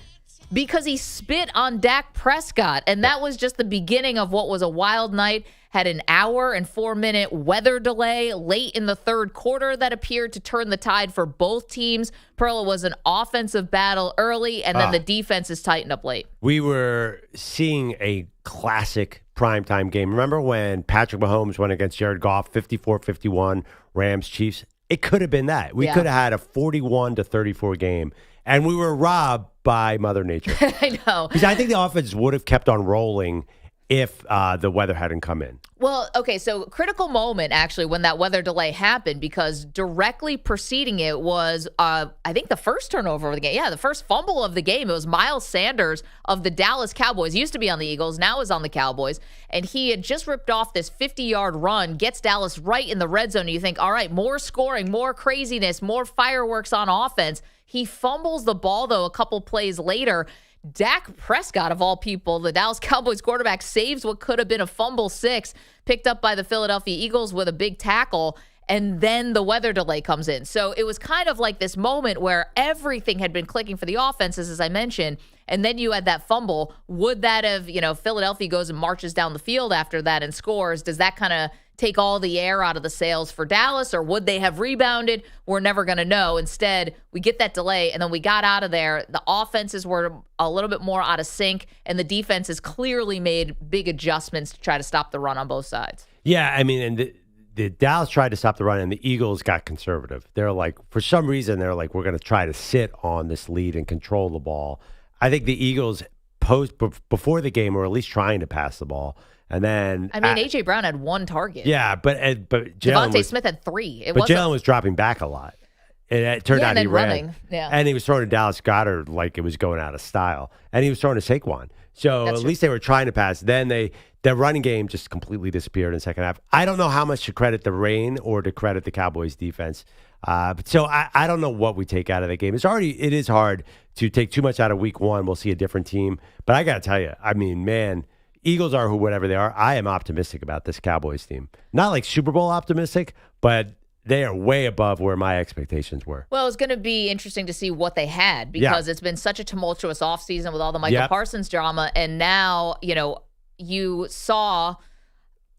because he spit on Dak Prescott. And that was just the beginning of what was a wild night. Had an hour and 4-minute weather delay late in the third quarter that appeared to turn the tide for both teams. Perla was an offensive battle early, and then the defense is tightened up late. We were seeing a classic primetime game. Remember when Patrick Mahomes went against Jared Goff, 54-51, Rams-Chiefs? It could have been that. We could have had a 41-34 game, and we were robbed by Mother Nature. I know. Because I think the offense would have kept on rolling if the weather hadn't come in. Well, okay, so critical moment, actually, when that weather delay happened, because directly preceding it was, I think, the first turnover of the game. Yeah, the first fumble of the game. It was Miles Sanders of the Dallas Cowboys. He used to be on the Eagles, now is on the Cowboys. And he had just ripped off this 50-yard run, gets Dallas right in the red zone. And you think, all right, more scoring, more craziness, more fireworks on offense. He fumbles the ball, though, a couple plays later. Dak Prescott, of all people, the Dallas Cowboys quarterback, saves what could have been a fumble 6, picked up by the Philadelphia Eagles with a big tackle, and then the weather delay comes in. So it was kind of like this moment where everything had been clicking for the offenses, as I mentioned, and then you had that fumble. Would that have, Philadelphia goes and marches down the field after that and scores? Does that kind of take all the air out of the sails for Dallas, or would they have rebounded? We're never going to know. Instead, we get that delay, and then we got out of there. The offenses were a little bit more out of sync, and the defense has clearly made big adjustments to try to stop the run on both sides. Yeah, I mean, and the Dallas tried to stop the run, and the Eagles got conservative. They're like, for some reason, they're like, we're going to try to sit on this lead and control the ball. I think the Eagles before the game were at least trying to pass the ball. And then A.J. Brown had 1 target. Yeah, but Devontae Smith had 3. But Jalen was dropping back a lot. It turned out he ran. Running. Yeah. And he was throwing to Dallas Goedert like it was going out of style. And he was throwing to Saquon. So at least they were trying to pass. Then their running game just completely disappeared in the second half. I don't know how much to credit the rain or to credit the Cowboys defense. So I don't know what we take out of that game. It is hard to take too much out of week 1. We'll see a different team. But I got to tell you, I mean, man, Eagles are whatever they are. I am optimistic about this Cowboys team. Not like Super Bowl optimistic, but they are way above where my expectations were. Well, it's going to be interesting to see what they had because it's been such a tumultuous offseason with all the Michael Parsons drama. And now, you saw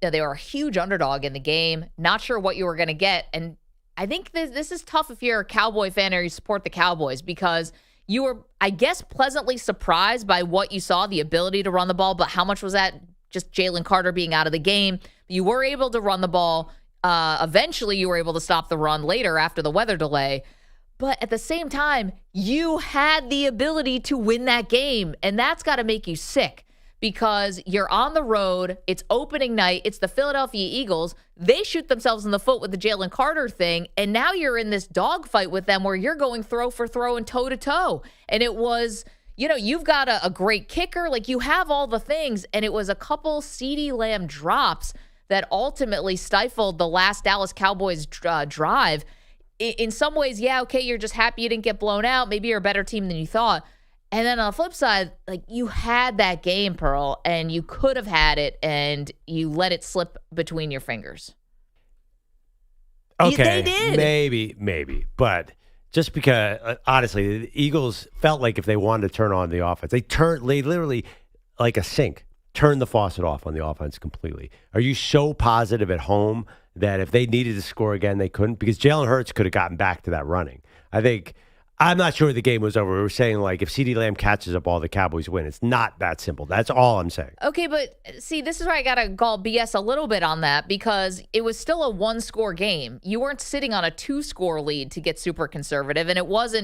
they were a huge underdog in the game. Not sure what you were going to get. And I think this is tough if you're a Cowboy fan or you support the Cowboys because you were, I guess, pleasantly surprised by what you saw, the ability to run the ball, but how much was that just Jalen Carter being out of the game? You were able to run the ball. Eventually, you were able to stop the run later after the weather delay. But at the same time, you had the ability to win that game, and that's got to make you sick because you're on the road. It's opening night. It's the Philadelphia Eagles. They shoot themselves in the foot with the Jalen Carter thing, and now you're in this dogfight with them where you're going throw for throw and toe-to-toe. And it was, you've got a great kicker. Like, you have all the things, and it was a couple CeeDee Lamb drops that ultimately stifled the last Dallas Cowboys drive. In some ways, yeah, okay, you're just happy you didn't get blown out. Maybe you're a better team than you thought. And then on the flip side, like, you had that game, Pearl, and you could have had it, and you let it slip between your fingers. Okay, They did. maybe. But just because, honestly, the Eagles felt like if they wanted to turn on the offense, they literally, like a sink, turned the faucet off on the offense completely. Are you so positive at home that if they needed to score again, they couldn't? Because Jalen Hurts could have gotten back to that running. I'm not sure the game was over. We were saying, like, if CeeDee Lamb catches up all, the Cowboys win. It's not that simple. That's all I'm saying. Okay, but see, this is where I got to call BS a little bit on that, because it was still a one-score game. You weren't sitting on a two-score lead to get super conservative, and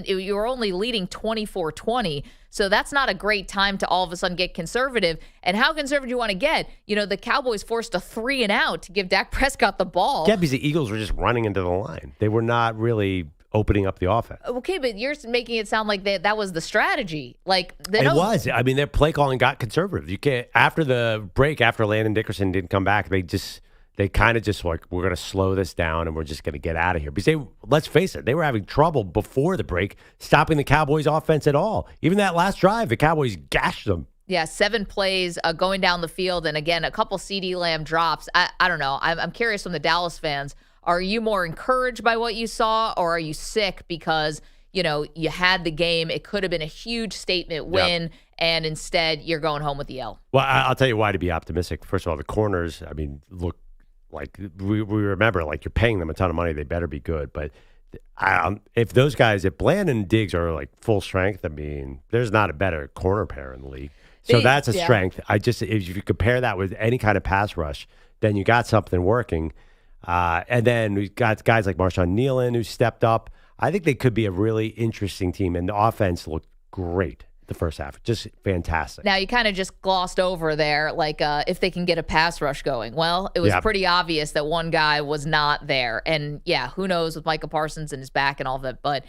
you were only leading 24-20, so that's not a great time to all of a sudden get conservative. And how conservative do you want to get? The Cowboys forced a 3-and-out to give Dak Prescott the ball. Yeah, because the Eagles were just running into the line. They were not really opening up the offense. Okay, but you're making it sound like that was the strategy. Like, it was. I mean, their play calling got conservative. You can't, after the break, after Landon Dickerson didn't come back, they kind of just like, we're going to slow this down and we're just going to get out of here. Because let's face it, they were having trouble before the break stopping the Cowboys offense at all. Even that last drive, the Cowboys gashed them. Yeah, 7 plays going down the field, and again, a couple CeeDee Lamb drops. I don't know. I'm curious from the Dallas fans. Are you more encouraged by what you saw, or are you sick because, you had the game? It could have been a huge statement win, and instead you're going home with the L. Well, I'll tell you why to be optimistic. First of all, the corners, look like we remember, like, you're paying them a ton of money. They better be good. But if those guys, if Bland and Diggs are like full strength, there's not a better corner pair in the league. So that's a strength. If you compare that with any kind of pass rush, then you got something working. And then we got guys like Marshawn Nealon who stepped up. I think they could be a really interesting team, and the offense looked great the first half. Just fantastic. Now, you kind of just glossed over there, like, if they can get a pass rush going. Well, it was pretty obvious that one guy was not there. And, yeah, who knows with Micah Parsons and his back and all that. But,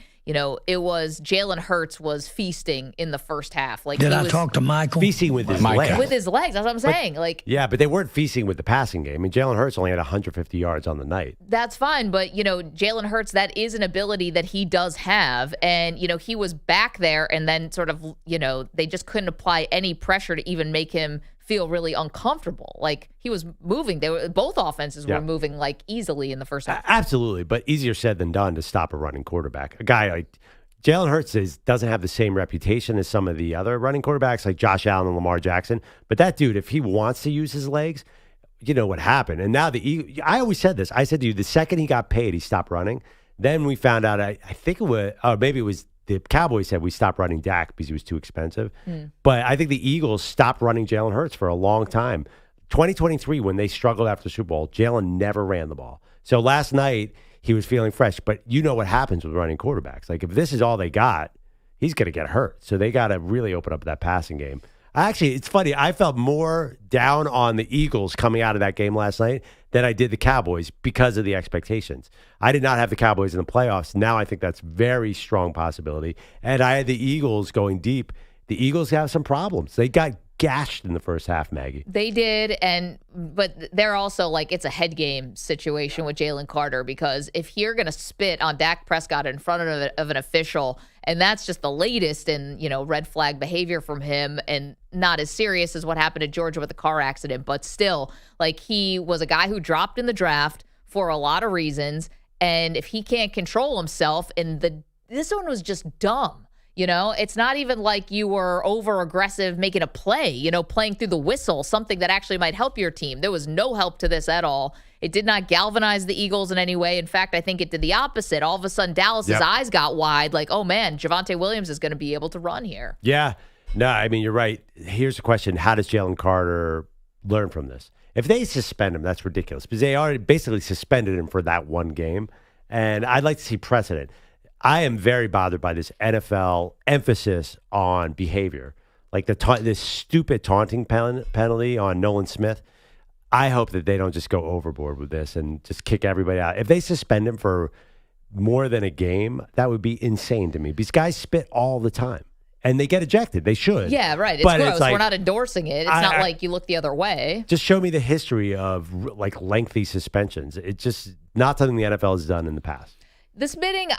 it was Jalen Hurts was feasting in the first half. Like, Did I talk to Michael? Feasting with his legs. With his legs, that's what I'm saying. But they weren't feasting with the passing game. Jalen Hurts only had 150 yards on the night. That's fine, but, Jalen Hurts, that is an ability that he does have. And, he was back there, and then sort of, they just couldn't apply any pressure to even make him feel really uncomfortable. Like, he was moving. Both offenses were moving, like, easily in the first half. Absolutely, but easier said than done to stop a running quarterback. A guy like Jalen Hurts doesn't have the same reputation as some of the other running quarterbacks like Josh Allen and Lamar Jackson. But that dude, if he wants to use his legs, you know what happened. And now I always said this. I said to you, the second he got paid, he stopped running. Then we found out, I think it was, or maybe it was the Cowboys said we stopped running Dak because he was too expensive. But I think the Eagles stopped running Jalen Hurts for a long time. 2023, when they struggled after the Super Bowl, Jalen never ran the ball. So last night, he was feeling fresh. But you know what happens with running quarterbacks. Like, if this is all they got, he's going to get hurt. So they got to really open up that passing game. Actually, it's funny. I felt more down on the Eagles coming out of that game last night than I did the Cowboys because of the expectations. I did not have the Cowboys in the playoffs. Now I think that's very strong possibility. And I had the Eagles going deep. The Eagles have some problems. They got gashed in the first half, Maggie. They did, but they're also like, it's a head game situation with Jalen Carter, because if you're going to spit on Dak Prescott in front of an official, and that's just the latest in, red flag behavior from him, and not as serious as what happened in Georgia with the car accident, but still, like, he was a guy who dropped in the draft for a lot of reasons, and if he can't control himself, and this one was just dumb. It's not even like you were over aggressive making a play, playing through the whistle, something that actually might help your team. There was no help to this at all. It did not galvanize the Eagles in any way. In fact, I think it did the opposite. All of a sudden, Dallas's eyes got wide, like, oh man, Javonte Williams is going to be able to run here. Yeah. No, you're right. Here's the question. How does Jalen Carter learn from this? If they suspend him, that's ridiculous, because they already basically suspended him for that one game. And I'd like to see precedent. I am very bothered by this NFL emphasis on behavior, like this stupid taunting penalty on Nolan Smith. I hope that they don't just go overboard with this and just kick everybody out. If they suspend him for more than a game, that would be insane to me, because guys spit all the time. and they get ejected. They should. Yeah, right. It's But gross. it's like, We're not endorsing it. It's not like you look the other way. Just show me the history of like lengthy suspensions. It's just not something the NFL has done in the past. The spitting,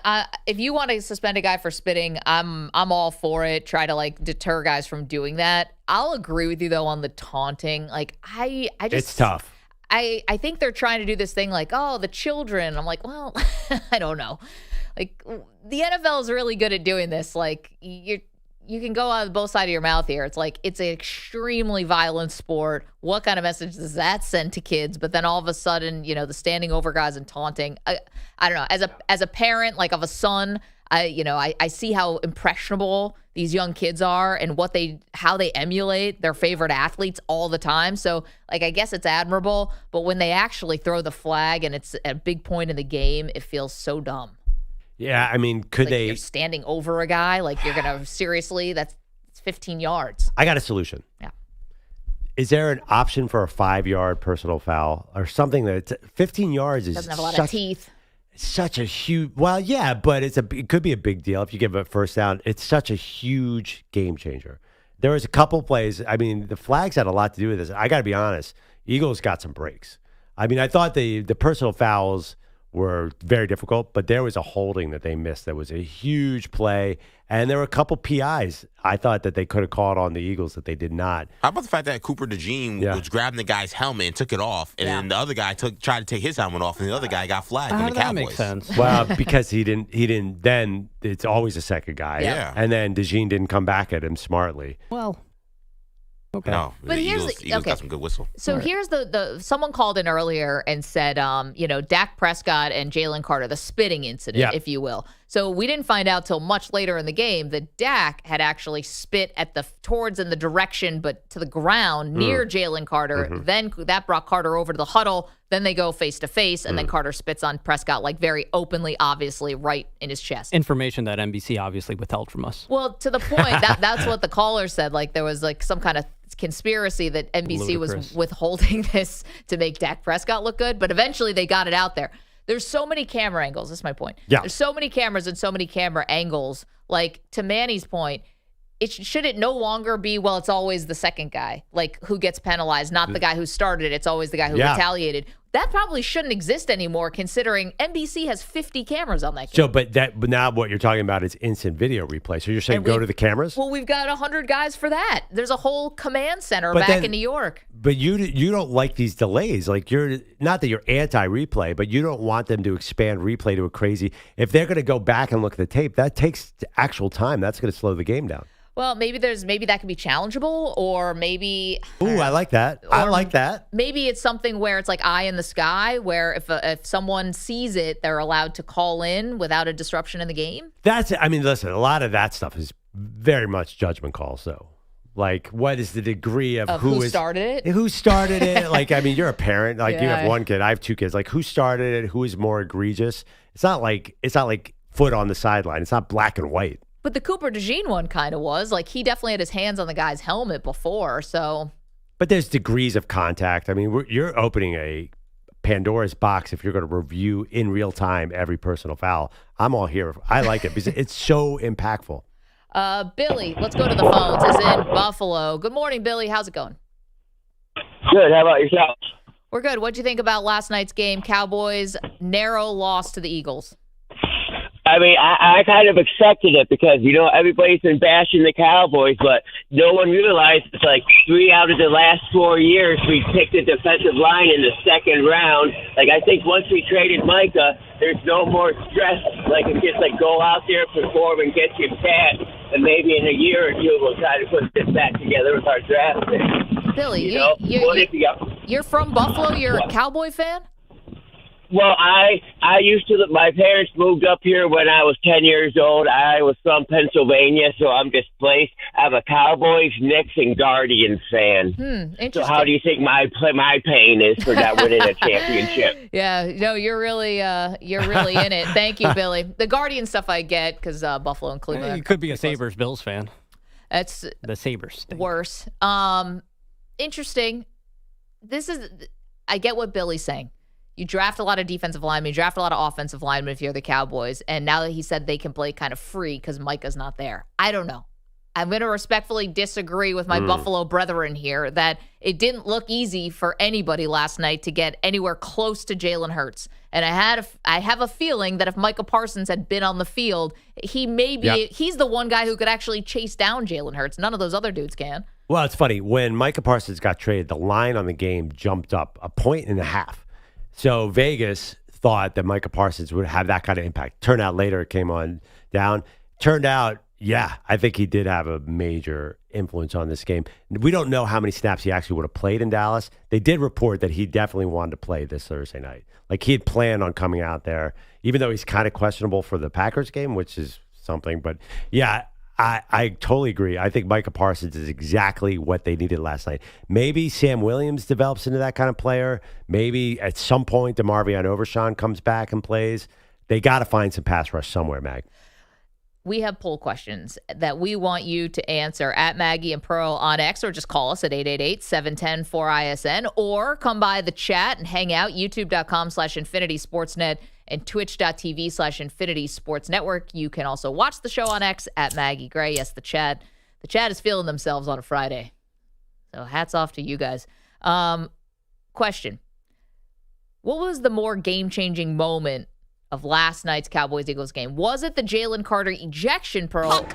if you want to suspend a guy for spitting, I'm all for it. Try to like deter guys from doing that. I'll agree with you though on the taunting. Like I just It's tough. I think they're trying to do this thing like, oh, the children. I'm like, well, I don't know. Like the NFL is really good at doing this. Like you can go on both sides of your mouth here. It's like it's an extremely violent sport. What kind of message does that send to kids? But then all of a sudden, the standing over guys and taunting. I don't know. As a parent, like of a son, I see how impressionable these young kids are and how they emulate their favorite athletes all the time. So like I guess it's admirable, but when they actually throw the flag and it's a big point in the game, it feels so dumb. Yeah, I mean, could You're standing over a guy, like you're going to seriously, that's 15 yards. I got a solution. Yeah. Is there an option for a 5-yard personal foul or something that 15 yards is doesn't have a lot of teeth. Such a huge, well, yeah, but it could be a big deal if you give a first down. It's such a huge game changer. There was a couple plays. I mean, the flags had a lot to do with this. I got to be honest. Eagles got some breaks. I mean, I thought the personal fouls were very difficult, but there was a holding that they missed that was a huge play, and there were a couple PIs I thought that they could have called on the Eagles that they did not. How about the fact that Cooper DeJean was grabbing the guy's helmet and took it off, and then the other guy tried to take his helmet off, and the other guy got flagged on the Cowboys. That makes sense. Well, because he didn't. Then it's always a second guy. Yeah. And then DeJean didn't come back at him smartly. Well. Okay. No, but the here's Eagles got some good whistle. So here's the someone called in earlier and said, Dak Prescott and Jalen Carter, the spitting incident, if you will. So we didn't find out till much later in the game that Dak had actually spit towards in the direction, but to the ground near Jalen Carter. Mm-hmm. Then that brought Carter over to the huddle. Then they go face to face, and then Carter spits on Prescott like very openly, obviously, right in his chest. Information that NBC obviously withheld from us. Well, to the point that's what the caller said. Like there was like some kind of conspiracy that NBC was withholding this to make Dak Prescott look good, but eventually they got it out there. There's so many camera angles. That's my point. Yeah. There's so many cameras and so many camera angles. Like to Manny's point, should it no longer be, well, it's always the second guy, like who gets penalized, not the guy who started it. It's always the guy who retaliated. That probably shouldn't exist anymore, considering NBC has 50 cameras on that game. So, but now what you're talking about is instant video replay. So you're saying go to the cameras? Well, we've got 100 guys for that. There's a whole command center back in New York. But you don't like these delays. Like not that you're anti-replay, but you don't want them to expand replay to a crazy. If they're going to go back and look at the tape, that takes actual time. That's going to slow the game down. Well, maybe that could be challengeable, or maybe. Ooh, I like that. I like that. Maybe it's something where it's like eye in the sky, where if someone sees it, they're allowed to call in without a disruption in the game. Listen, a lot of that stuff is very much judgment calls, though. Like, what is the degree of who started it? Who started it? Like, I mean, you're a parent. Like, you have one kid. I have two kids. Like, who started it? Who is more egregious? It's not like foot on the sideline. It's not black and white. But the Cooper DeJean one kind of was. Like, he definitely had his hands on the guy's helmet before, so. But there's degrees of contact. I mean, you're opening a Pandora's box if you're going to review in real time every personal foul. I'm all here. I like it because it's so impactful. Billy, let's go to the phones. Is in Buffalo. Good morning, Billy. How's it going? Good. How about yourself? We're good. What'd you think about last night's game? Cowboys, narrow loss to the Eagles. I mean, I kind of accepted it because, everybody's been bashing the Cowboys, but no one realized it's like 3 out of the last 4 years we picked a defensive line in the second round. Like, I think once we traded Micah, there's no more stress. Like, it's just like go out there, perform, and get your stats, and maybe in a year or two we'll try to put this back together with our draft pick. Billy, you're from Buffalo? You're a Cowboy fan? Well, I used to. My parents moved up here when I was 10 years old. I was from Pennsylvania, so I'm displaced. I'm a Cowboys, Knicks, and Guardians fan. Interesting. So how do you think my pain is for not winning a championship? Yeah, no, you're really in it. Thank you, Billy. The Guardian stuff I get because Buffalo and Cleveland. You could be a Sabres-Bills fan. That's the Sabres. Worse. Interesting. I get what Billy's saying. You draft a lot of defensive linemen, you draft a lot of offensive linemen if you're the Cowboys, and now that he said they can play kind of free because Micah's not there. I don't know. I'm going to respectfully disagree with my Buffalo brethren here that it didn't look easy for anybody last night to get anywhere close to Jalen Hurts. And I have a feeling that if Micah Parsons had been on the field, he's the one guy who could actually chase down Jalen Hurts. None of those other dudes can. Well, it's funny. When Micah Parsons got traded, the line on the game jumped up 1.5 points. So Vegas thought that Micah Parsons would have that kind of impact. Turned out later it came on down. Turned out, yeah, I think he did have a major influence on this game. We don't know how many snaps he actually would have played in Dallas. They did report that he definitely wanted to play this Thursday night. Like he had planned on coming out there, even though he's kind of questionable for the Packers game, which is something. But yeah, I totally agree. I think Micah Parsons is exactly what they needed last night. Maybe Sam Williams develops into that kind of player. Maybe at some point DeMarvion Overshawn comes back and plays. They got to find some pass rush somewhere, Mag. We have poll questions that we want you to answer at Maggie and Pearl on X, or just call us at 888-710-4ISN, or come by the chat and hang out, youtube.com/InfinitySportsNet and twitch.tv/InfinitySportsNetwork. You can also watch the show on X at Maggie Gray. Yes, the chat is feeling themselves on a Friday. So hats off to you guys. Question. What was the more game-changing moment of last night's Cowboys-Eagles game? Was it the Jalen Carter ejection, Pearl?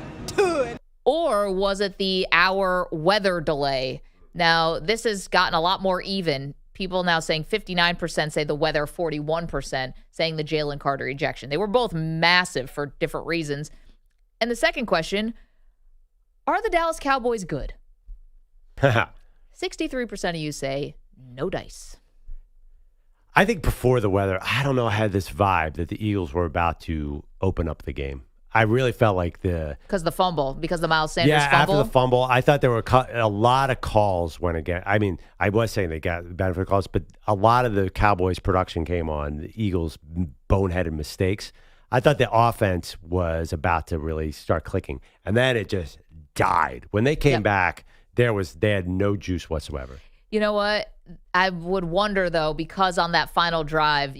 Or was it the hour weather delay? Now, this has gotten a lot more even. People now saying 59% say the weather, 41% saying the Jalen Carter ejection. They were both massive for different reasons. And the second question, are the Dallas Cowboys good? 63% of you say no dice. I think before the weather, I don't know, I had this vibe that the Eagles were about to open up the game. I really felt like because the Miles Sanders fumble? After the fumble, I thought there were a lot of calls went again. I mean, I was saying they got the benefit of calls, but a lot of the Cowboys production came on the Eagles' boneheaded mistakes. I thought the offense was about to really start clicking, and then it just died. When they came back, they had no juice whatsoever. You know what? I would wonder, though, because on that final drive,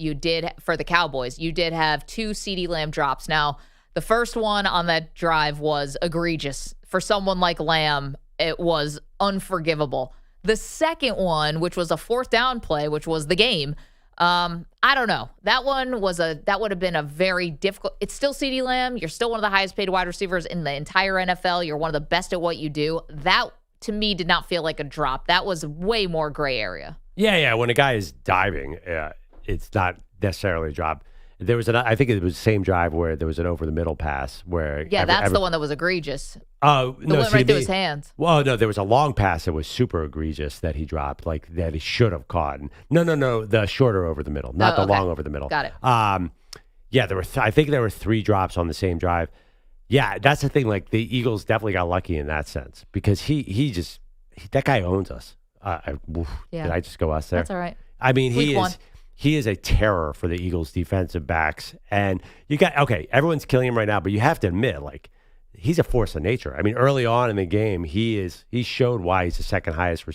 for the Cowboys, you did have 2 CeeDee Lamb drops. Now, the first one on that drive was egregious. For someone like Lamb, it was unforgivable. The second one, which was a 4th down play, which was the game, I don't know. That would have been a very difficult. It's still CeeDee Lamb. You're still one of the highest paid wide receivers in the entire NFL. You're one of the best at what you do. That, to me, did not feel like a drop. That was way more gray area. Yeah. When a guy is diving, it's not necessarily a drop. There was I think it was the same drive where there was an over the middle pass where. Yeah, that's the one that was egregious. Oh, no. Went right through his hands. Well, no, there was a long pass that was super egregious that he dropped, like that he should have caught. No, the shorter over the middle, not the long over the middle. Got it. Yeah, I think there were 3 drops on the same drive. Yeah, that's the thing. Like the Eagles definitely got lucky in that sense because that guy owns us. Did I just go us there? That's all right. I mean, he is a terror for the Eagles defensive backs. And everyone's killing him right now, but you have to admit, like, he's a force of nature. I mean, early on in the game, he showed why he's the second highest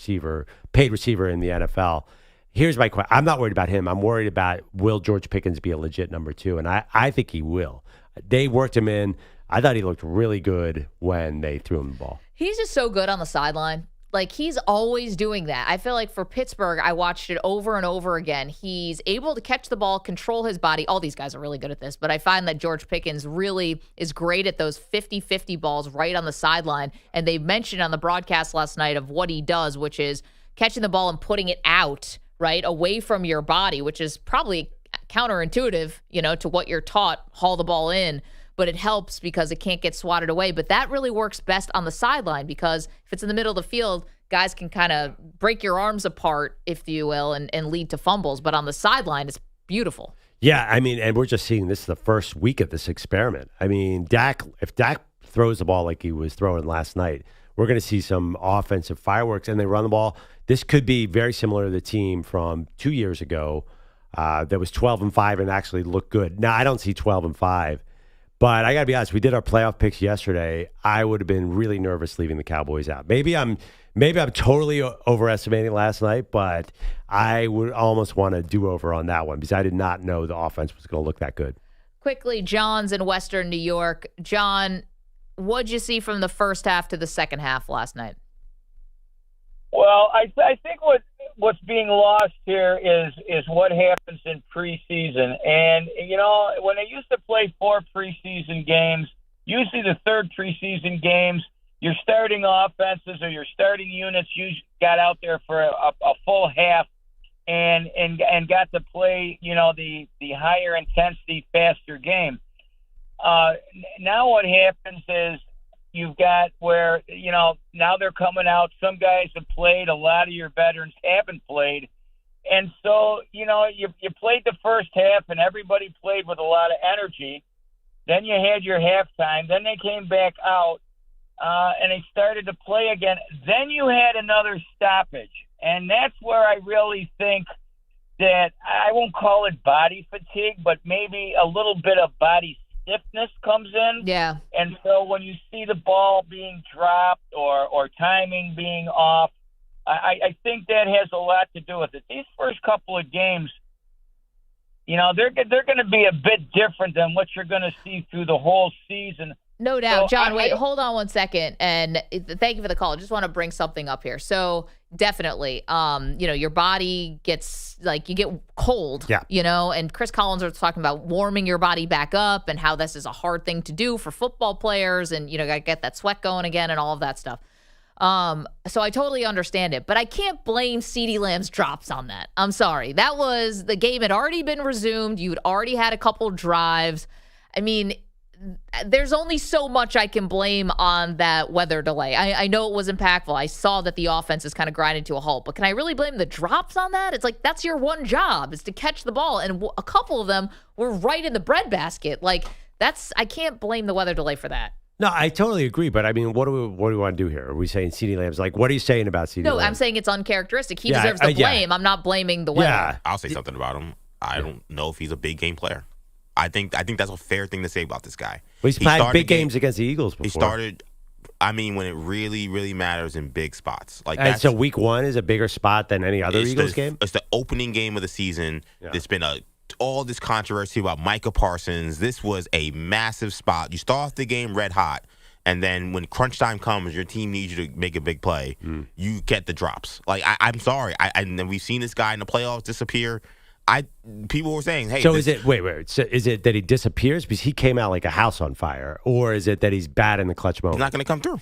paid receiver in the NFL. Here's my question. I'm not worried about him. I'm worried about, will George Pickens be a legit number 2? And I think he will. They worked him in. I thought he looked really good when they threw him the ball. He's just so good on the sideline. Like, he's always doing that. I feel like for Pittsburgh, I watched it over and over again. He's able to catch the ball, control his body. All these guys are really good at this, but I find that George Pickens really is great at those 50-50 balls right on the sideline. And they mentioned on the broadcast last night of what he does, which is catching the ball and putting it out, right, away from your body, which is probably counterintuitive, to what you're taught, haul the ball in. But it helps because it can't get swatted away. But that really works best on the sideline because if it's in the middle of the field, guys can kind of break your arms apart, if you will, and lead to fumbles. But on the sideline, it's beautiful. Yeah, I mean, and we're just seeing this the first week of this experiment. I mean, if Dak throws the ball like he was throwing last night, we're going to see some offensive fireworks, and they run the ball. This could be very similar to the team from 2 years ago that was 12-5 and actually looked good. Now, I don't see 12-5. But I got to be honest, we did our playoff picks yesterday. I would have been really nervous leaving the Cowboys out. Maybe I'm totally overestimating last night, but I would almost want to do over on that one because I did not know the offense was going to look that good. Quickly, John's in Western New York. John, what'd you see from the first half to the second half last night? Well, I think what's being lost here is what happens in preseason. And, when they used to play 4 preseason games, usually the third preseason games, your starting offenses or your starting units usually got out there for a full half and got to play, the higher intensity, faster game. Now what happens is you've got where, now they're coming out. Some guys have played. A lot of your veterans haven't played. And so, you played the first half and everybody played with a lot of energy. Then you had your halftime. Then they came back out and they started to play again. Then you had another stoppage. And that's where I really think that I won't call it body fatigue, but maybe a little bit of body stiffness comes in. Yeah. And so when you see the ball being dropped or timing being off, I think that has a lot to do with it. These first couple of games, they're going to be a bit different than what you're going to see through the whole season. No doubt. John, wait, hold on one second. And thank you for the call. I just want to bring something up here. So definitely, your body gets, you get cold, and Chris Collins was talking about warming your body back up and how this is a hard thing to do for football players and, got to get that sweat going again and all of that stuff. So I totally understand it, but I can't blame CeeDee Lamb's drops on that. I'm sorry. That was, the game had already been resumed. You'd already had a couple drives. I mean, there's only so much I can blame on that weather delay. I know it was impactful. I saw that the offense is kind of grinding to a halt, but can I really blame the drops on that? It's like, that's your one job, is to catch the ball. And a couple of them were right in the breadbasket. I can't blame the weather delay for that. No, I totally agree. But I mean, what do we want to do here? Are we saying CeeDee Lamb's what are you saying about CeeDee Lamb? No, I'm saying it's uncharacteristic. He deserves the blame. I'm not blaming the weather. Yeah, I'll say something about him. I don't know if he's a big game player. I think that's a fair thing to say about this guy. Well, he's played big games against the Eagles before. He started, when it really, really matters in big spots. So week 1 is a bigger spot than any other Eagles game? It's the opening game of the season. Yeah. There's been all this controversy about Micah Parsons. This was a massive spot. You start off the game red hot, and then when crunch time comes, your team needs you to make a big play. You get the drops. I'm sorry. And we've seen this guy in the playoffs disappear. People were saying, hey. So is it wait? So is it that he disappears because he came out like a house on fire, or is it that he's bad in the clutch moment? He's not going to come through.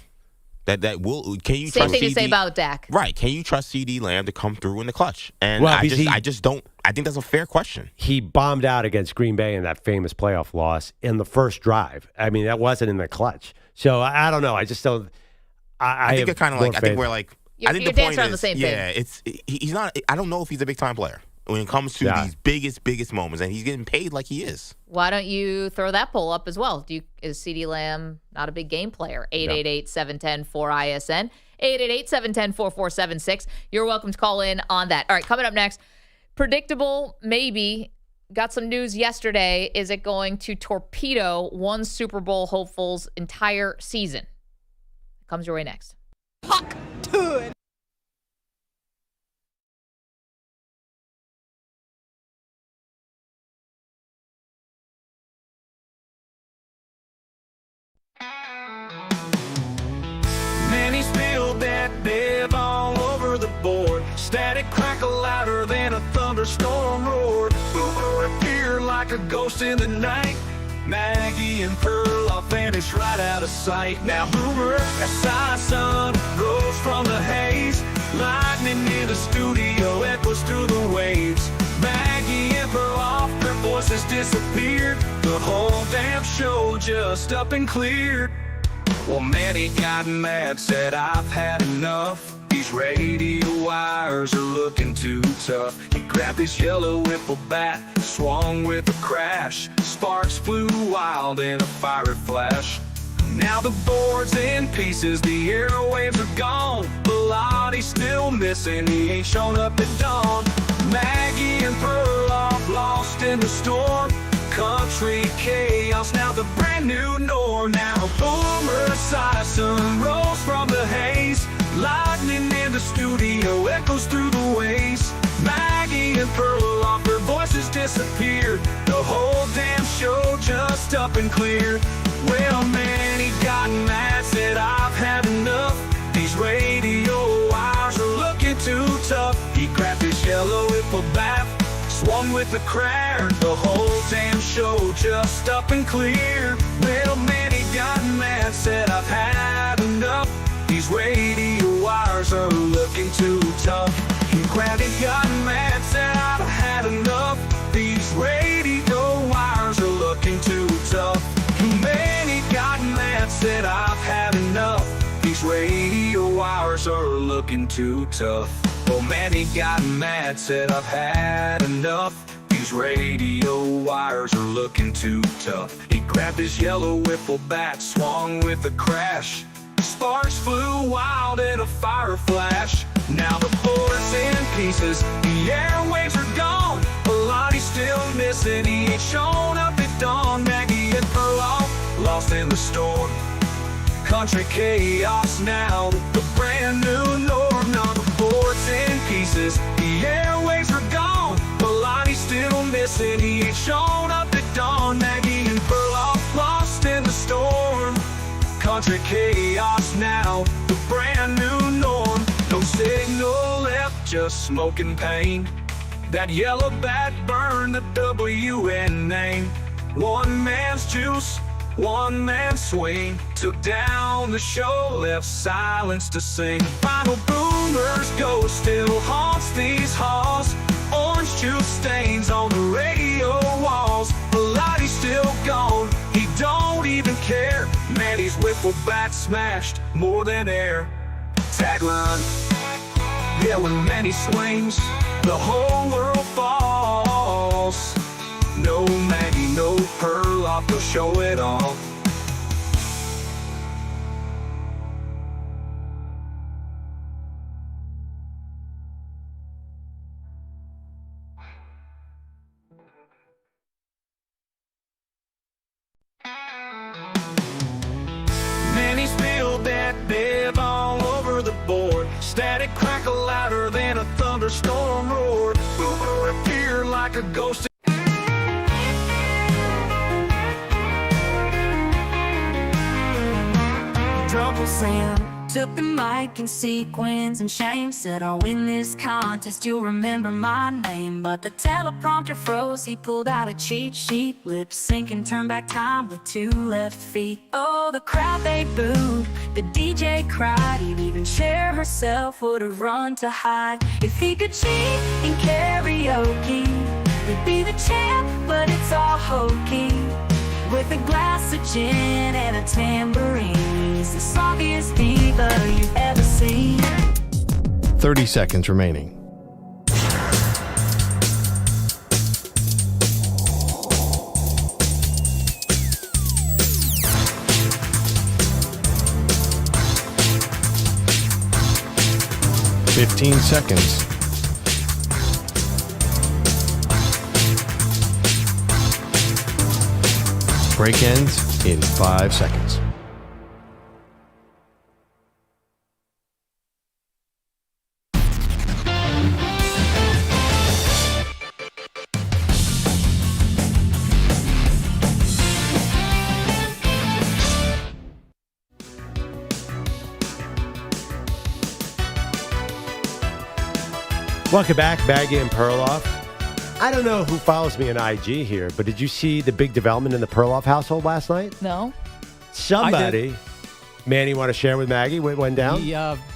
Can you Same trust thing CD? to say about Dak. Right? Can you trust CeeDee Lamb to come through in the clutch? And I just don't. I think that's a fair question. He bombed out against Green Bay in that famous playoff loss in the first drive. I mean, that wasn't in the clutch. So I don't know. I just don't. I think it's kind of I think we're like. You're I think the point is, the same thing. He's not. I don't know if he's a big time player when it comes to these biggest moments, and he's getting paid like he is. Why don't you throw that poll up as well? Is CeeDee Lamb not a big game player? 888-710-4ISN, 888-710-4476. You're welcome to call in on that. All right, coming up next, predictable, maybe. Got some news yesterday. Is it going to torpedo one Super Bowl hopeful's entire season? Comes your way next. Talk to it. Many spilled that bev all over the board. Static crackle louder than a thunderstorm roared. Boo appeared like a ghost in the night. Maggie and Perloff vanished right out of sight. Now Boomer, SI sun rose from the haze. Lightning in the studio echoes through the waves. Maggie and Perloff, their voices disappeared. The whole damn show just up and cleared. Well, Manny got mad, said I've had enough. These radio wires are looking too tough. He grabbed his yellow wiffle bat, swung with a crash. Sparks flew wild in a fiery flash. Now the board's in pieces, the airwaves are gone. Belotti's still missing, he ain't shown up at dawn. Maggie and Perloff lost in the storm. Country chaos, now the brand new norm. Now Boomer Esiason rose from the haze. Lightning in the studio echoes through the waves. Maggie and Perloff, their voices disappeared. The whole damn show just up and clear. Well, man, he got mad, said I've had enough. These radio wires are looking too tough. He grabbed his yellow whipple bat, swung with the crowd. The whole damn show just up and clear. Well, man, he got mad, said I've had enough. These radio wires are looking too tough. He grabbed it, got mad, said I've had enough. These radio wires are looking too tough. Man, he got mad, said I've had enough. These radio wires are looking too tough. Oh man, he got mad, said I've had enough. These radio wires are looking too tough. He grabbed his yellow wiffle bat, swung with a crash. Sparks flew wild in a fire flash. Now the board's in pieces, the airwaves are gone. Belotti's still missing, he ain't shown up at dawn. Maggie and Perloff, lost in the storm. Country chaos now, the brand new norm. Now the board's in pieces, the airwaves are gone. Belotti's still missing, he ain't shown up at dawn. Maggie and Perloff, lost in the storm. Country chaos now, the brand new norm. No signal left, just smoke and pain. That yellow bat burned the WN name. One man's juice, one man's swing, took down the show, left silence to sing. Final boomer's ghost still haunts these halls. Orange juice stains on the radio walls. Belotti's still gone, he don't even care. Man, he's wiffle bat smashed more than air. Tagline, yeah, when Manny swings, the whole world falls. No Maggie, no Perloff, they'll show it all. Manny spilled that bev all over the board. Static crackle louder than a thunderstorm roar. Boomer appeared like a ghost. Trouble Sam took the mic in sequence, and shame said, I'll win this contest, you'll remember my name. But the teleprompter froze, he pulled out a cheat sheet, lip sync and turned back time with 2 left feet. Oh, the crowd, they booed, the DJ cried, he'd even Cher herself would have run to hide. If he could cheat in karaoke, he'd be the champ, but it's all hokey. With a glass of gin and a tambourine, he's the soggiest diva you've ever seen. 30 seconds remaining. $15 seconds. Break ends in 5 seconds. Welcome back, Maggie and Perloff. I don't know who follows me on IG here, but did you see the big development in the Perloff household last night? No. Somebody, Manny, want to share with Maggie what went down?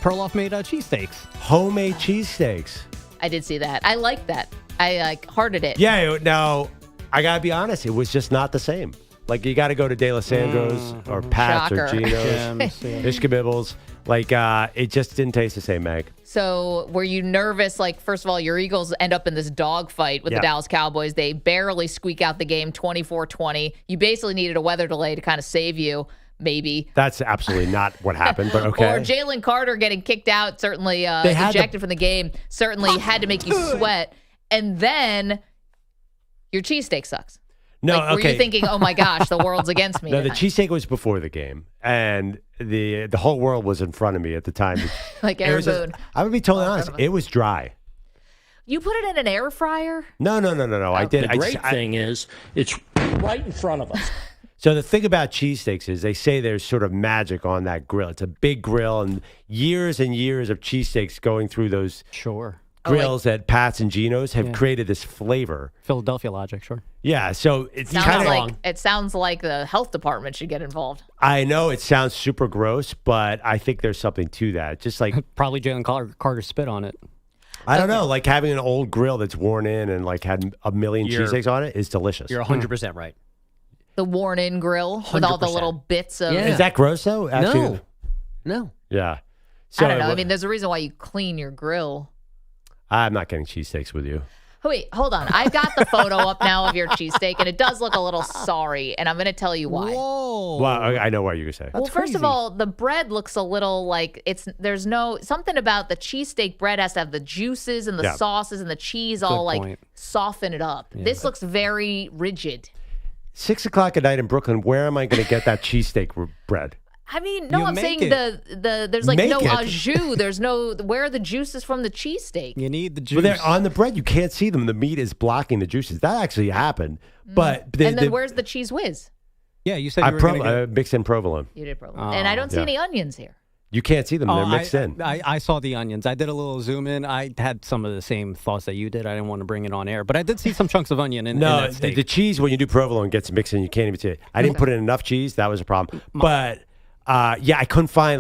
Perloff made cheesesteaks. Homemade cheesesteaks. I did see that. I liked that. I hearted it. Yeah, now, I got to be honest, it was just not the same. Like, you got to go to De La Sandro's or Pat's or Geno's, Ishkabibbles. Like, it just didn't taste the same, Meg. So were you nervous? Like, first of all, your Eagles end up in this dogfight with the Dallas Cowboys. They barely squeak out the game 24-20. You basically needed a weather delay to kind of save you, maybe. That's absolutely not what happened, but okay. Or Jalen Carter getting kicked out, certainly ejected from the game, certainly had to make you sweat. And then your cheesesteak sucks. No, like, were you thinking, oh my gosh, the world's against me? No, the cheesesteak was before the game, and the whole world was in front of me at the time. Like Aaron Boone. I would be totally honest, it was dry. You put it in an air fryer? No. I did. The great thing is, it's right in front of us. So the thing about cheesesteaks is they say there's sort of magic on that grill. It's a big grill, and years of cheesesteaks going through those grills at Pat's and Geno's have created this flavor. Philadelphia logic, sure. Yeah, so it's kind of it sounds like the health department should get involved. I know it sounds super gross, but I think there's something to that. Just like probably Jalen Carter spit on it. I don't know, like having an old grill that's worn in and like had a million cheesesteaks on it is delicious. You're 100% right. The worn-in grill with all the little bits of. Yeah. Is that gross though? Actually, no. Yeah. So, I don't know. I mean, there's a reason why you clean your grill. I'm not getting cheesesteaks with you. Wait, hold on. I've got the photo up now of your cheesesteak, and it does look a little sorry, and I'm going to tell you why. Whoa. Well, I know what you're going to say. Well, first of all, the bread looks a little like there's something about the cheesesteak bread has to have the juices and the sauces and the cheese all like soften it up. Yeah. This looks very rigid. 6 o'clock at night in Brooklyn, where am I going to get that cheesesteak bread? I mean, no, I'm saying there's like no au jus. There's no, where are the juices from the cheesesteak? You need the juice. Well, they're on the bread. You can't see them. The meat is blocking the juices. That actually happened. But and then where's the cheese whiz? Yeah, you said you were going to mixed in provolone. You did provolone. And I don't see any onions here. You can't see them. They're mixed in. I saw the onions. I did a little zoom in. I had some of the same thoughts that you did. I didn't want to bring it on air, but I did see some chunks of onion in that steak. The cheese, when you do provolone, gets mixed in. You can't even see it. I didn't put in enough cheese. That was a problem. But, I couldn't find,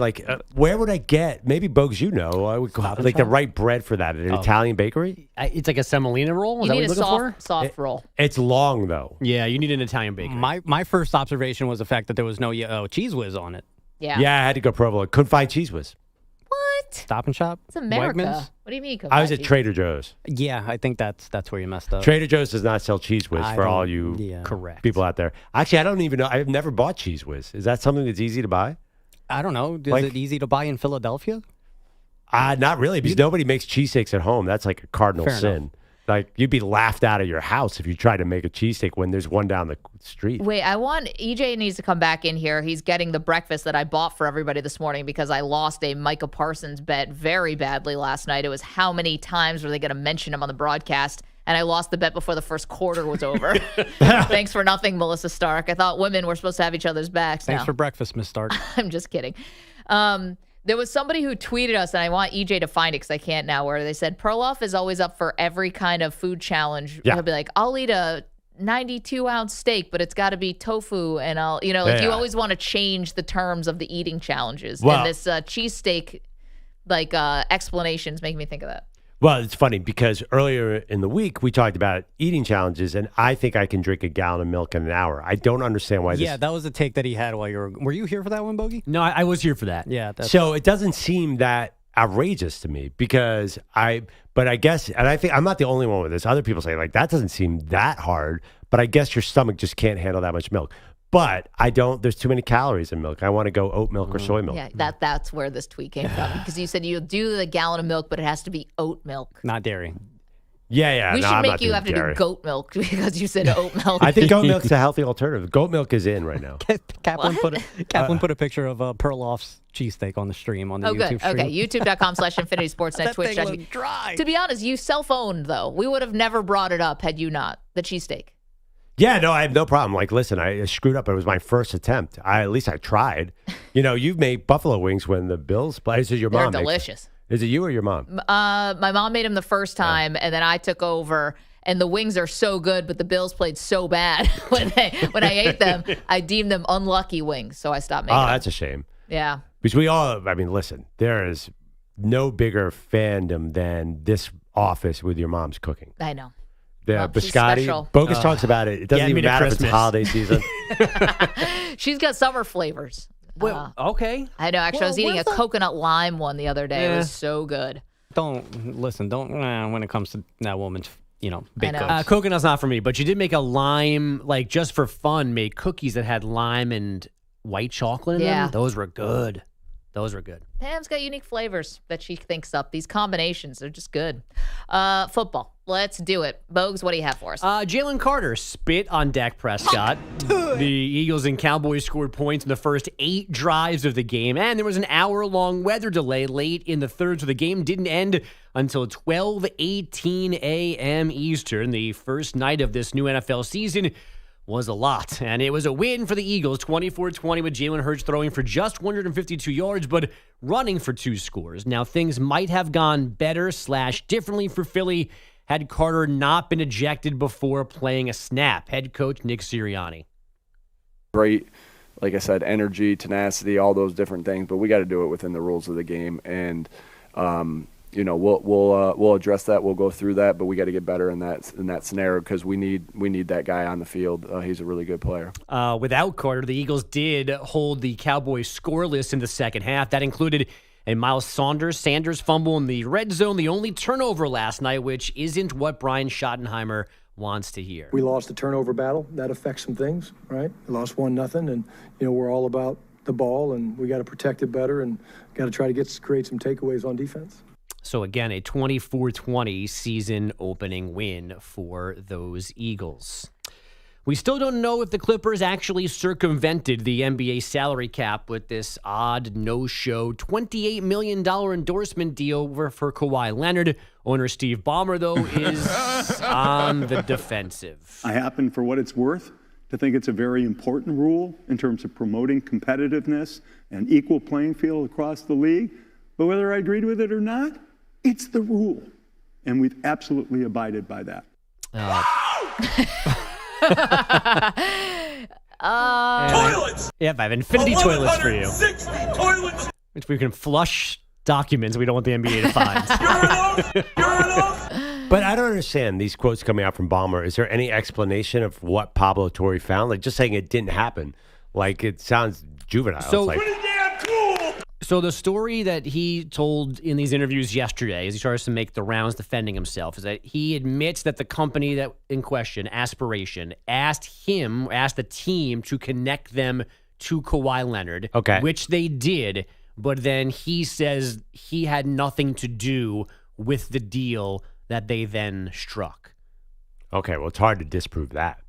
where would I get? Maybe Bogusch, I would go like the right bread for that at an Italian bakery. It's like a semolina roll? You need a soft roll. It's long, though. Yeah, you need an Italian bakery. My first observation was the fact that there was no cheese whiz on it. Yeah. Yeah, I had to go provolone. Couldn't find cheese whiz. What? Stop and Shop? It's America. Wegmans? What do you mean? I was at Trader Joe's. Yeah, I think that's where you messed up. Trader Joe's does not sell Cheese Whiz for all you people out there. Actually, I don't even know. I've never bought Cheese Whiz. Is that something that's easy to buy? I don't know. Is it easy to buy in Philadelphia? Not really, because nobody makes cheesesteaks at home. That's like a cardinal Fair sin. enough. Like, you'd be laughed out of your house if you tried to make a cheesesteak when there's one down the street. Wait, EJ needs to come back in here. He's getting the breakfast that I bought for everybody this morning because I lost a Micah Parsons bet very badly last night. It was how many times were they going to mention him on the broadcast? And I lost the bet before the first quarter was over. Thanks for nothing, Melissa Stark. I thought women were supposed to have each other's backs. Thanks for breakfast, Miss Stark. I'm just kidding. There was somebody who tweeted us, and I want EJ to find it because I can't now, where they said, Perloff is always up for every kind of food challenge. Yeah. He'll be like, I'll eat a 92-ounce steak, but it's got to be tofu. And you always want to change the terms of the eating challenges. Well, and this cheesesteak, explanations make me think of that. Well, it's funny because earlier in the week, we talked about eating challenges, and I think I can drink a gallon of milk in an hour. I don't understand why Yeah, that was a take that he had while were you here for that one, Bogey? No, I was here for that. Yeah. So it doesn't seem that outrageous to me because but I guess, and I think I'm not the only one with this. Other people say, that doesn't seem that hard, but I guess your stomach just can't handle that much milk. But there's too many calories in milk. I want to go oat milk or soy milk. Yeah, that's where this tweet came from. Because you said you'll do the gallon of milk, but it has to be oat milk. Not dairy. Yeah. We should make you have to do goat milk because you said oat milk. I think goat milk's a healthy alternative. Goat milk is in right now. Kaplan put a picture of Perloff's cheesesteak on the stream on the YouTube stream. Okay, youtube.com/InfinitySportsNet, Twitch. Dry. To be honest, you self-owned, though. We would have never brought it up had you not, the cheesesteak. Yeah, no, I have no problem. Listen, I screwed up. It was my first attempt. At least I tried. You've made buffalo wings when the Bills play. Is it your mom? They're delicious. Is it you or your mom? My mom made them the first time, and then I took over. And the wings are so good, but the Bills played so bad when I ate them. I deemed them unlucky wings, so I stopped making them. Oh, that's a shame. Yeah. Because listen, there is no bigger fandom than this office with your mom's cooking. I know. The biscotti. Bogusch talks about it. It doesn't even matter if it's holiday season. She's got summer flavors. Well, okay. I know. Actually, I was eating a coconut lime one the other day. Yeah. It was so good. Don't when it comes to that woman's, baked goods. Coconut's not for me, but you did make a lime, just for fun, made cookies that had lime and white chocolate in them. Those were good. Pam's got unique flavors that she thinks up. These combinations, they're just good. Football. Let's do it. Bogues, what do you have for us? Jalen Carter spit on Dak Prescott. The Eagles and Cowboys scored points in the first 8 drives of the game, and there was an hour-long weather delay late in the third, so the game didn't end until 12:18 a.m. Eastern, the first night of this new NFL season. was a lot. And it was a win for the Eagles, 24-20 with Jalen Hurts throwing for just 152 yards, but running for 2 scores. Now, things might have gone better / differently for Philly had Carter not been ejected before playing a snap. Head coach Nick Sirianni. Great, like I said, energy, tenacity, all those different things, but we got to do it within the rules of the game. And, we'll address that. We'll go through that, but we got to get better in that scenario because we need that guy on the field. He's a really good player. Without Carter, the Eagles did hold the Cowboys scoreless in the second half. That included a Miles Sanders fumble in the red zone, the only turnover last night, which isn't what Brian Schottenheimer wants to hear. We lost the turnover battle. That affects some things, right? We lost 1-0, and we're all about the ball, and we got to protect it better, and got to try to create some takeaways on defense. So again, a 24-20 season opening win for those Eagles. We still don't know if the Clippers actually circumvented the NBA salary cap with this odd no-show $28 million endorsement deal for Kawhi Leonard. Owner Steve Ballmer, though, is on the defensive. I happen, for what it's worth, to think it's a very important rule in terms of promoting competitiveness and equal playing field across the league. But whether I agreed with it or not, it's the rule. And we've absolutely abided by that. Toilets! Yep, I have infinity toilets for you. Toilets! Which we can flush documents we don't want the NBA to find. But I don't understand these quotes coming out from Ballmer. Is there any explanation of what Pablo Torre found? Like, just saying it didn't happen. Like, it sounds juvenile. So the story that he told in these interviews yesterday, as he starts to make the rounds defending himself, is that he admits that the company that in question, Aspiration, asked the team to connect them to Kawhi Leonard, which they did, but then he says he had nothing to do with the deal that they then struck. Okay, well, it's hard to disprove that.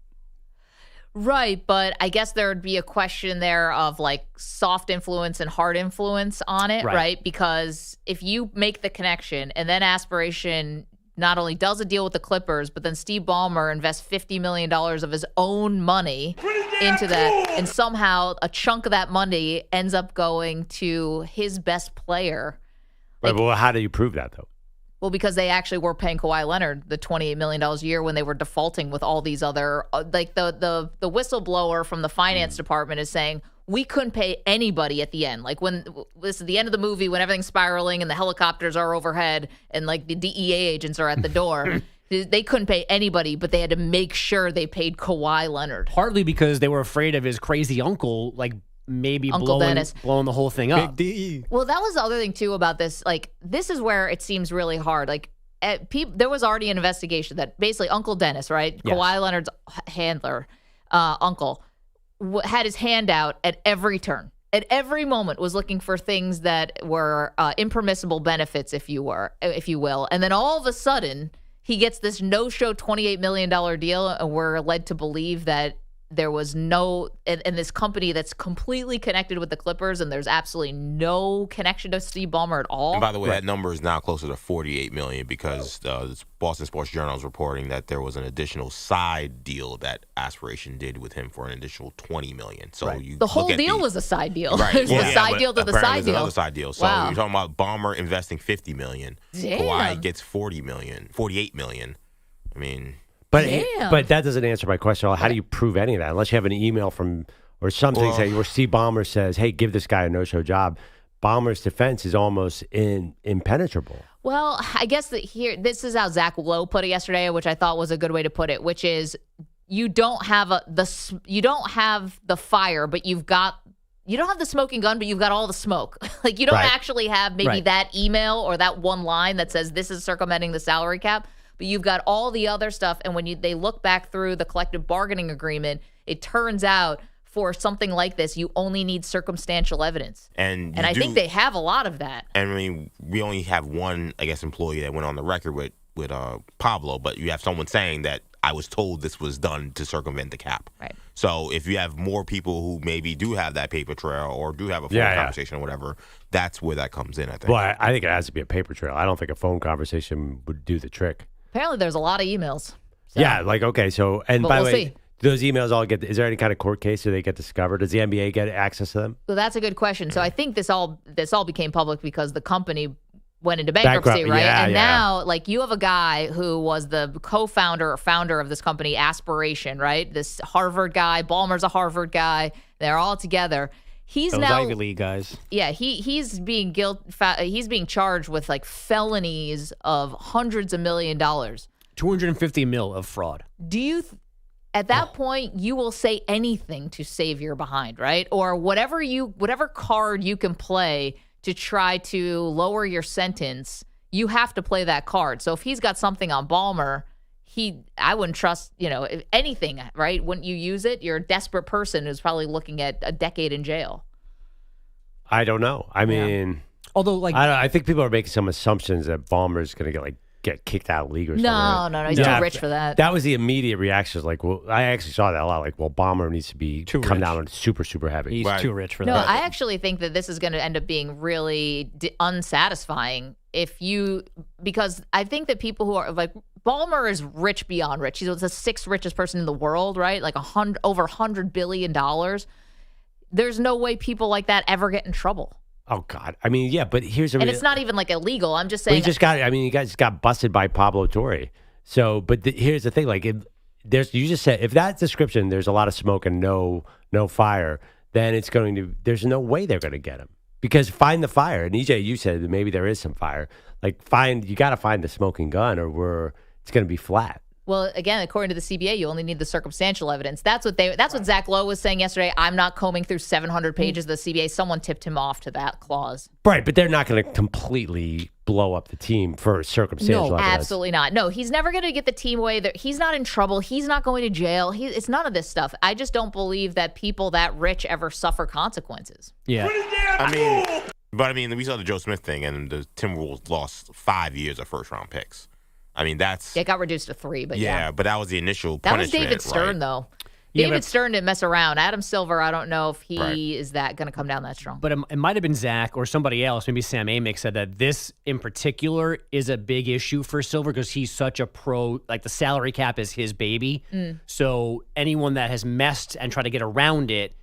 Right, but I guess there would be a question there of like soft influence and hard influence on it, right? Because if you make the connection and then Aspiration not only does a deal with the Clippers, but then Steve Ballmer invests $50 million of his own money into that, and somehow a chunk of that money ends up going to his best player. Right, well, how do you prove that, though? Well, because they actually were paying Kawhi Leonard the $28 million a year when they were defaulting with all these other, like the whistleblower from the finance department is saying, we couldn't pay anybody at the end. Like when this is the end of the movie, when everything's spiraling and the helicopters are overhead and like the DEA agents are at the door, they couldn't pay anybody, but they had to make sure they paid Kawhi Leonard. Partly because they were afraid of his crazy uncle, like, maybe blowing the whole thing up. Well, that was the other thing, too, about this. Like, this is where it seems really hard. Like, there was already an investigation that basically Uncle Dennis, right? Yes. Kawhi Leonard's handler, uncle, had his hand out at every turn. At every moment was looking for things that were impermissible benefits, if you will. And then all of a sudden, he gets this no-show $28 million deal, and we're led to believe that there was no, and this company that's completely connected with the Clippers, and there's absolutely no connection to Steve Ballmer at all. And by the way, that number is now closer to $48 million because the Boston Sports Journal is reporting that there was an additional side deal that Aspiration did with him for an additional $20 million. So the whole deal was a side deal. Right. There's a side deal to the side deal. Another side deal. So you're talking about Ballmer investing $50 million. Damn. Kawhi gets $48 million. I mean. But that doesn't answer my question. How do you prove any of that? Unless you have an email from or something where Steve Ballmer says, hey, give this guy a no-show job. Ballmer's defense is almost impenetrable. Well, I guess this is how Zach Lowe put it yesterday, which I thought was a good way to put it, which is you don't have the fire, but you don't have the smoking gun, but you've got all the smoke. Like you don't actually have maybe that email or that one line that says this is circumventing the salary cap. But you've got all the other stuff, and when they look back through the collective bargaining agreement, it turns out for something like this, you only need circumstantial evidence. And I think they have a lot of that. And I mean, we only have one, I guess, employee that went on the record with Pablo, but you have someone saying that I was told this was done to circumvent the cap. Right. So if you have more people who maybe do have that paper trail or do have a phone conversation or whatever, that's where that comes in, I think. Well, I think it has to be a paper trail. I don't think a phone conversation would do the trick. Apparently, there's a lot of emails. So. Yeah, like, okay, so, and but by the we'll way, see. Do those emails all get? Is there any kind of court case? Do they get discovered? Does the NBA get access to them? Well, that's a good question. So I think this all became public because the company went into bankruptcy, right? Yeah, and now, like, you have a guy who was the co-founder or founder of this company, Aspiration, right? This Harvard guy, Ballmer's a Harvard guy. They're all together. He's Those now Ivy League guys. Yeah, he's being he's being charged with like felonies of hundreds of $1 million. $250 million of fraud. Do you? At that point, you will say anything to save your behind, right? Or whatever card you can play to try to lower your sentence, you have to play that card. So if he's got something on Ballmer, I wouldn't trust, anything, right? Wouldn't you use it? You're a desperate person who's probably looking at a decade in jail. I don't know. I mean, although I think people are making some assumptions that Ballmer's going to get kicked out of the league or something. No, he's too rich for that. That was the immediate reaction. Like, well, I actually saw that a lot. Like, well, Ballmer needs to come down on super, super heavy. He's too rich for that. No, I actually think that this is going to end up being really unsatisfying because I think that people who are like, Ballmer is rich beyond rich. He's the sixth richest person in the world, right? Like over $100 billion. There's no way people like that ever get in trouble. Oh, God. I mean, yeah, but here's and it's not even like illegal. I'm just saying. You guys got busted by Pablo Torre. So, but here's the thing. Like, you just said, if that description, there's a lot of smoke and no fire, then there's no way they're going to get him. Because find the fire. And EJ, you said that maybe there is some fire. Like, you got to find the smoking gun or it's going to be flat. Well, again, according to the CBA, you only need the circumstantial evidence. That's what Zach Lowe was saying yesterday. I'm not combing through 700 pages of the CBA. Someone tipped him off to that clause. Right, but they're not going to completely blow up the team for circumstantial evidence. No, absolutely not. No, he's never going to get the team away. He's not in trouble. He's not going to jail. It's none of this stuff. I just don't believe that people that rich ever suffer consequences. Yeah. But we saw the Joe Smith thing, and the Timberwolves lost 5 years of first-round picks. I mean, it got reduced to 3, but yeah. But that was the initial that punishment. That was David Stern, right? though. Yeah, David Stern didn't mess around. Adam Silver, I don't know if he is going to come down that strong. But it might have been Zach or somebody else, maybe Sam Amick, said that this in particular is a big issue for Silver because he's such a pro, like the salary cap is his baby. So anyone that has messed and tried to get around it,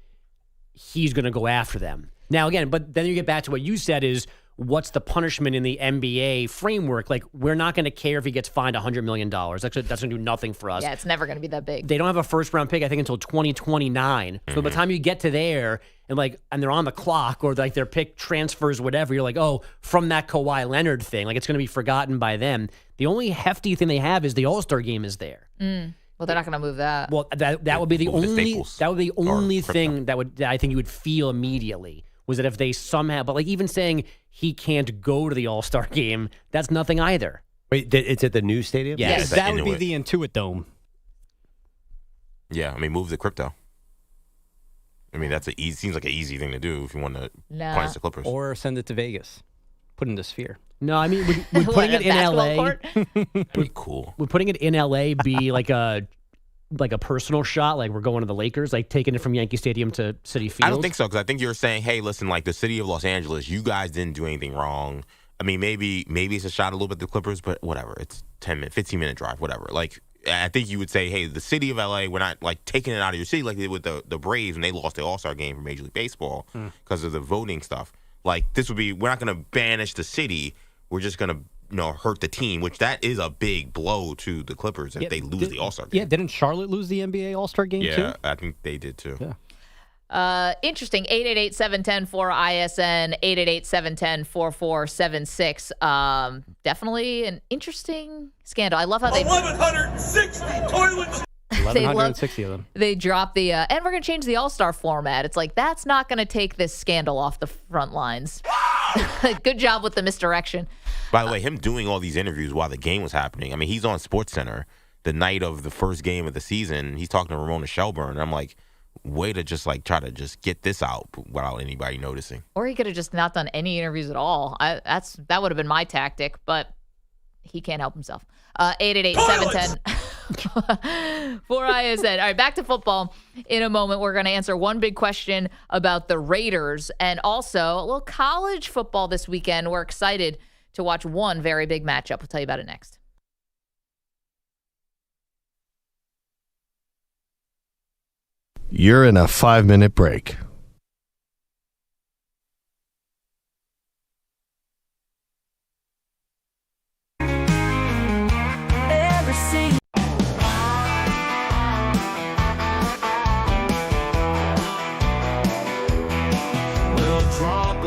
he's going to go after them. Now, again, but then you get back to what you said is, what's the punishment in the NBA framework? Like, we're not going to care if he gets fined $100 million. That's going to do nothing for us. Yeah, it's never going to be that big. They don't have a first-round pick, I think, until 2029. So by the time you get to there and they're on the clock or like their pick transfers, whatever, you're like, oh, from that Kawhi Leonard thing, like it's going to be forgotten by them. The only hefty thing they have is the All-Star game is there. Well, they're not going to move that. Well, that would be the only thing that I think you would feel immediately. Was that if they somehow, but like even saying he can't go to the All-Star game, that's nothing either. Wait, it's at the new stadium? Yes, that would be the Intuit Dome. Yeah, move the crypto. Seems like an easy thing to do if you want to punish the Clippers. Or send it to Vegas. Put in the Sphere. No, would putting it in LA That'd be cool. Would putting it in LA be like a personal shot, like we're going to the Lakers, like taking it from Yankee Stadium to Citi Field? I don't think so, because I think you're saying, hey, listen, like the city of Los Angeles, you guys didn't do anything wrong. Maybe it's a shot a little bit at the Clippers, but whatever. It's 15-minute drive, whatever. Like, I think you would say, hey, the city of LA, we're not like taking it out of your city like they did with the Braves when they lost the All-Star game for Major League Baseball because of the voting stuff. Like, we're not going to banish the city. We're just going to hurt the team, which that is a big blow to the Clippers if they lose the All-Star game. Yeah, didn't Charlotte lose the NBA All-Star game too? Yeah, I think they did too. Yeah. Interesting. 888-710-4ISN, 888-710-4476. Definitely an interesting scandal. I love how 1,160 toilets. 1,160 of them. They dropped the, and we're going to change the All-Star format. It's like, that's not going to take this scandal off the front lines. Good job with the misdirection. By the way, him doing all these interviews while the game was happening. He's on SportsCenter the night of the first game of the season. He's talking to Ramona Shelburne. And I'm like, way to just like try to just get this out without anybody noticing. Or he could have just not done any interviews at all. That would have been my tactic, but he can't help himself. 888-710-4ISN. All right, back to football in a moment. We're going to answer one big question about the Raiders and also a little college football this weekend. We're excited to watch one very big matchup. We'll tell you about it next. You're in a 5-minute break.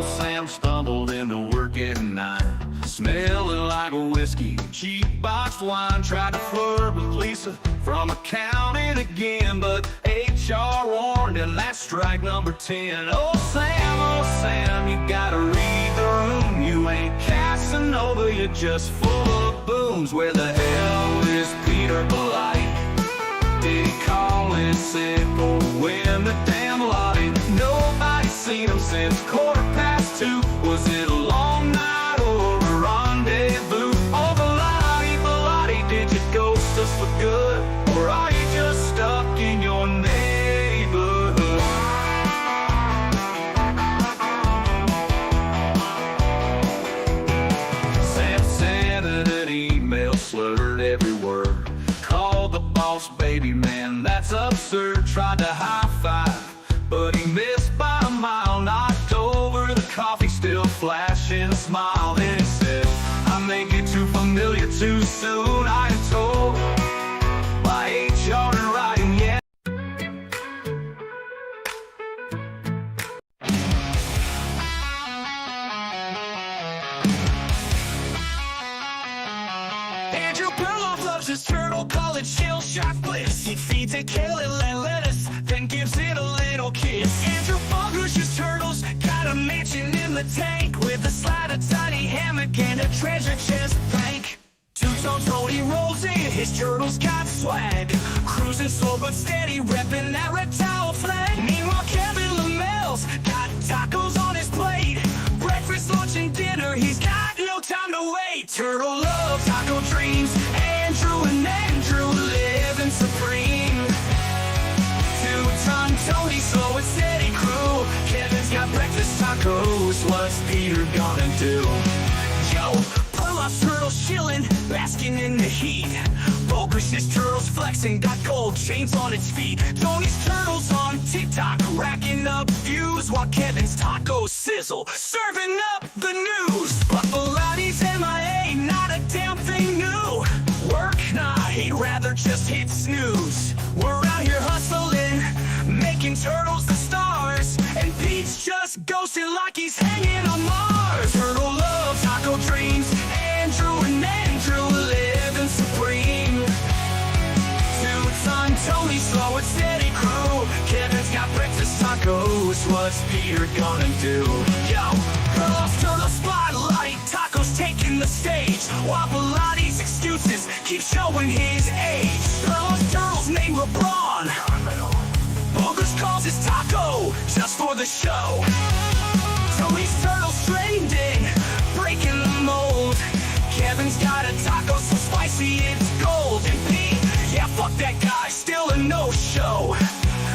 Sam stumbled into work at night, smelling like a whiskey, cheap boxed wine. Tried to flirt with Lisa from accounting again, but HR warned him that's strike number 10. Oh Sam, you gotta read the room. You ain't Casanova, you're just full of booms. Where the hell is Peter Bellotti? Did he call and said, go win the damn lottie? Nobody's seen him since 2:15. Was it a long night or a rendezvous? Oh, Bellotti, did you ghost us for good? Or are you just stuck in your neighborhood? Sam sent an email, slurred every word. Called the boss, baby, man, that's absurd. Tried to high-five, but he missed by a mile. Knocked over the coffee, still flashing a smile. Then he said, I may get too familiar too soon. I am told by HR and writing, yeah. Andrew Perloff loves his turtle, call it chill shot bliss. He feeds it kale and lettuce, then gives it a little kiss. Andrew Bogusch's turtles got a mansion in the tank with a slide, a tiny hammock, and a treasure chest bank. Two-tone Tony rolls in, his turtles got swag. Cruising slow but steady, repping that reptile flag. Meanwhile, Kevin Lamel's got tacos on his plate. Breakfast, lunch, and dinner, he's got no time to wait. Turtle love, taco dreams, Andrew and Andrew living supreme. Two-ton Tony, slow and steady crew. Kevin's got breakfast tacos, what's Peter gonna do? Yo, Perloff's turtles chillin', basking in the heat. Bogusch's turtles flexing, got gold chains on its feet. Tony's turtles on TikTok, racking up views, while Kevin's tacos sizzle, serving up the news. But Bellotti's MIA, not a damn thing new. Work? Nah, he'd rather just hit snooze. We're out here hustling, making turtles the stars, and Pete's just ghosting like he's hanging on Mars. Turtle love, taco dreams, Andrew and Andrew living supreme. Two-ton Tony, slow and steady crew. Kevin's got breakfast tacos, what's Peter gonna do? Yo, Perloff's turtle spotlight, tacos taking the stage, while Bellotti's excuses keep showing his age. Perloff's turtles named LeBron, Bogusch calls his taco just for the show. Tony's turtles trained in breaking the mold. Kevin's got a taco so spicy it's gold. And Pete, yeah, fuck that guy, still a no-show.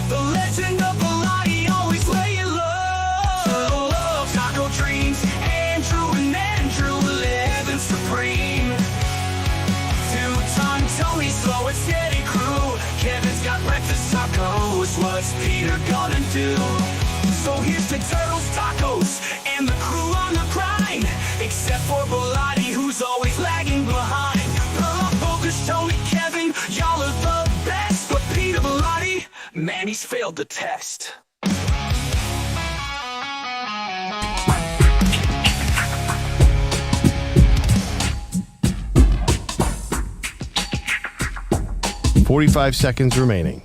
The legend of Bellotti always laying low. Turtle love, taco dreams, Andrew and Andrew living supreme. Two-ton Tony, slow and steady crew. Kevin's got breakfast tacos, what's Peter gonna do? So here's to turtles, tacos, and the crew on the grind. Except for Bellotti, who's always lagging behind. Perloff, Bogusch, Tony, Kevin, y'all are the best. But Peter Bellotti, man, he's failed the test. $45 seconds remaining.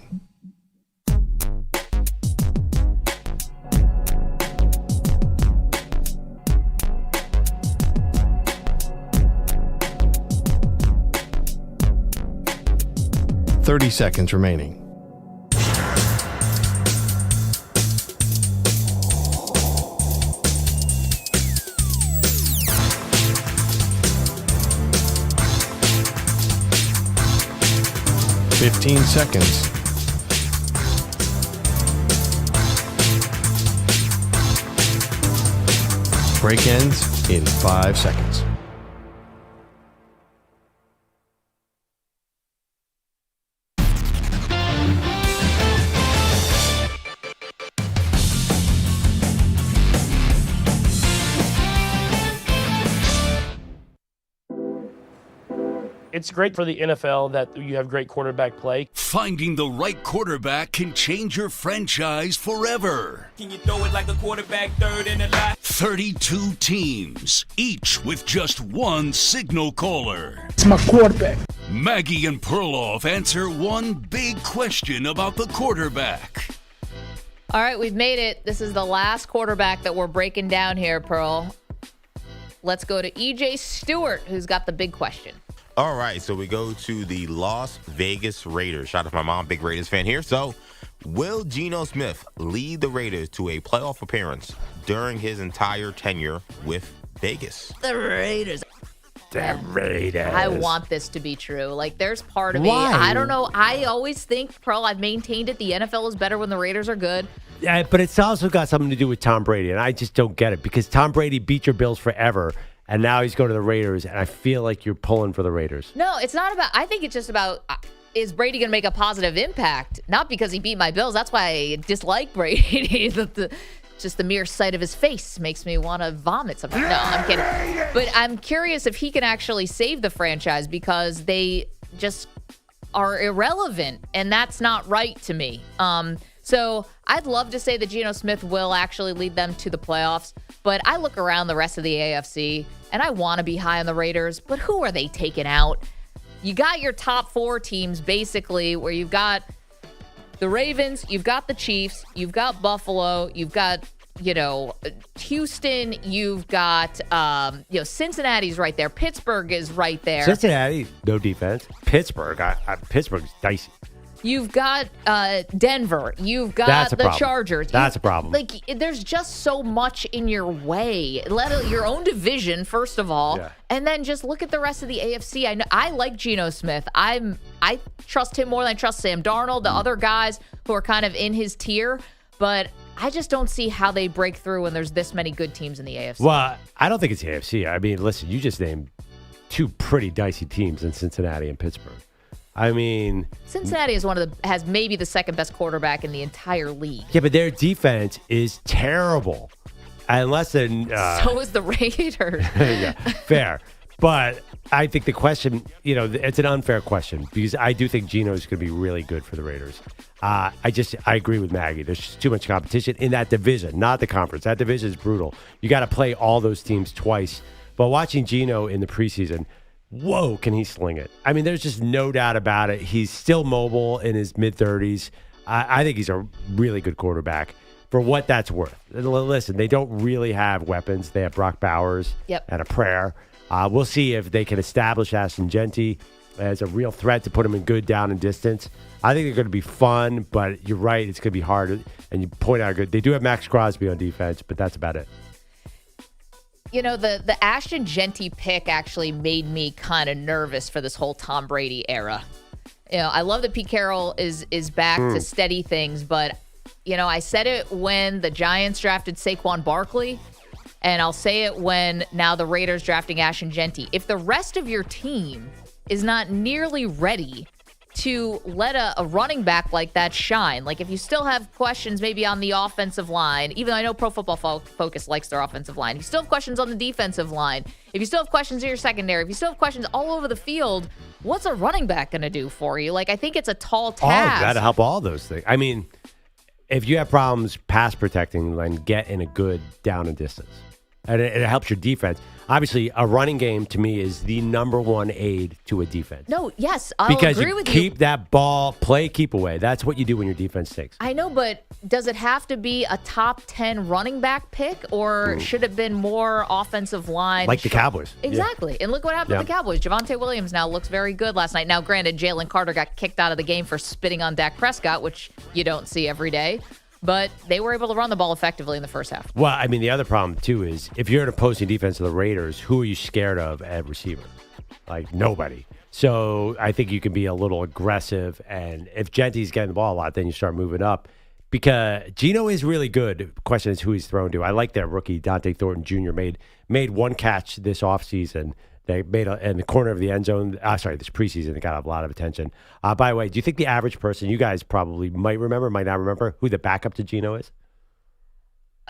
$30 seconds remaining. $15 seconds. Break ends in 5 seconds. It's great for the NFL that you have great quarterback play. Finding the right quarterback can change your franchise forever. Can you throw it like a quarterback, third in the line? 32 teams, each with just one signal caller. It's my quarterback. Maggie and Perloff answer one big question about the quarterback. All right, we've made it. This is the last quarterback that we're breaking down here, Pearl. Let's go to EJ Stewart, who's got the big question. All right, so we go to the Las Vegas Raiders. Shout out to my mom, big Raiders fan here. So, will Geno Smith lead the Raiders to a playoff appearance during his entire tenure with Vegas? The Raiders. The Raiders. I want this to be true. Like, there's part of me. Why? I don't know. I always think, Pearl, I've maintained it. The NFL is better when the Raiders are good. Yeah, but it's also got something to do with Tom Brady, and I just don't get it because Tom Brady beat your Bills forever, and now he's going to the Raiders, and I feel like you're pulling for the Raiders. No, it's not about. I think it's just about. Is Brady going to make a positive impact? Not because he beat my Bills. That's why I dislike Brady. Just the mere sight of his face makes me want to vomit something. No, I'm kidding. But I'm curious if he can actually save the franchise because they just are irrelevant, and that's not right to me. So I'd love to say that Geno Smith will actually lead them to the playoffs, but I look around the rest of the AFC, and I want to be high on the Raiders, but who are they taking out? You got your top four teams, basically, where you've got the Ravens, you've got the Chiefs, you've got Buffalo, you've got, Houston, you've got, Cincinnati's right there. Pittsburgh is right there. Cincinnati, no defense. Pittsburgh, Pittsburgh's dicey. You've got Denver. You've got the Chargers. That's a problem. Like, there's just so much in your way. Your own division, first of all, and then just look at the rest of the AFC. I like Geno Smith. I trust him more than I trust Sam Darnold, the other guys who are kind of in his tier, but I just don't see how they break through when there's this many good teams in the AFC. Well, I don't think it's the AFC. I mean, listen, you just named two pretty dicey teams in Cincinnati and Pittsburgh. I mean, Cincinnati has maybe the second best quarterback in the entire league. Yeah, but their defense is terrible. Unless so is the Raiders. Yeah, fair. But I think the question, it's an unfair question because I do think Geno is going to be really good for the Raiders. I agree with Maggie. There's just too much competition in that division, not the conference. That division is brutal. You got to play all those teams twice. But watching Geno in the preseason, whoa, can he sling it? I mean, there's just no doubt about it. He's still mobile in his mid-30s. I think he's a really good quarterback for what that's worth. Listen, they don't really have weapons. They have Brock Bowers and a prayer. We'll see if they can establish Ashton Genty as a real threat to put him in good down and distance. I think they're going to be fun, but you're right. It's going to be hard. And you point out good. They do have Max Crosby on defense, but that's about it. The Ashton Genty pick actually made me kind of nervous for this whole Tom Brady era. I love that Pete Carroll is back to steady things, but, I said it when the Giants drafted Saquon Barkley, and I'll say it when now the Raiders drafting Ashton Genty. If the rest of your team is not nearly ready to let a running back like that shine. Like, if you still have questions maybe on the offensive line, even though I know Pro Football Focus likes their offensive line, if you still have questions on the defensive line, if you still have questions in your secondary, if you still have questions all over the field, what's a running back going to do for you? Like, I think it's a tall task. You got to help all those things. I mean, if you have problems pass protecting, then get in a good down and distance. And it helps your defense. Obviously, a running game to me is the number one aid to a defense. No, yes, I'll agree with you. Because you keep that ball, keep away. That's what you do when your defense stinks. I know, but does it have to be a top 10 running back pick, or should it have been more offensive line? Like the Cowboys. Exactly. And look what happened to the Cowboys. Javonte Williams now looks very good last night. Now, granted, Jalen Carter got kicked out of the game for spitting on Dak Prescott, which you don't see every day. But they were able to run the ball effectively in the first half. Well, I mean, the other problem, too, is if you're an opposing defense of the Raiders, who are you scared of at receiver? Like, nobody. So I think you can be a little aggressive. And if Genty's getting the ball a lot, then you start moving up. Because Geno is really good. The question is who he's thrown to. I like that rookie, Dante Thornton Jr. made one catch this offseason. They made in the corner of the end zone. This preseason, it got a lot of attention. By the way, do you think the average person, you guys probably might not remember who the backup to Geno is?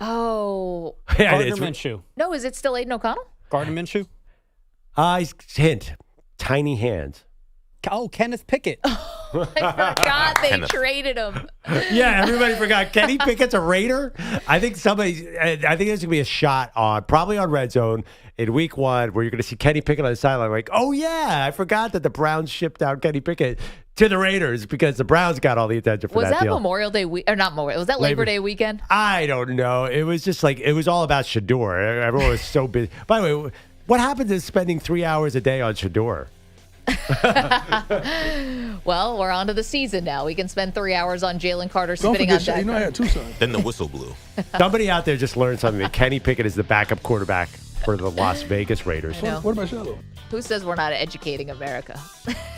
Oh. Gardner Minshew. No, is it still Aiden O'Connell? Gardner Minshew? Hint. tiny hands. Oh, Kenneth Pickett. I forgot they traded him. Yeah, everybody forgot. Kenny Pickett's a Raider. I think there's going to be a shot probably on Red Zone in week 1 where you're going to see Kenny Pickett on the sideline like, oh, yeah, I forgot that the Browns shipped out Kenny Pickett to the Raiders because the Browns got all the attention for that deal. Memorial Day week? Or not Memorial. Was that Labor Day weekend? I don't know. It was just like, it was all about Shador. Everyone was so busy. By the way, what happened to spending 3 hours a day on Shador? Well, we're on to the season now. We can spend 3 hours on Jalen Carter spitting on Dak. I had 2 sons. Then the whistle blew. Somebody out there just learned something. That Kenny Pickett is the backup quarterback for the Las Vegas Raiders. What about Shallow? Who says we're not educating America?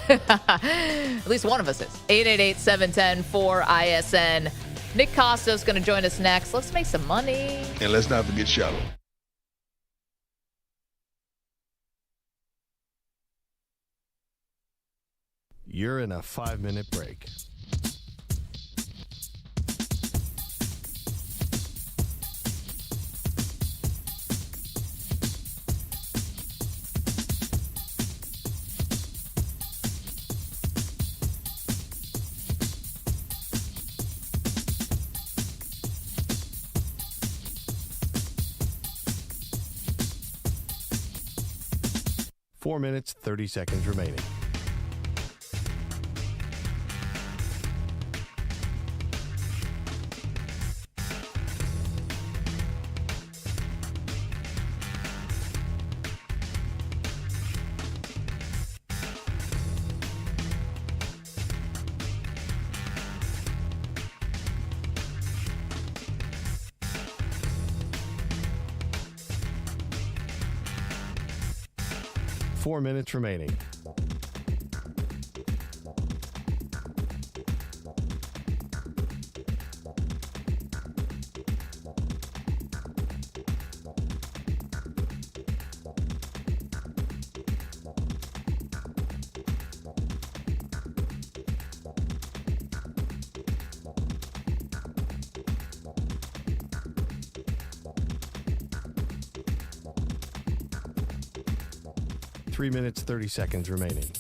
At least one of us is. 888-710-4ISN. Nick Kostos going to join us next. Let's make some money. And let's not forget Shallow. You're in a 5-minute break. Four minutes, 30 seconds remaining. Four minutes remaining. Three minutes, 30 seconds remaining.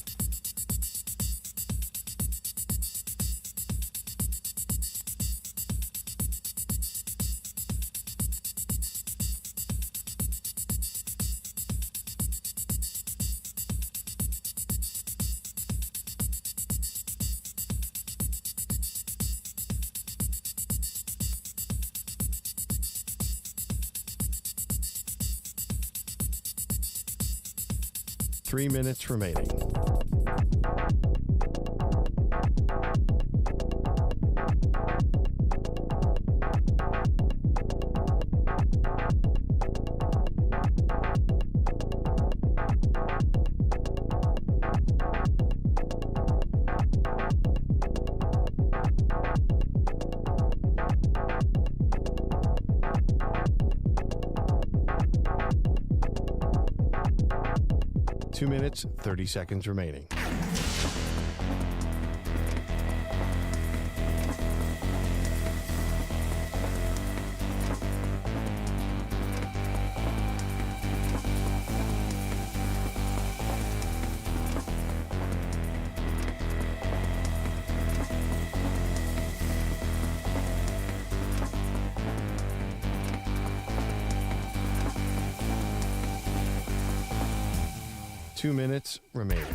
Three minutes remaining. Two minutes, 30 seconds remaining. Two minutes remaining.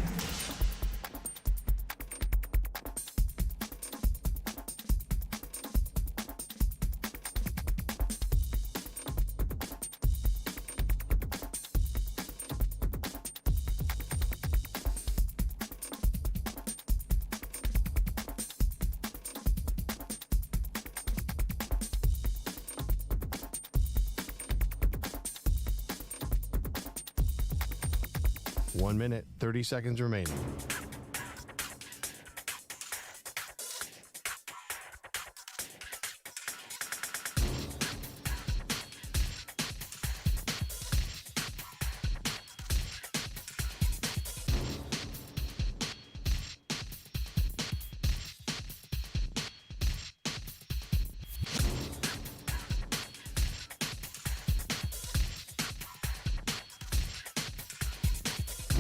One minute, 30 seconds remaining.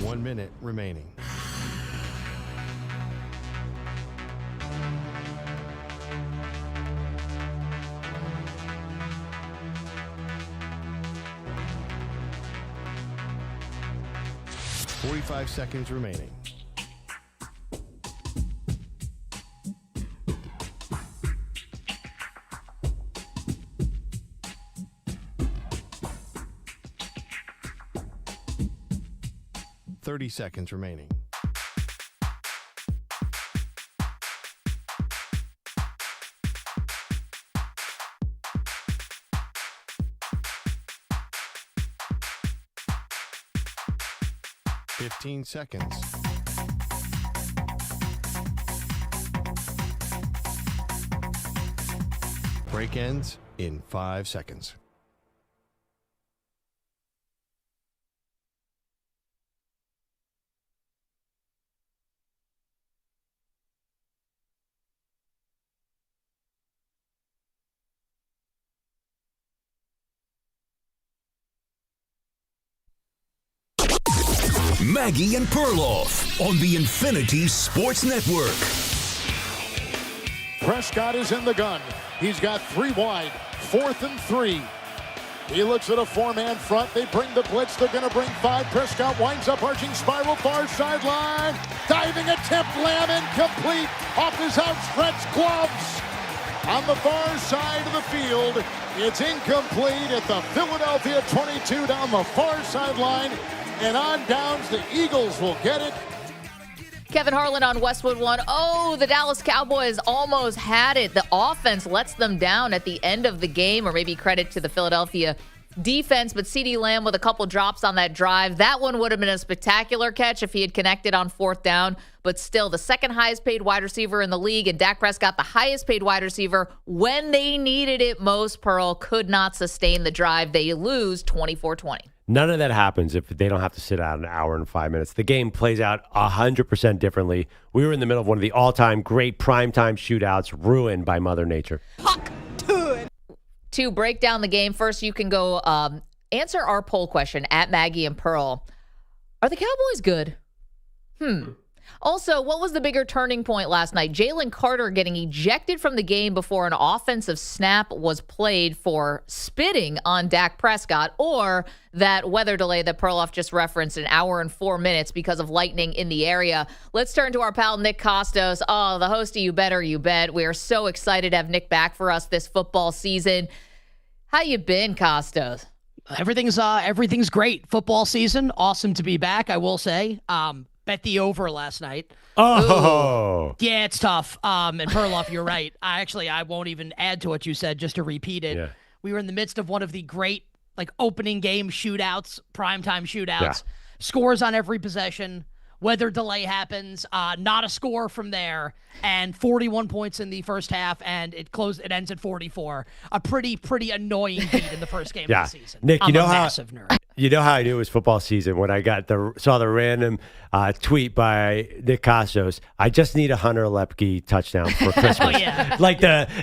One minute remaining. 45 seconds remaining. Seconds remaining. Fifteen seconds. Break ends in 5 seconds. Maggie and Perloff on the Infinity Sports Network. Prescott is in the gun. He's got 3 wide, 4th and 3. He looks at a 4-man front. They bring the blitz. They're going to bring 5. Prescott winds up arching spiral, far sideline. Diving attempt, Lamb incomplete. Off his outstretched gloves. On the far side of the field, it's incomplete at the Philadelphia 22 down the far sideline. And on downs, the Eagles will get it. Kevin Harlan on Westwood One. Oh, the Dallas Cowboys almost had it. The offense lets them down at the end of the game, or maybe credit to the Philadelphia defense, but CeeDee Lamb with a couple drops on that drive. That one would have been a spectacular catch if he had connected on 4th down, but still the second highest paid wide receiver in the league, and Dak Prescott, the highest paid wide receiver, when they needed it most, Pearl, could not sustain the drive. They lose 24-20. None of that happens if they don't have to sit out an hour and 5 minutes. The game plays out 100% differently. We were in the middle of one of the all-time great primetime shootouts ruined by Mother Nature. To break down the game, first you can go answer our poll question at Maggie and Pearl. Are the Cowboys good? Also, what was the bigger turning point last night? Jalen Carter getting ejected from the game before an offensive snap was played for spitting on Dak Prescott, or that weather delay that Perloff just referenced, an hour and 4 minutes because of lightning in the area. Let's turn to our pal Nick Kostos. Oh, the host of You Better You Bet. We are so excited to have Nick back for us this football season. How you been, Kostos? Everything's great. Football season, awesome to be back, I will say. Bet the over last night. Oh. Ooh. Yeah, it's tough. And Perloff, you're right. I won't even add to what you said, just to repeat it. Yeah. We were in the midst of one of the great opening game shootouts, primetime shootouts. Yeah. Scores on every possession. Weather delay happens. Not a score from there. And 41 points in the first half, and it ends at 44. A pretty annoying beat in the first game of the season. Nick, I'm a massive nerd. You know how I knew it was football season when I saw the random tweet by Nick Kostos. I just need a Hunter Lepke touchdown for Christmas. Oh, yeah.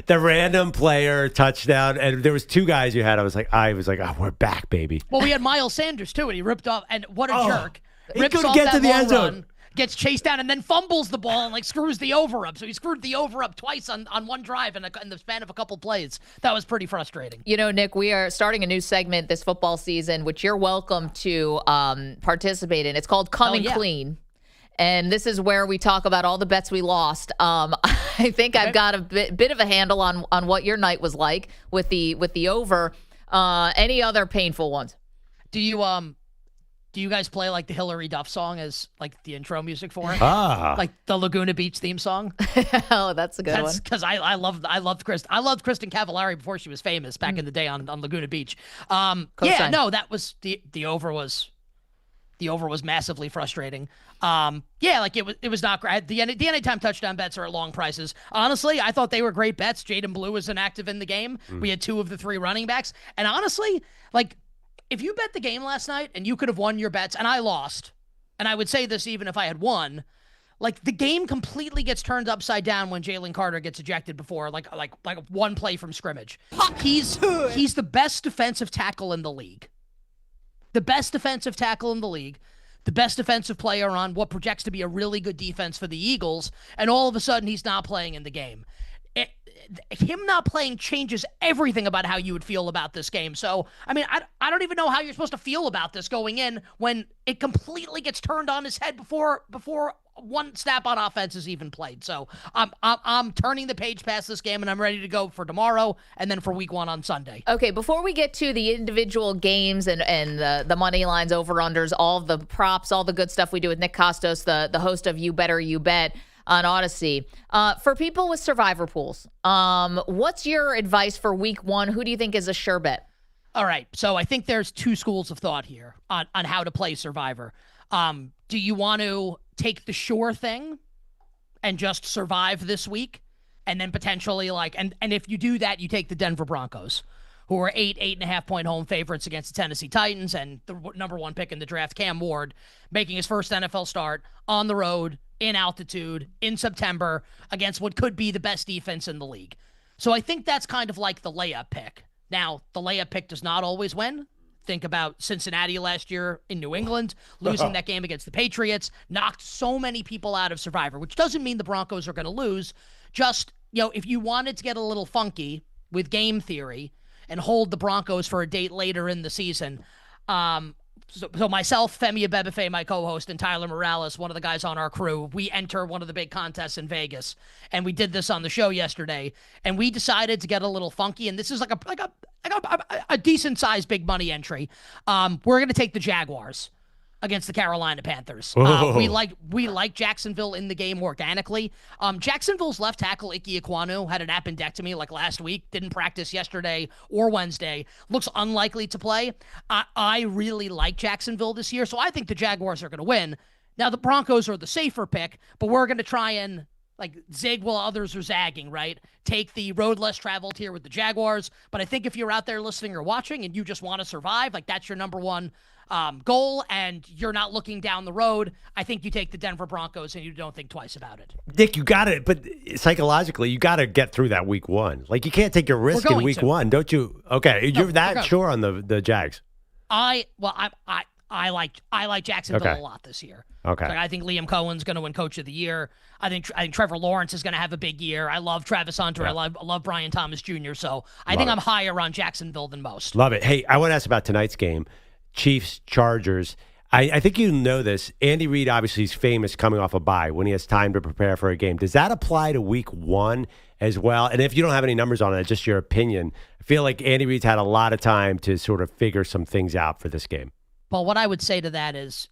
The random player touchdown, and there was 2 guys you had. I was like, oh, we're back, baby. Well, we had Miles Sanders too, and he ripped off. And what a jerk! He couldn't get to the end zone. Gets chased down and then fumbles the ball and screws the over up. So he screwed the over up twice on one drive in the span of a couple plays. That was pretty frustrating. You know, Nick, we are starting a new segment this football season, which you're welcome to participate in. It's called Coming Clean. And this is where we talk about all the bets we lost. I think I've got a bit of a handle on what your night was like with the over. Any other painful ones? Do you guys play the Hillary Duff song as the intro music for it? The Laguna Beach theme song? Oh, that's a good one. Because I loved Kristen Cavallari before she was famous back in the day on Laguna Beach. That was the over was massively frustrating. It was not great. The anytime touchdown bets are at long prices. Honestly, I thought they were great bets. Jaden Blue was inactive in the game. We had 2 of the 3 running backs, and honestly, if you bet the game last night and you could have won your bets, and I lost, and I would say this even if I had won, the game completely gets turned upside down when Jalen Carter gets ejected before one play from scrimmage. He's the best defensive tackle in the league. The best defensive tackle in the league. The best defensive player on what projects to be a really good defense for the Eagles, and all of a sudden he's not playing in the game. him not playing changes everything about how you would feel about this game. So, I mean, I don't even know how you're supposed to feel about this going in when it completely gets turned on his head before one snap on offense is even played. So I'm turning the page past this game, and I'm ready to go for tomorrow and then for week 1 on Sunday. Okay, before we get to the individual games and the money lines, over-unders, all the props, all the good stuff we do with Nick Kostos, the host of You Better You Bet on Odyssey. For people with survivor pools, what's your advice for week 1? Who do you think is a sure bet? All right, so I think there's 2 schools of thought here on how to play survivor. Do you want to take the sure thing and just survive this week and then potentially and if you do that, you take the Denver Broncos, who are 8.5 point home favorites against the Tennessee Titans, and the number 1 pick in the draft, Cam Ward, making his first NFL start on the road, in altitude, in September, against what could be the best defense in the league. So I think that's kind of like the layup pick. Now, the layup pick does not always win. Think about Cincinnati last year in New England, losing that game against the Patriots, knocked so many people out of Survivor, which doesn't mean the Broncos are going to lose. Just, if you wanted to get a little funky with game theory and hold the Broncos for a date later in the season, so myself, Femi Abebefe, my co-host, and Tyler Morales, one of the guys on our crew, we enter one of the big contests in Vegas, and we did this on the show yesterday, and we decided to get a little funky, and this is like a decent-sized big money entry. We're going to take the Jaguars against the Carolina Panthers. We like Jacksonville in the game organically. Jacksonville's left tackle, Ike Ekwonu, had an appendectomy last week, didn't practice yesterday or Wednesday, looks unlikely to play. I really like Jacksonville this year, so I think the Jaguars are going to win. Now, the Broncos are the safer pick, but we're going to try and zig while others are zagging, right? Take the road less traveled here with the Jaguars. But I think if you're out there listening or watching and you just want to survive, that's your number 1 goal, and you're not looking down the road, I think you take the Denver Broncos and you don't think twice about it. Nick, you got it, but psychologically, you got to get through that week 1. You can't take a risk in week 1, don't you? Okay, you're that sure on the Jags. I like Jacksonville a lot this year. Okay. I think Liam Cohen's going to win Coach of the Year. I think Trevor Lawrence is going to have a big year. I love Travis Hunter. Yeah. I love Brian Thomas Jr. So I think I'm higher on Jacksonville than most. Love it. Hey, I want to ask about tonight's game. Chiefs, Chargers. I think you know this. Andy Reid obviously is famous coming off a bye when he has time to prepare for a game. Does that apply to week 1 as well? And if you don't have any numbers on it, just your opinion, I feel like Andy Reid's had a lot of time to sort of figure some things out for this game. Well, what I would say to that is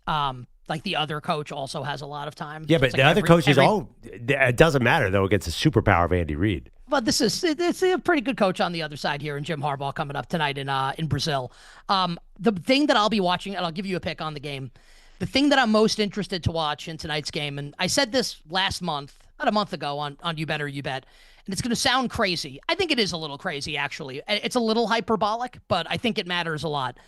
the other coach also has a lot of time. Yeah, but the other coaches, it doesn't matter, though, against the superpower of Andy Reid. But it's a pretty good coach on the other side here in Jim Harbaugh coming up tonight in Brazil. The thing that I'll be watching, and I'll give you a pick on the game, the thing that I'm most interested to watch in tonight's game, and I said this last month, about a month ago on You Better You Bet, and it's going to sound crazy. I think it is a little crazy, actually. It's a little hyperbolic, but I think it matters a lot.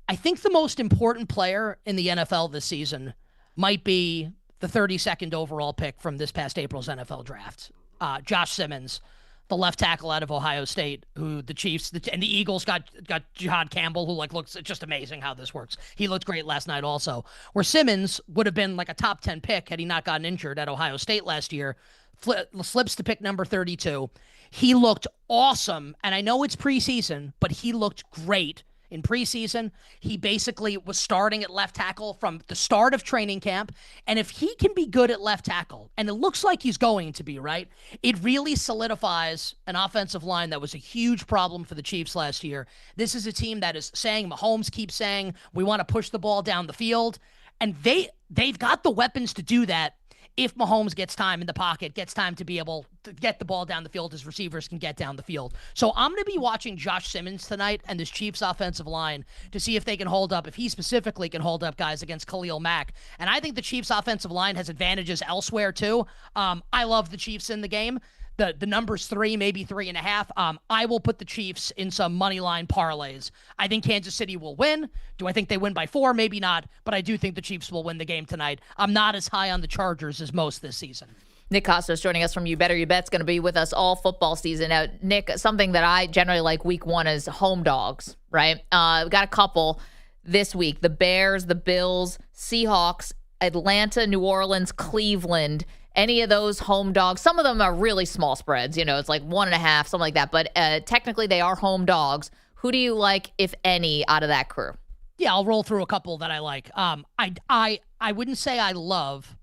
I think the most important player in the NFL this season might be the 32nd overall pick from this past April's NFL draft. Josh Simmons, the left tackle out of Ohio State, who the Chiefs and the Eagles got Jihad Campbell, who looks, it's just amazing how this works. He looked great last night also. Where Simmons would have been a top 10 pick had he not gotten injured at Ohio State last year, slips to pick number 32. He looked awesome, and I know it's preseason, but he looked great. In preseason, he basically was starting at left tackle from the start of training camp. And if he can be good at left tackle, and it looks like he's going to be, right, it really solidifies an offensive line that was a huge problem for the Chiefs last year. This is a team that is saying, Mahomes keeps saying, we want to push the ball down the field. And they've got the weapons to do that. If Mahomes gets time in the pocket, gets time to be able to get the ball down the field, his receivers can get down the field. So I'm going to be watching Josh Simmons tonight and this Chiefs offensive line to see if they can hold up, if he specifically can hold up guys against Khalil Mack. And I think the Chiefs offensive line has advantages elsewhere too. I love the Chiefs in the game. The number's 3, maybe 3.5. I will put the Chiefs in some money line parlays. I think Kansas City will win. Do I think they win by 4? Maybe not. But I do think the Chiefs will win the game tonight. I'm not as high on the Chargers as most this season. Nick Kostos joining us from You Better You Bet's going to be with us all football season. Now, Nick, something that I generally like week 1 is home dogs, right? We've got a couple this week. The Bears, the Bills, Seahawks, Atlanta, New Orleans, Cleveland, any of those home dogs. Some of them are really small spreads. It's like 1.5, something like that. But technically, they are home dogs. Who do you like, if any, out of that crew? Yeah, I'll roll through a couple that I like. I wouldn't say I love,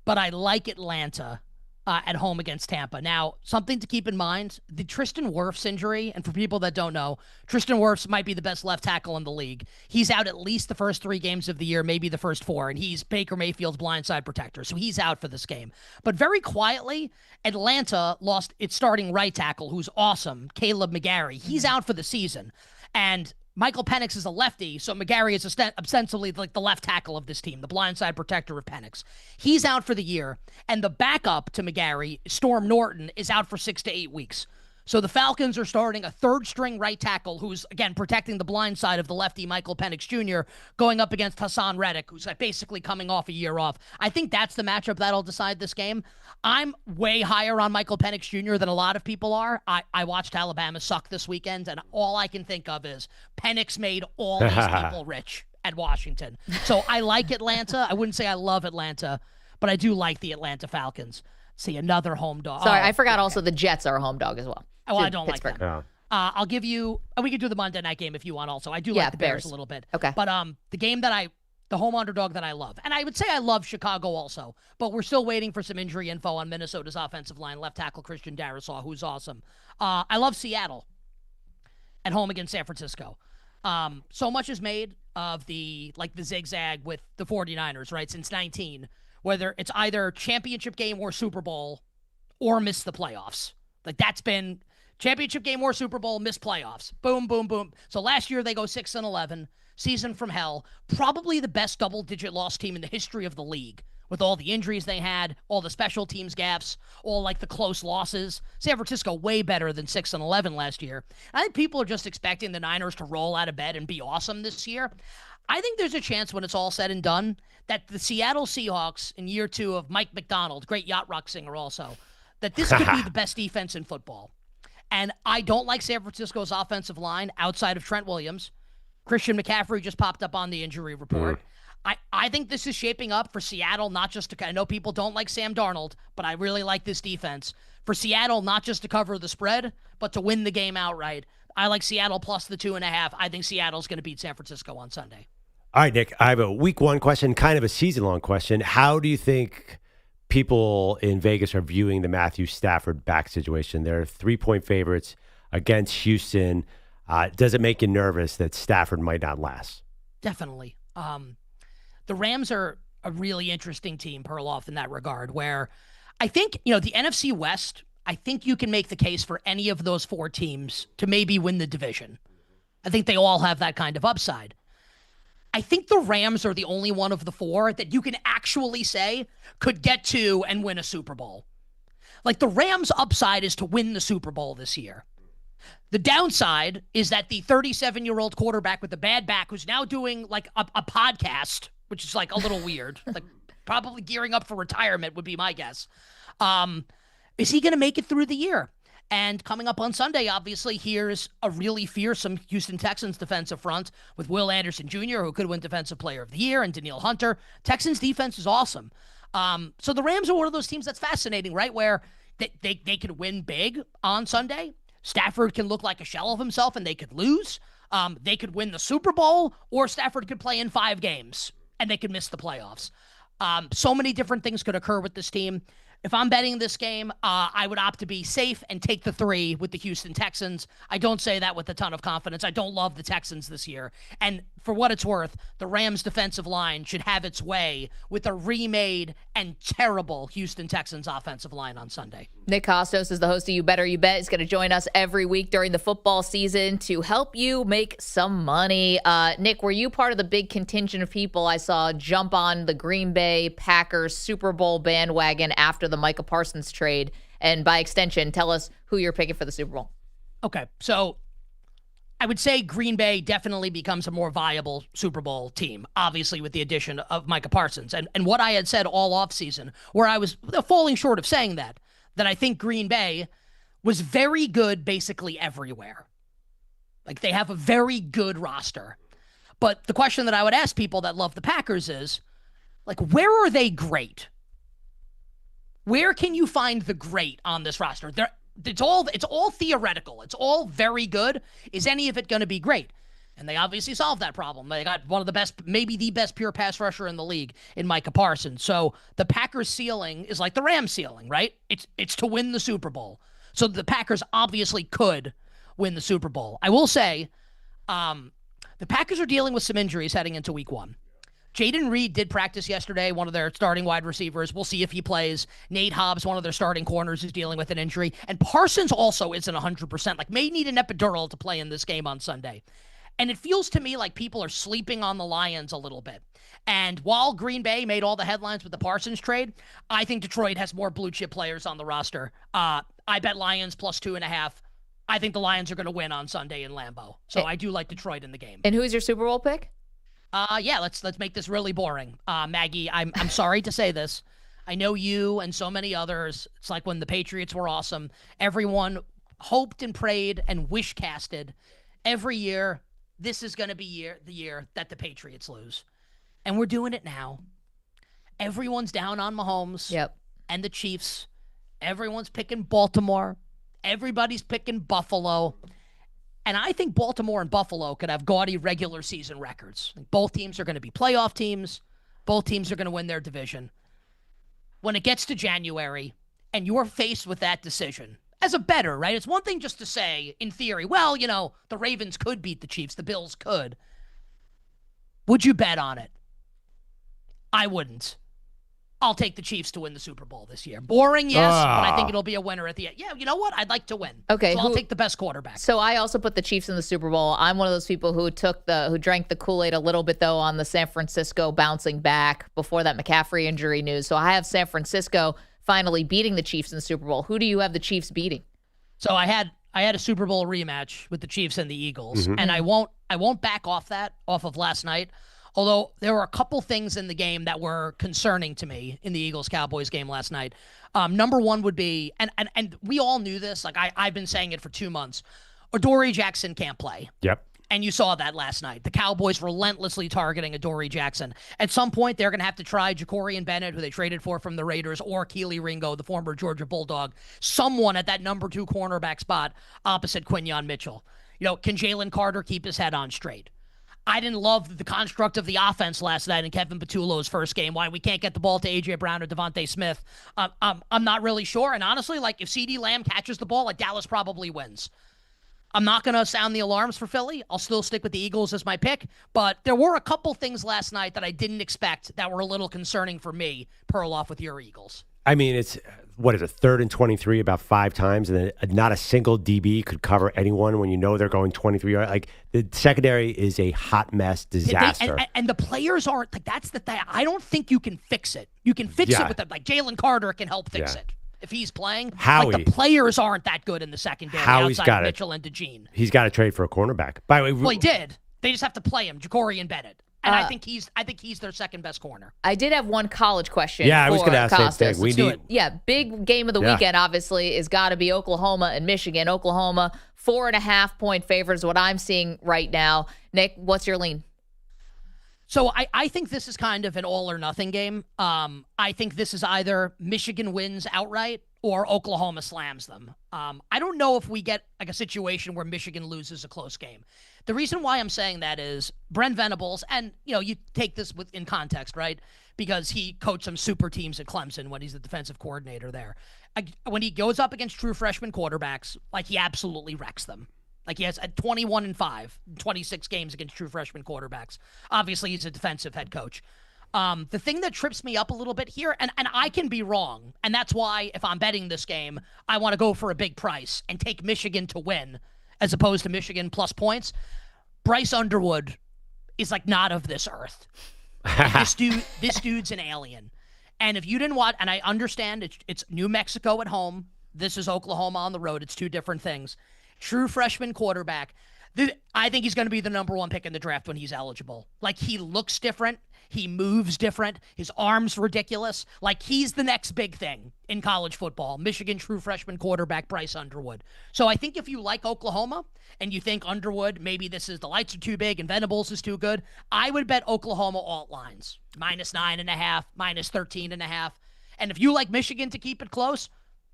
but I like Atlanta at home against Tampa. Now, something to keep in mind, the Tristan Wirfs injury, and for people that don't know, Tristan Wirfs might be the best left tackle in the league. He's out at least the first 3 games of the year, maybe the first 4, and he's Baker Mayfield's blindside protector, so he's out for this game. But very quietly, Atlanta lost its starting right tackle, who's awesome, Caleb McGarry. He's out for the season, and Michael Penix is a lefty, so McGarry is ostensibly like the left tackle of this team, the blindside protector of Penix. He's out for the year, and the backup to McGarry, Storm Norton, is out for 6 to 8 weeks. So the Falcons are starting a third-string right tackle who's, again, protecting the blind side of the lefty Michael Penix Jr., going up against Hassan Reddick, who's basically coming off a year off. I think that's the matchup that'll decide this game. I'm way higher on Michael Penix Jr. than a lot of people are. I watched Alabama suck this weekend, and all I can think of is Penix made all these people rich at Washington. So I like Atlanta. I wouldn't say I love Atlanta, but I do like the Atlanta Falcons. See, another home dog. Sorry, I forgot also the Jets are a home dog as well. Oh, I don't Pittsburgh. like them. I'll give you. We can do the Monday night game if you want. Also, I do like the Bears a little bit. Okay, but the game the home underdog that I love, and I would say I love Chicago also, but we're still waiting for some injury info on Minnesota's offensive line. Left tackle Christian Darrisaw, who's awesome. I love Seattle at home against San Francisco. So much is made of the zigzag with the 49ers, right? Since 19, whether it's either championship game or Super Bowl, or miss the playoffs. Like that's been. Championship game or Super Bowl, miss playoffs. Boom, boom, boom. So last year they go 6-11, season from hell. Probably the best double-digit loss team in the history of the league, with all the injuries they had, all the special teams gaffes, all the close losses. San Francisco way better than 6-11 last year. I think people are just expecting the Niners to roll out of bed and be awesome this year. I think there's a chance when it's all said and done that the Seattle Seahawks in year 2 of Mike McDonald, great yacht rock singer also, that this could be the best defense in football. And I don't like San Francisco's offensive line outside of Trent Williams. Christian McCaffrey just popped up on the injury report. I think this is shaping up for Seattle, not just to – I know people don't like Sam Darnold, but I really like this defense. For Seattle, not just to cover the spread, but to win the game outright. I like Seattle plus the 2.5. I think Seattle's going to beat San Francisco on Sunday. All right, Nick, I have a week 1 question, kind of a season-long question. How do you think – people in Vegas are viewing the Matthew Stafford back situation? They're 3-point favorites against Houston. Does it make you nervous that Stafford might not last? Definitely. The Rams are a really interesting team, Perloff, in that regard, where I think, the NFC West, I think you can make the case for any of those 4 teams to maybe win the division. I think they all have that kind of upside. I think the Rams are the only one of the 4 that you can actually say could get to and win a Super Bowl. Like the Rams' upside is to win the Super Bowl this year. The downside is that the 37-year-old quarterback with the bad back who's now doing a podcast, which is a little weird, probably gearing up for retirement would be my guess. Is he going to make it through the year? And coming up on Sunday, obviously, here's a really fearsome Houston Texans defensive front with Will Anderson Jr., who could win Defensive Player of the Year, and Danielle Hunter. Texans defense is awesome. So the Rams are one of those teams that's fascinating, right, where they could win big on Sunday. Stafford can look like a shell of himself, and they could lose. They could win the Super Bowl, or Stafford could play in 5 games, and they could miss the playoffs. So many different things could occur with this team. If I'm betting this game, I would opt to be safe and take the 3 with the Houston Texans. I don't say that with a ton of confidence. I don't love the Texans this year. And for what it's worth, the Rams' defensive line should have its way with a remade and terrible Houston Texans offensive line on Sunday. Nick Kostos is the host of You Better You Bet. He's going to join us every week during the football season to help you make some money. Nick, were you part of the big contingent of people I saw jump on the Green Bay Packers Super Bowl bandwagon after the Micah Parsons trade? And by extension, tell us who you're picking for the Super Bowl. Okay, so I would say Green Bay definitely becomes a more viable Super Bowl team, obviously with the addition of Micah Parsons. And what I had said all offseason, where I was falling short of saying that I think Green Bay was very good basically everywhere. They have a very good roster. But the question that I would ask people that love the Packers is, where are they great? Where can you find the great on this roster? It's all theoretical. It's all very good. Is any of it going to be great? And they obviously solved that problem. They got one of the best, maybe the best pure pass rusher in the league in Micah Parsons. So the Packers' ceiling is like the Rams' ceiling, right? It's to win the Super Bowl. So the Packers obviously could win the Super Bowl. I will say, the Packers are dealing with some injuries heading into week 1. Jaden Reed did practice yesterday, one of their starting wide receivers. We'll see if he plays. Nate Hobbs, one of their starting corners, is dealing with an injury. And Parsons also isn't 100%. Like, may need an epidural to play in this game on Sunday. And it feels to me like people are sleeping on the Lions a little bit. And while Green Bay made all the headlines with the Parsons trade, I think Detroit has more blue-chip players on the roster. I bet Lions plus 2.5. I think the Lions are going to win on Sunday in Lambeau. So I do like Detroit in the game. And who's your Super Bowl pick? Yeah, let's make this really boring. Maggie, I'm sorry to say this. I know you and so many others. It's like when the Patriots were awesome. Everyone hoped and prayed and wish-casted every year, this is going to be the year that the Patriots lose. And we're doing it now. Everyone's down on Mahomes and the Chiefs. Everyone's picking Baltimore. Everybody's picking Buffalo. And I think Baltimore and Buffalo could have gaudy regular season records. Both teams are going to be playoff teams. Both teams are going to win their division. When it gets to January and you're faced with that decision, as a bettor, right? It's one thing just to say, in theory, well, you know, the Ravens could beat the Chiefs. The Bills could. Would you bet on it? I wouldn't. I'll take the Chiefs to win the Super Bowl this year. Boring, yes, but I think it'll be a winner at the end. Yeah, you know what? I'd like to win. Okay, so I'll take the best quarterback. So I also put the Chiefs in the Super Bowl. I'm one of those people who drank the Kool-Aid a little bit, though, on the San Francisco bouncing back before that McCaffrey injury news. So I have San Francisco finally beating the Chiefs in the Super Bowl. Who do you have the Chiefs beating? So I had a Super Bowl rematch with the Chiefs and the Eagles, and I won't back off of last night. Although there were a couple things in the game that were concerning to me in the Eagles-Cowboys game last night. Number one would be, and we all knew this, like I've been saying it for 2 months, Adoree Jackson can't play. Yep. And you saw that last night. The Cowboys relentlessly targeting Adoree Jackson. At some point, they're going to have to try Jacorian Bennett, who they traded for from the Raiders, or Keely Ringo, the former Georgia Bulldog. Someone at that number 2 cornerback spot opposite Quinyon Mitchell. You know, can Jalen Carter keep his head on straight? I didn't love the construct of the offense last night in Kevin Patullo's first game. Why we can't get the ball to A.J. Brown or Devontae Smith, I'm not really sure. And honestly, like if CeeDee Lamb catches the ball, like Dallas probably wins. I'm not going to sound the alarms for Philly. I'll still stick with the Eagles as my pick. But there were a couple things last night that I didn't expect that were a little concerning for me, Perloff, with your Eagles. I mean, it's, what is it, 3rd and 23 about 5 times, and then not a single DB could cover anyone when you know they're going 23 yards. Like, the secondary is a hot mess disaster. And the players aren't, like, that's the thing. I don't think you can fix it. You can fix it with, like, Jalen Carter can help fix it. If he's playing, Howie, like the players aren't that good in the secondary outside of Mitchell and DeJean. He's got to trade for a cornerback. By the way, well, he did. They just have to play him, Jacorian Bennett. And I think he's their second best corner. I did have one college question. Yeah, I was going to ask Kostos. that thing. Yeah, big game of the weekend, obviously, is got to be Oklahoma and Michigan. Oklahoma, 4.5-point favorites is what I'm seeing right now. Nick, what's your lean? So I think this is kind of an all-or-nothing game. I think this is either Michigan wins outright or Oklahoma slams them. I don't know if we get like a situation where Michigan loses a close game. The reason why I'm saying that is Brent Venables, and you take this in context, right? Because he coached some super teams at Clemson when he's the defensive coordinator there. When he goes up against true freshman quarterbacks, like he absolutely wrecks them. Like he has 21-5, 26 games against true freshman quarterbacks. Obviously, he's a defensive head coach. The thing that trips me up a little bit here, and I can be wrong, and that's why if I'm betting this game, I want to go for a big price and take Michigan to win as opposed to Michigan plus points. Bryce Underwood is like not of this earth. Like, this dude's an alien. And if you didn't watch, and I understand it's New Mexico at home. This is Oklahoma on the road. It's two different things. True freshman quarterback. I think he's going to be the number 1 pick in the draft when he's eligible. Like, he looks different. He moves different. His arm's ridiculous. Like, he's the next big thing in college football. Michigan true freshman quarterback Bryce Underwood. So I think if you like Oklahoma and you think Underwood, maybe the lights are too big and Venables is too good, I would bet Oklahoma alt lines. -9.5, -13.5. And if you like Michigan to keep it close,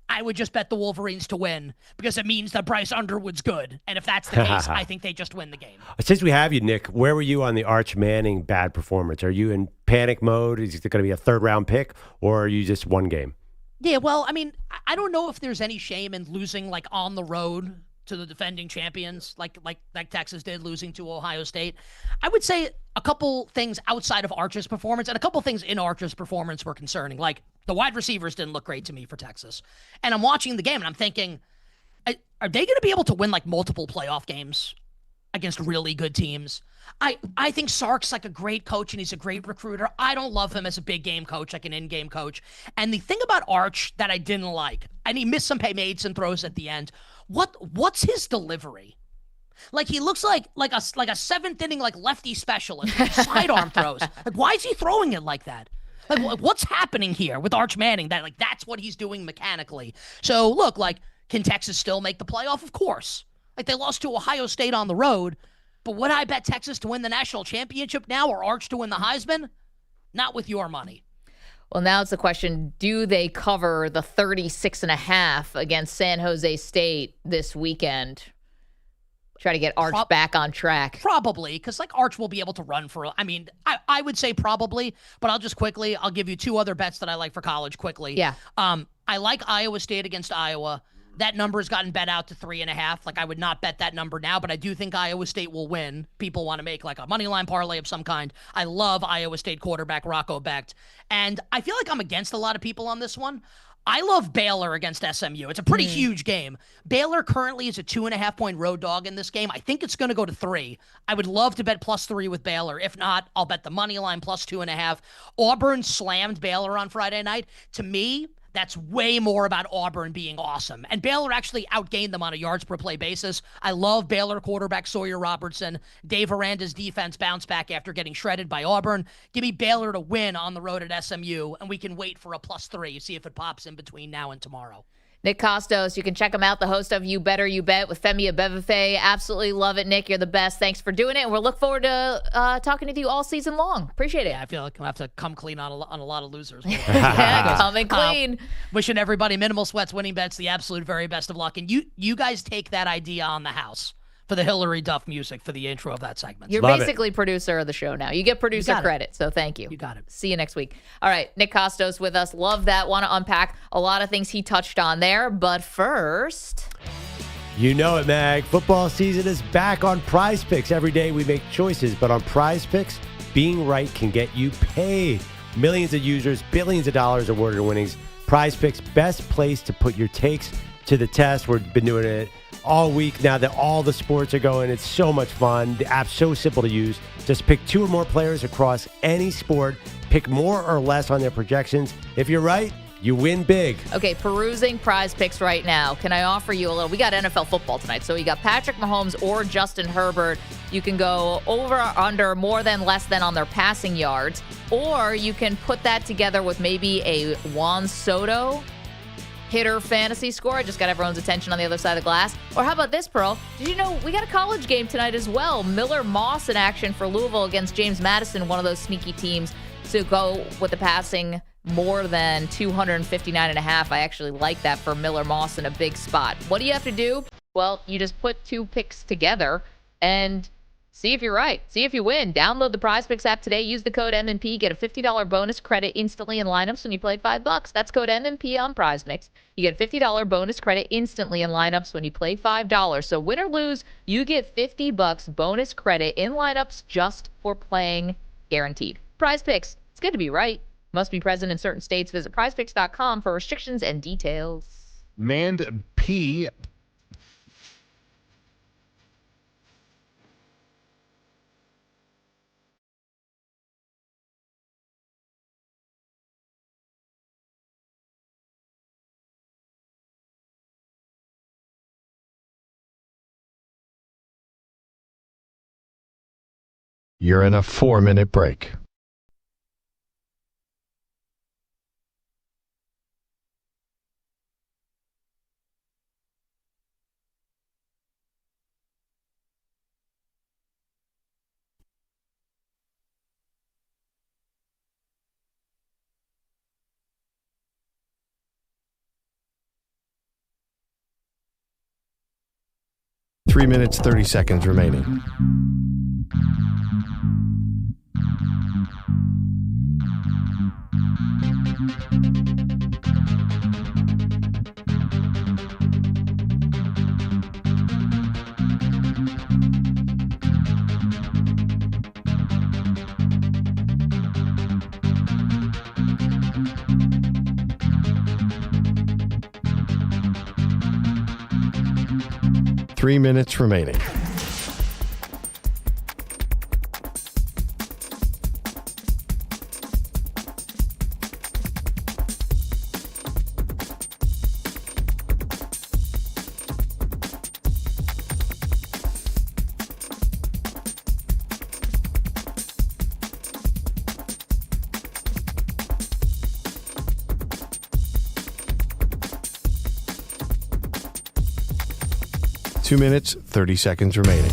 I would just bet the Wolverines to win because it means that Bryce Underwood's good. And if that's the case, I think they just win the game. Since we have you, Nick, where were you on the Arch Manning bad performance? Are you in panic mode? Is it going to be a third-round pick, or are you just one game? Yeah, well, I mean, I don't know if there's any shame in losing like on the road to the defending champions, like Texas did, losing to Ohio State. I would say a couple things outside of Arch's performance and a couple things in Arch's performance were concerning. Like the wide receivers didn't look great to me for Texas. And I'm watching the game and I'm thinking, are they going to be able to win like multiple playoff games against really good teams? I think Sark's like a great coach and he's a great recruiter. I don't love him as a big game coach, like an in-game coach. And the thing about Arch that I didn't like, and he missed some some throws at the end. What's his delivery? Like he looks like a seventh inning like lefty specialist, sidearm throws. Like why is he throwing it like that? Like what's happening here with Arch Manning? That's what he's doing mechanically. So look, like can Texas still make the playoff? Of course. Like they lost to Ohio State on the road, but would I bet Texas to win the national championship now or Arch to win the Heisman? Not with your money. Well, now it's the question, do they cover the 36.5 against San Jose State this weekend? Try to get Arch back on track. Probably, because like Arch will be able to run for, I would say probably, but I'll give you two other bets that I like for college quickly. Yeah. I like Iowa State against Iowa. That number has gotten bet out to 3.5. Like I would not bet that number now, but I do think Iowa State will win. People want to make like a money line parlay of some kind. I love Iowa State quarterback Rocco Becht. And I feel like I'm against a lot of people on this one. I love Baylor against SMU. It's a pretty huge game. Baylor currently is a 2.5-point road dog in this game. I think it's going to go to 3. I would love to bet +3 with Baylor. If not, I'll bet the money line +2.5. Auburn slammed Baylor on Friday night. To me, that's way more about Auburn being awesome. And Baylor actually outgained them on a yards per play basis. I love Baylor quarterback Sawyer Robertson. Dave Aranda's defense bounced back after getting shredded by Auburn. Give me Baylor to win on the road at SMU, and we can wait for a +3, see if it pops in between now and tomorrow. Nick Kostos, you can check him out, the host of You Better You Bet with Femi Abebefe. Absolutely love it, Nick. You're the best. Thanks for doing it, and we'll look forward to talking to you all season long. Appreciate it. Yeah, I feel like I'm going to have to come clean on a lot of losers. Yeah, coming clean. Wishing everybody minimal sweats, winning bets, the absolute very best of luck. And you guys take that idea on the house for the Hillary Duff music for the intro of that segment. You're basically producer of the show now. You get producer credit, so thank you. You got it. See you next week. All right, Nick Kostos with us. Love that. Want to unpack a lot of things he touched on there. But first... You know it, Mag. Football season is back on PrizePicks. Every day we make choices, but on PrizePicks, being right can get you paid. Millions of users, billions of dollars awarded in winnings. PrizePicks, best place to put your takes to the test. We've been doing it all week now that all the sports are going. It's so much fun. The app's so simple to use. Just pick 2 or more players across any sport. Pick more or less on their projections. If you're right, you win big. Okay, perusing PrizePicks right now. Can I offer you a little? We got NFL football tonight. So you got Patrick Mahomes or Justin Herbert. You can go over, under, more than, less than on their passing yards. Or you can put that together with maybe a Juan Soto hitter fantasy score. I just got everyone's attention on the other side of the glass. Or how about this, Pearl? Did you know we got a college game tonight as well? Miller Moss in action for Louisville against James Madison, one of those sneaky teams to go with the passing more than 259.5. I actually like that for Miller Moss in a big spot. What do you have to do? Well, you just put 2 picks together and see if you're right. See if you win. Download the PrizePicks app today. Use the code MNP. Get a $50 bonus credit instantly in lineups when you play $5. That's code MNP on PrizePicks. You get a $50 bonus credit instantly in lineups when you play $5. So win or lose, you get $50 bonus credit in lineups just for playing, guaranteed. PrizePicks. It's good to be right. Must be present in certain states. Visit PrizePicks.com for restrictions and details. Mand P. You're in a 4-minute break. 3 minutes, 30 seconds remaining. Three minutes remaining. Two minutes, 30 seconds remaining.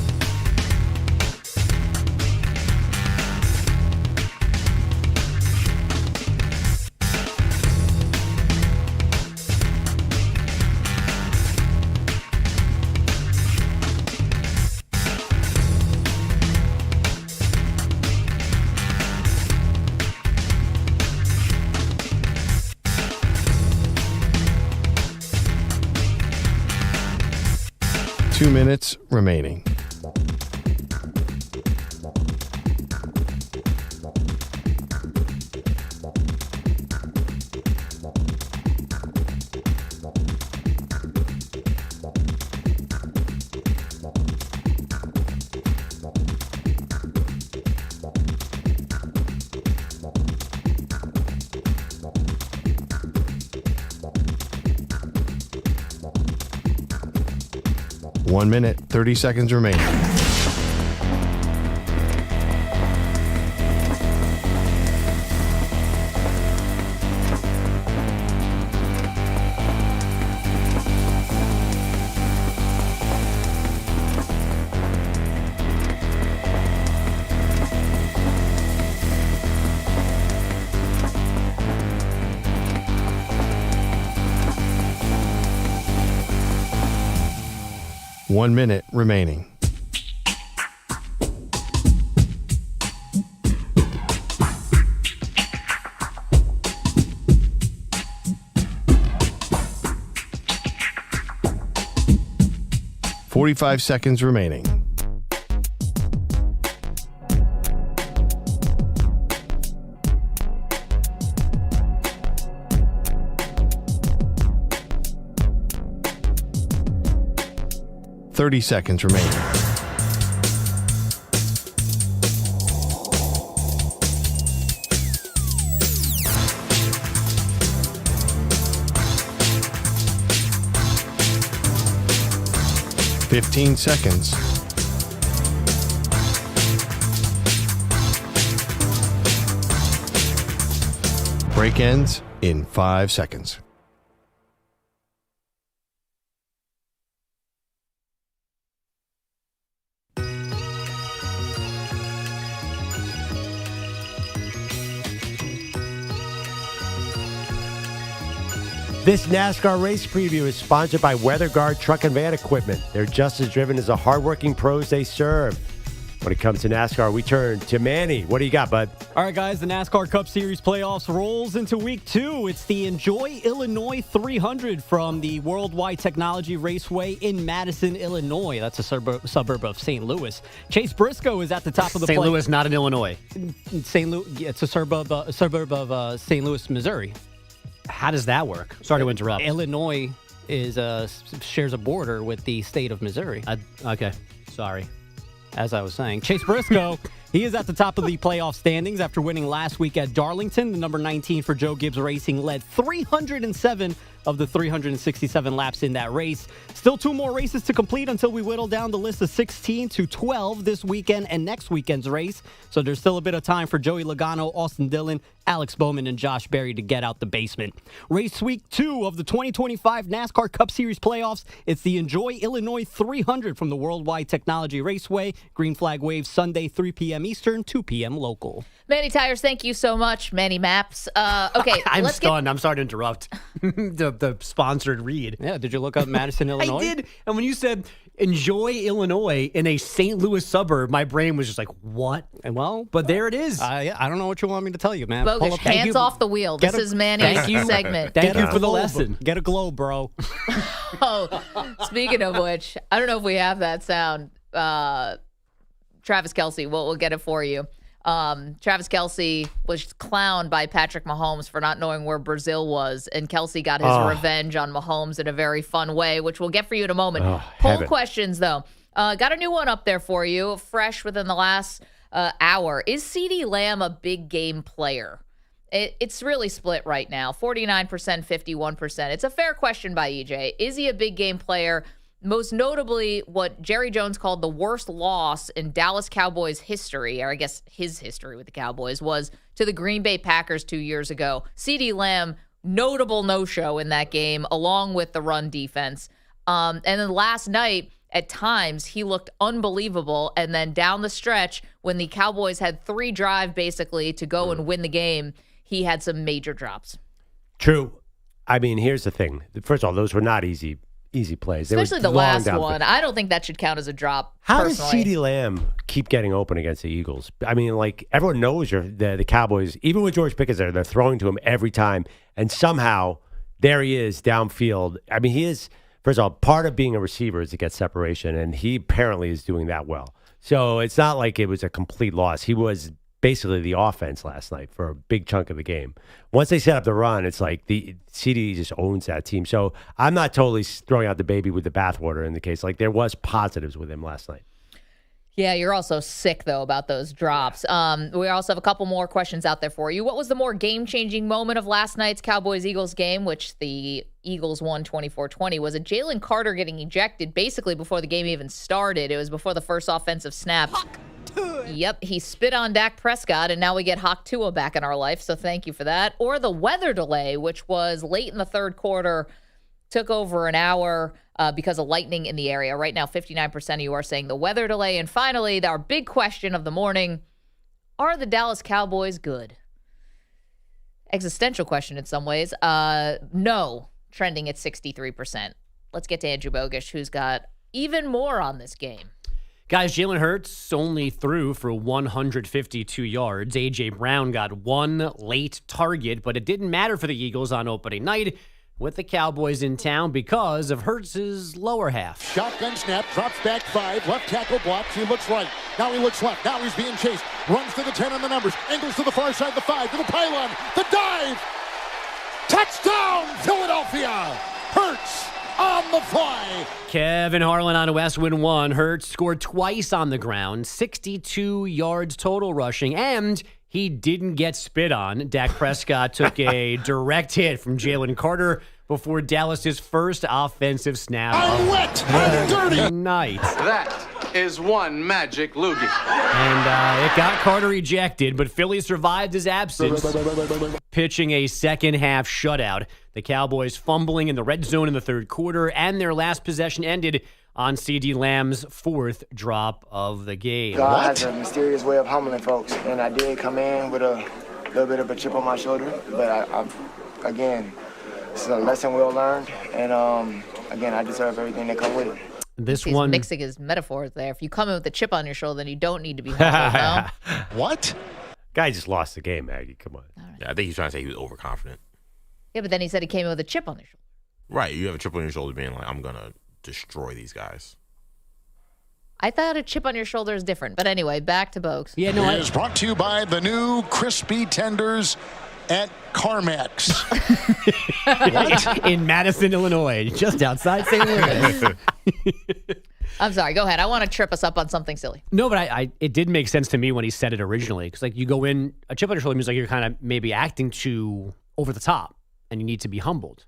Two minutes remaining. One minute, 30 seconds remaining. One minute remaining. Forty-five seconds remaining. Thirty seconds remaining. Fifteen seconds. Break ends in 5 seconds. This NASCAR race preview is sponsored by WeatherGuard Truck and Van Equipment. They're just as driven as the hardworking pros they serve. When it comes to NASCAR, we turn to Manny. What do you got, bud? All right, guys, the NASCAR Cup Series playoffs rolls into week 2. It's the Enjoy Illinois 300 from the Worldwide Technology Raceway in Madison, Illinois. That's a suburb of St. Louis. Chase Briscoe is at the top of the St. Louis, not in Illinois. St. Louis, yeah, it's a suburb of St. Louis, Missouri. How does that work? Sorry to interrupt. Illinois is shares a border with the state of Missouri. Okay, sorry. As I was saying, Chase Briscoe, he is at the top of the playoff standings after winning last week at Darlington. The number 19 for Joe Gibbs Racing led 307 of the 367 laps in that race. Still 2 more races to complete until we whittle down the list of 16 to 12 this weekend and next weekend's race. So there's still a bit of time for Joey Logano, Austin Dillon, Alex Bowman, and Josh Berry to get out the basement. Race week 2 of the 2025 NASCAR Cup Series playoffs. It's the Enjoy Illinois 300 from the Worldwide Technology Raceway. Green flag waves Sunday, 3 p.m. Eastern, 2 p.m. local. Manny Tires, thank you so much. Manny Maps. Okay, I'm stunned. I'm sorry to interrupt. The up the sponsored read. Yeah, did you look up Madison, Illinois? I did. And when you said enjoy Illinois in a St. Louis suburb, my brain was just like, what? But there it is. I don't know what you want me to tell you, man. Bogusch, hands off the wheel. This is Manny's segment. Thank you for the lesson. Get a globe, bro. Oh, speaking of which, I don't know if we have that sound. Travis Kelce, we'll get it for you. Travis Kelce was clowned by Patrick Mahomes for not knowing where Brazil was, and Kelce got his revenge on Mahomes in a very fun way, which we'll get for you in a moment. Poll questions, though. Got a new one up there for you, fresh within the last hour. Is CeeDee Lamb a big game player? It's really split right now, 49%, 51%. It's a fair question by EJ. Is he a big game player? Most notably, what Jerry Jones called the worst loss in Dallas Cowboys history, or I guess his history with the Cowboys, was to the Green Bay Packers 2 years ago. CeeDee Lamb, notable no-show in that game, along with the run defense. And then last night, at times, he looked unbelievable. And then down the stretch, when the Cowboys had 3 drives basically to go and win the game, he had some major drops. True. I mean, here's the thing. First of all, those were not easy plays. Especially the last one. I don't think that should count as a drop. How personally. does CeeDee Lamb keep getting open against the Eagles? I mean, like, everyone knows the Cowboys, even with George Pickett's there, they're throwing to him every time. And somehow, there he is downfield. I mean, he is, first of all, part of being a receiver is to get separation, and he apparently is doing that well. So it's not like it was a complete loss. He was basically the offense last night for a big chunk of the game. Once they set up the run, it's like the CeeDee just owns that team. So I'm not totally throwing out the baby with the bathwater in the case. Like, there was positives with him last night. Yeah, you're also sick, though, about those drops. We also have a couple more questions out there for you. What was the more game-changing moment of last night's Cowboys-Eagles game, which the Eagles won 24-20? Was it Jalen Carter getting ejected basically before the game even started? It was before the first offensive snap. Yep, he spit on Dak Prescott, and now we get Hawk Tua back in our life, so thank you for that. Or the weather delay, which was late in the third quarter, took over an hour because of lightning in the area. Right now, 59% of you are saying the weather delay. And finally, our big question of the morning, are the Dallas Cowboys good? Existential question in some ways. No, trending at 63%. Let's get to Andrew Bogusch, who's got even more on this game. Guys, Jalen Hurts only threw for 152 yards. A.J. Brown got one late target, but it didn't matter for the Eagles on opening night with the Cowboys in town because of Hurts' lower half. Shotgun snap, drops back 5, left tackle blocks, he looks right. Now he looks left, now he's being chased. Runs to the 10 on the numbers, angles to the far side, the 5, to the pylon, the dive! Touchdown, Philadelphia! Hurts on the fly. Kevin Harlan on a West Wind 1. Hurts scored twice on the ground, 62 yards total rushing, and he didn't get spit on. Dak Prescott took a direct hit from Jalen Carter before Dallas's first offensive snap I'm wet, I'm dirty. Night. That is one magic loogie. And it got Carter ejected, but Philly survived his absence, pitching a second-half shutout. The Cowboys fumbling in the red zone in the third quarter, and their last possession ended on CeeDee Lamb's fourth drop of the game. God has a mysterious way of humbling folks, and I did come in with a little bit of a chip on my shoulder, but again, it's a lesson well learned, and again, I deserve everything that comes with it. He's mixing his metaphors there. If you come in with a chip on your shoulder, then you don't need to be humble, no? What? Guy just lost the game, Maggie. Come on. Right. Yeah, I think he's trying to say he was overconfident. Yeah, but then he said he came in with a chip on his shoulder. Right. You have a chip on your shoulder being like, I'm going to destroy these guys. I thought a chip on your shoulder is different. But anyway, back to Bogusch. Yeah, no, it is brought to you by the new crispy tenders at CarMax. In Madison, Illinois, just outside St. Louis. I'm sorry. Go ahead. I want to trip us up on something silly. No, but it did make sense to me when he said it originally. Because, like, you go in, a chip on your shoulder means like you're kind of maybe acting too over the top, and you need to be humbled.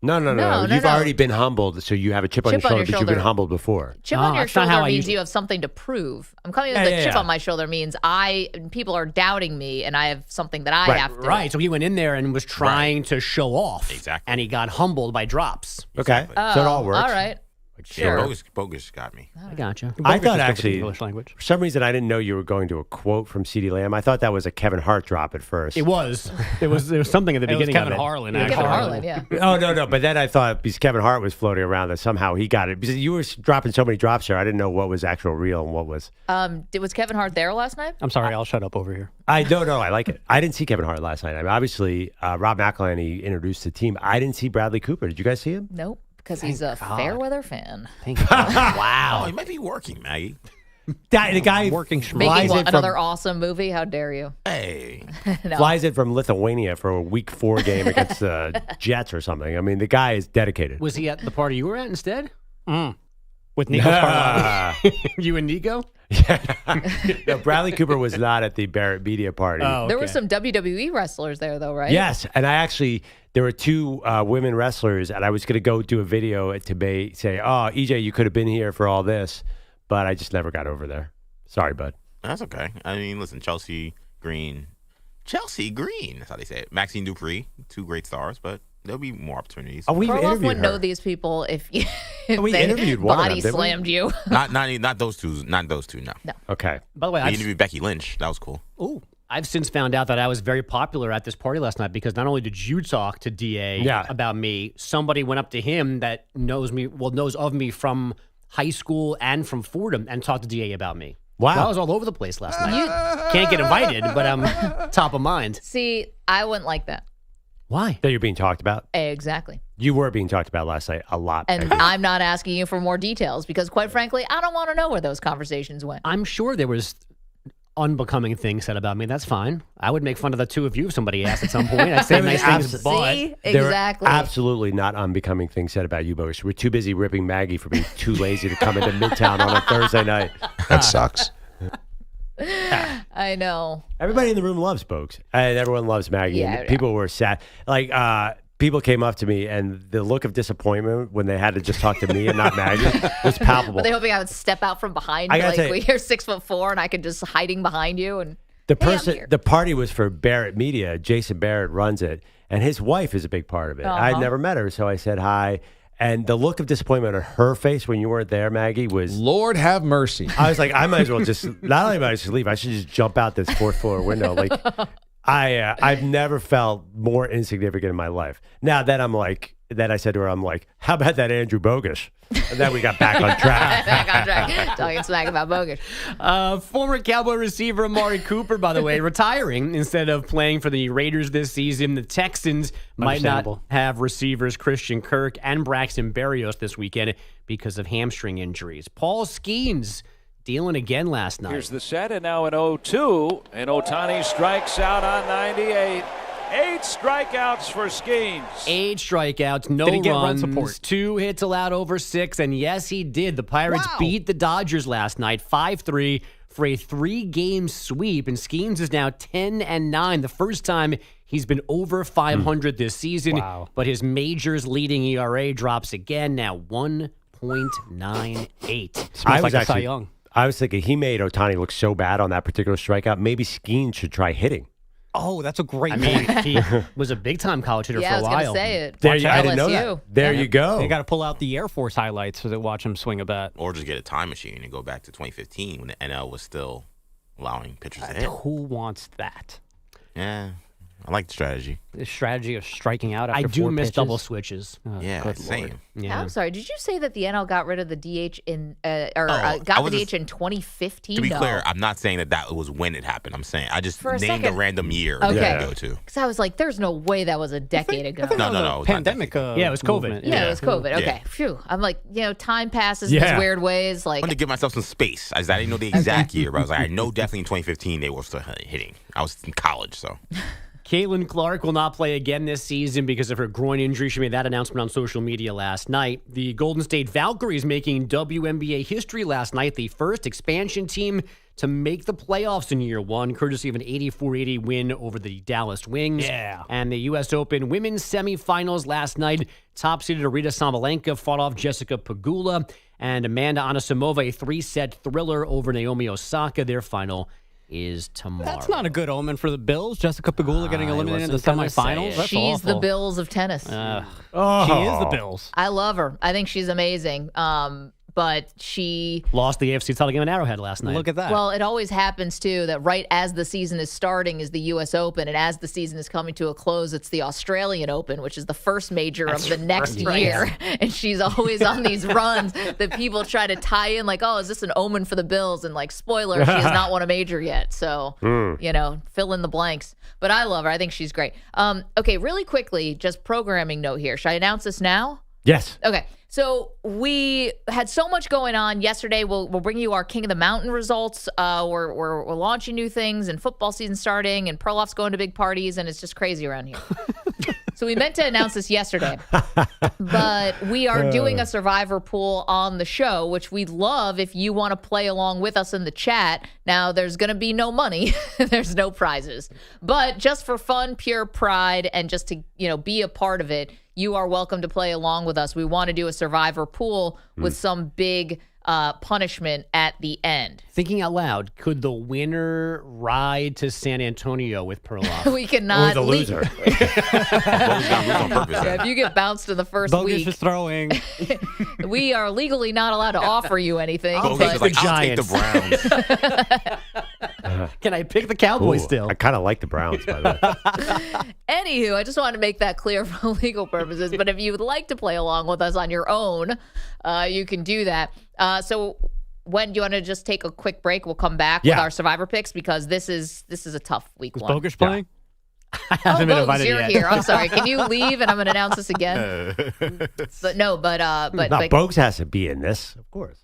No. You've already been humbled, so you have a chip on your shoulder, but you've been humbled before. Chip on your shoulder means you have something to prove. I'm coming with a chip on my shoulder means people are doubting me, and I have something that I have to. Right, so he went in there and was trying to show off. Exactly. And he got humbled by drops. Okay, so it all works. All right. language. Yeah, Bogusch got me. I gotcha. I thought actually, English language. for some reason, I didn't know you were going to a quote from CeeDee Lamb. I thought that was a Kevin Hart drop at first. It was. There was something at the beginning Kevin of it. Harlan. Kevin Actually. Harlan, yeah. Oh, no. But then I thought, because Kevin Hart was floating around, that somehow he got it. Because you were dropping so many drops here, I didn't know what was actual real and what was. Was Kevin Hart there last night? I'm sorry, I'll shut up over here. I like it. I didn't see Kevin Hart last night. I mean, obviously, Rob McElhenney introduced the team. I didn't see Bradley Cooper. Did you guys see him? Nope, because he's a fair weather fan. Thank God. Wow. Oh, he might be working, Maggie. The guy working Making another awesome movie. How dare you? Hey. No. flies in from Lithuania for a Week 4 game against the Jets or something. I mean, the guy is dedicated. Was he at the party you were at instead? With Nico Parlato. You and Nico? No, Bradley Cooper was not at the Barrett Media party. Oh, okay. There were some WWE wrestlers there, though, right? Yes, and there were 2 women wrestlers, and I was going to go do a video to say, "Oh, EJ, you could have been here for all this," but I just never got over there. Sorry, bud. That's okay. I mean, listen, Chelsea Green. That's how they say it. Maxine Dupree, 2 great stars, but there'll be more opportunities. Oh, we've Perloff interviewed wouldn't her. know these people if we they interviewed one of them, body didn't we? slammed you. Not those two. Not those two. No. Okay. By the way, We interviewed Becky Lynch. That was cool. I've since found out that I was very popular at this party last night because not only did you talk to DA about me, somebody went up to him that knows of me from high school and from Fordham and talked to DA about me. Wow. So I was all over the place last night. Can't get invited, but I'm top of mind. See, I wouldn't like that. Why? That you're being talked about? Exactly. You were being talked about last night a lot. And Maggie. I'm not asking you for more details because, quite frankly, I don't want to know where those conversations went. I'm sure there was unbecoming things said about me. That's fine. I would make fun of the two of you if somebody asked at some point. I'd say nice things, but See? There Exactly. were absolutely not unbecoming things said about you, Bogusch. We're too busy ripping Maggie for being too lazy to come into Midtown on a Thursday night. That sucks. I know. Everybody in the room loves Bogusch, and everyone loves Maggie. Yeah, and people were sad. People came up to me, and the look of disappointment when they had to just talk to me and not Maggie was palpable. Were they hoping I would step out from behind? I gotta Like, say- you're 6'4" and I could just hiding behind you and. The party was for Barrett Media. Jason Barrett runs it, and his wife is a big part of it. I'd never met her, so I said hi. And the look of disappointment on her face when you weren't there, Maggie, was... Lord have mercy. I was like, I might as well just... Not only might I just leave, I should just jump out this 4th floor window. Like, I've never felt more insignificant in my life. Now that I'm like... Then I said to her, I'm like, how about that Andrew Bogusch? And then we got back on track. Back on track. Talking smack about Bogusch. Former Cowboy receiver Amari Cooper, by the way, retiring instead of playing for the Raiders this season. The Texans might not have receivers Christian Kirk and Braxton Berrios this weekend because of hamstring injuries. Paul Skeens dealing again last night. Here's the set, and now an 0-2, and Ohtani strikes out on 98. 8 strikeouts for Skeens. 8 strikeouts, no Did he get run runs, support? 2 hits allowed over 6, and yes, he did. The Pirates beat the Dodgers last night, 5-3 for a 3-game sweep, and Skeens is now 10-9, the first time he's been over 500 this season. Wow. But his majors leading ERA drops again, now 1.98. I was like a Cy actually, Young. I was thinking he made Ohtani look so bad on that particular strikeout. Maybe Skeens should try hitting. Oh, that's a great I point. mean, he was a big-time college hitter Yeah, for a I while. was going to say it. There Watch you, I didn't know LSU. that. There you go. You got to pull out the Air Force highlights to watch him swing a bat. Or just get a time machine and go back to 2015 when the NL was still allowing pitchers to hit. Who wants that? Yeah, I like the strategy. The strategy of striking out after I do 4 miss pitches? double switches. Oh, Yeah, good same. Lord. Yeah. I'm sorry. Did you say that the NL got rid of the DH I got was the just- DH in 2015? To be No. clear, I'm not saying that was when it happened. I'm saying I just For a named a second. random year Okay. that to go to. Because I was like, there's no way that was a decade ago. No, it was not Pandemic. Yeah, it was COVID. movement. Yeah, it was COVID. Yeah. Okay. Phew. I'm like, time passes in Yeah. these weird ways. I Like, wanted to give myself some space. I didn't know the exact year, but I was like, I know definitely in 2015 they were still hitting. I was in college, so. Caitlin Clark will not play again this season because of her groin injury. She made that announcement on social media last night. The Golden State Valkyries making WNBA history last night, the first expansion team to make the playoffs in year one, courtesy of an 84-80 win over the Dallas Wings. Yeah. And the U.S. Open women's semifinals last night. Top-seeded Arita Sabalenka fought off Jessica Pegula, and Amanda Anisimova, a 3-set thriller over Naomi Osaka, their final is tomorrow. That's not a good omen for the Bills. Jessica Pegula getting eliminated in the semifinals. That's She's awful. the Bills of tennis. She is the Bills. I love her. I think she's amazing. But she lost the AFC title game in Arrowhead last night. Look at that. Well, it always happens, too, that right as the season is starting is the U.S. Open, and as the season is coming to a close, it's the Australian Open, which is the first major of the next year. And she's always on these runs that people try to tie in, like, oh, is this an omen for the Bills? And, like, spoiler, she has not won a major yet. So, fill in the blanks. But I love her. I think she's great. Okay, really quickly, just programming note here. Should I announce this now? Yes. Okay. So we had so much going on yesterday. We'll bring you our King of the Mountain results. We're launching new things, and football season starting, and Perloff's going to big parties, and it's just crazy around here. So we meant to announce this yesterday, but we are doing a survivor pool on the show, which we'd love if you want to play along with us in the chat. Now, there's going to be no money. There's no prizes. But just for fun, pure pride, and just to be a part of it, you are welcome to play along with us. We want to do a survivor pool with some big punishment at the end. Thinking out loud, could the winner ride to San Antonio with Perloff? We cannot. Or the loser. If you get bounced in the first Bogusch week, is throwing. we are legally not allowed to offer you anything. I'll but take the Browns. Can I pick the Cowboys still? I kind of like the Browns, by the way. Anywho, I just wanted to make that clear for legal purposes. But if you would like to play along with us on your own, you can do that. So when do you want to just take a quick break? We'll come back with our survivor picks because this is a tough week. Is one. Bogusch playing? I haven't been Bogusch, invited you're yet. here. I'm sorry. Can you leave and I'm going to announce this again? But Bogusch has to be in this, of course.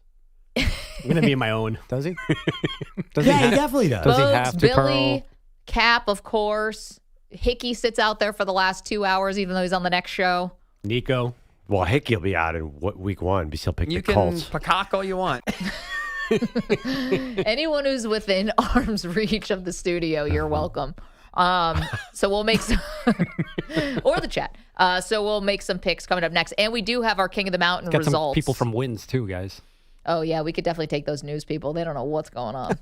I'm going to be in my own. Does he? He definitely does. Does he Bogusch, have to, Billy, Pearl? Cap, of course. Hickey sits out there for the last 2 hours, even though he's on the next show. Nico. Well, Hickey will be out in week one, but he'll pick You the Colts. can peacock all you want. Anyone who's within arm's reach of the studio, you're welcome. So we'll make some, or the chat. So we'll make some picks coming up next. And we do have our King of the Mountain Got results. some people from Wins, too, guys. Oh, yeah, we could definitely take those news people. They don't know what's going on.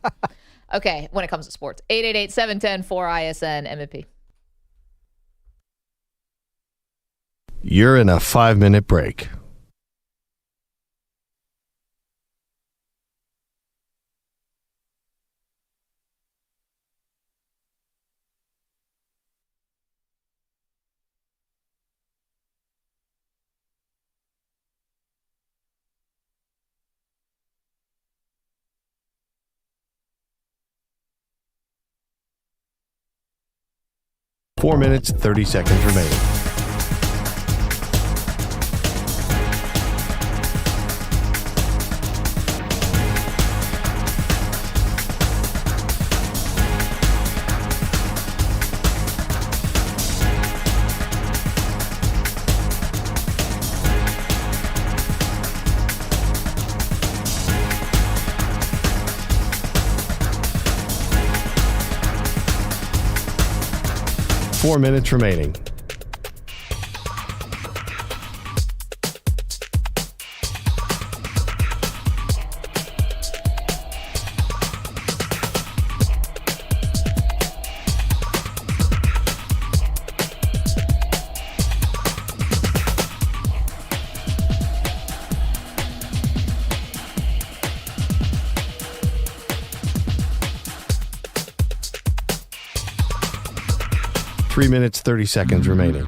Okay, when it comes to sports. 888-710-4ISN MVP. You're in a 5-minute break. Four minutes, 30 seconds remaining. Four minutes remaining. Three minutes, 30 seconds remaining.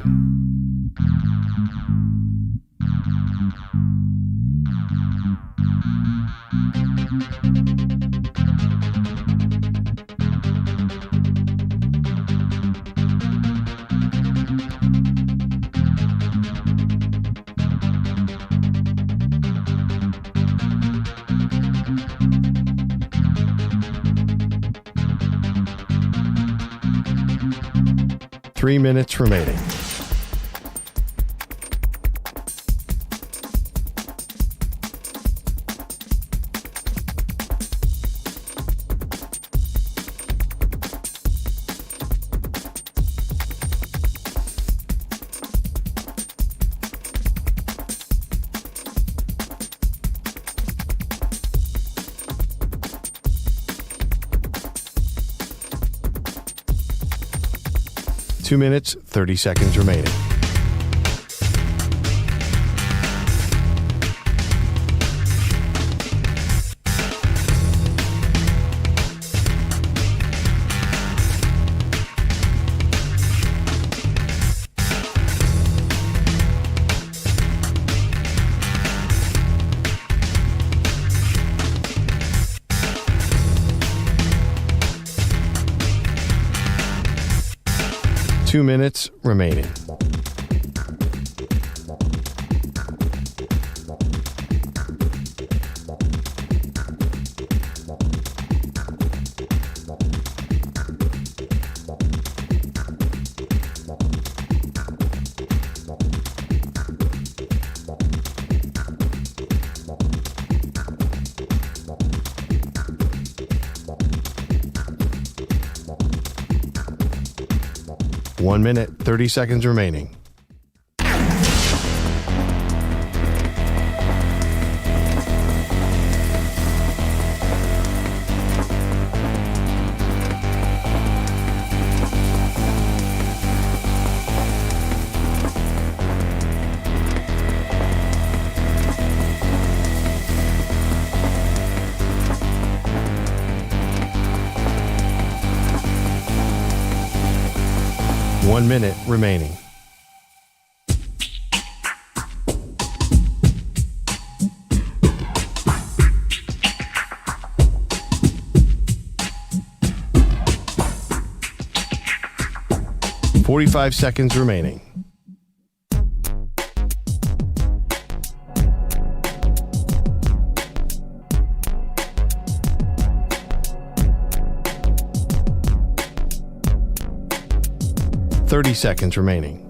Three minutes remaining. 2 minutes, 30 seconds remaining. Two minutes remaining. One minute, 30 seconds remaining. One minute remaining. $45 seconds remaining. $30 seconds remaining.